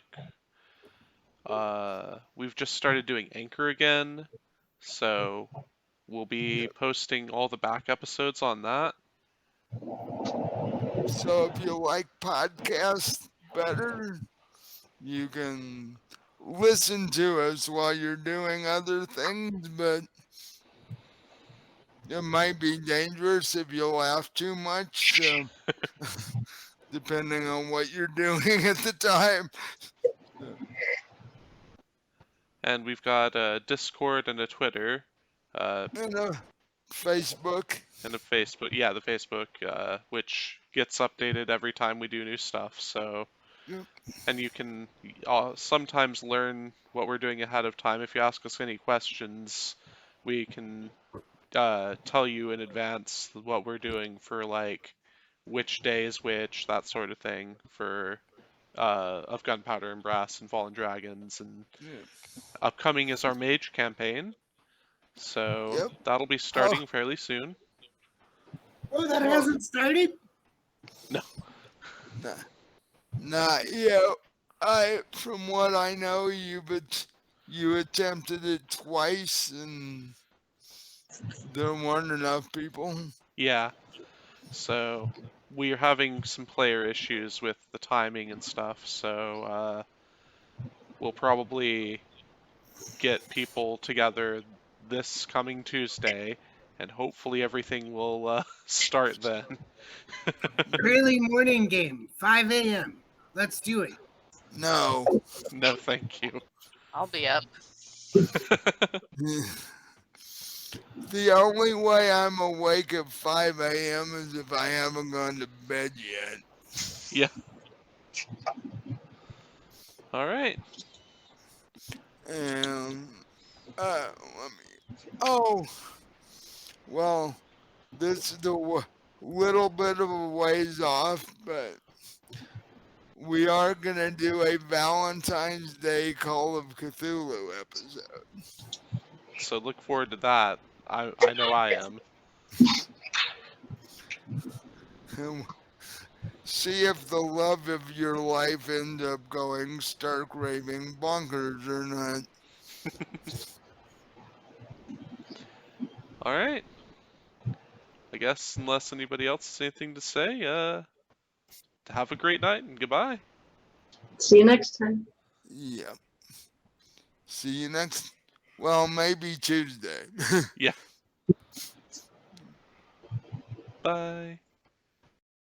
We've just started doing Anchor again, so we'll be posting all the back episodes on that. So if you like podcasts better, you can listen to us while you're doing other things, but it might be dangerous if you laugh too much, so depending on what you're doing at the time. And we've got a Discord and a Twitter, And Facebook. and a Facebook. Yeah, the Facebook, which gets updated every time we do new stuff. So, Yep. and you can sometimes learn what we're doing ahead of time. If you ask us any questions, we can tell you in advance what we're doing for like which day is which, that sort of thing for of Gunpowder and Brass and Fallen Dragons, and Yeah. upcoming is our Mage campaign, so Yep. that'll be starting fairly soon. Oh, that hasn't started? No. Not yet. From what I know, you attempted it twice, and there weren't enough people. Yeah, so we're having some player issues with the timing and stuff, so we'll probably get people together this coming Tuesday, and hopefully everything will start then. Early morning game, 5 a.m. Let's do it. No. No, thank you. I'll be up. The only way I'm awake at 5 a.m. is if I haven't gone to bed yet. Yeah. All right. And let me. Oh, well, this is a little bit of a ways off, but we are gonna do a Valentine's Day Call of Cthulhu episode. So look forward to that. I know I am. And see if the love of your life ends up going stark raving bonkers or not. All right. I guess unless anybody else has anything to say, have a great night and goodbye. See you next time. Yeah. See you next. Well, maybe Tuesday. Yeah. Bye.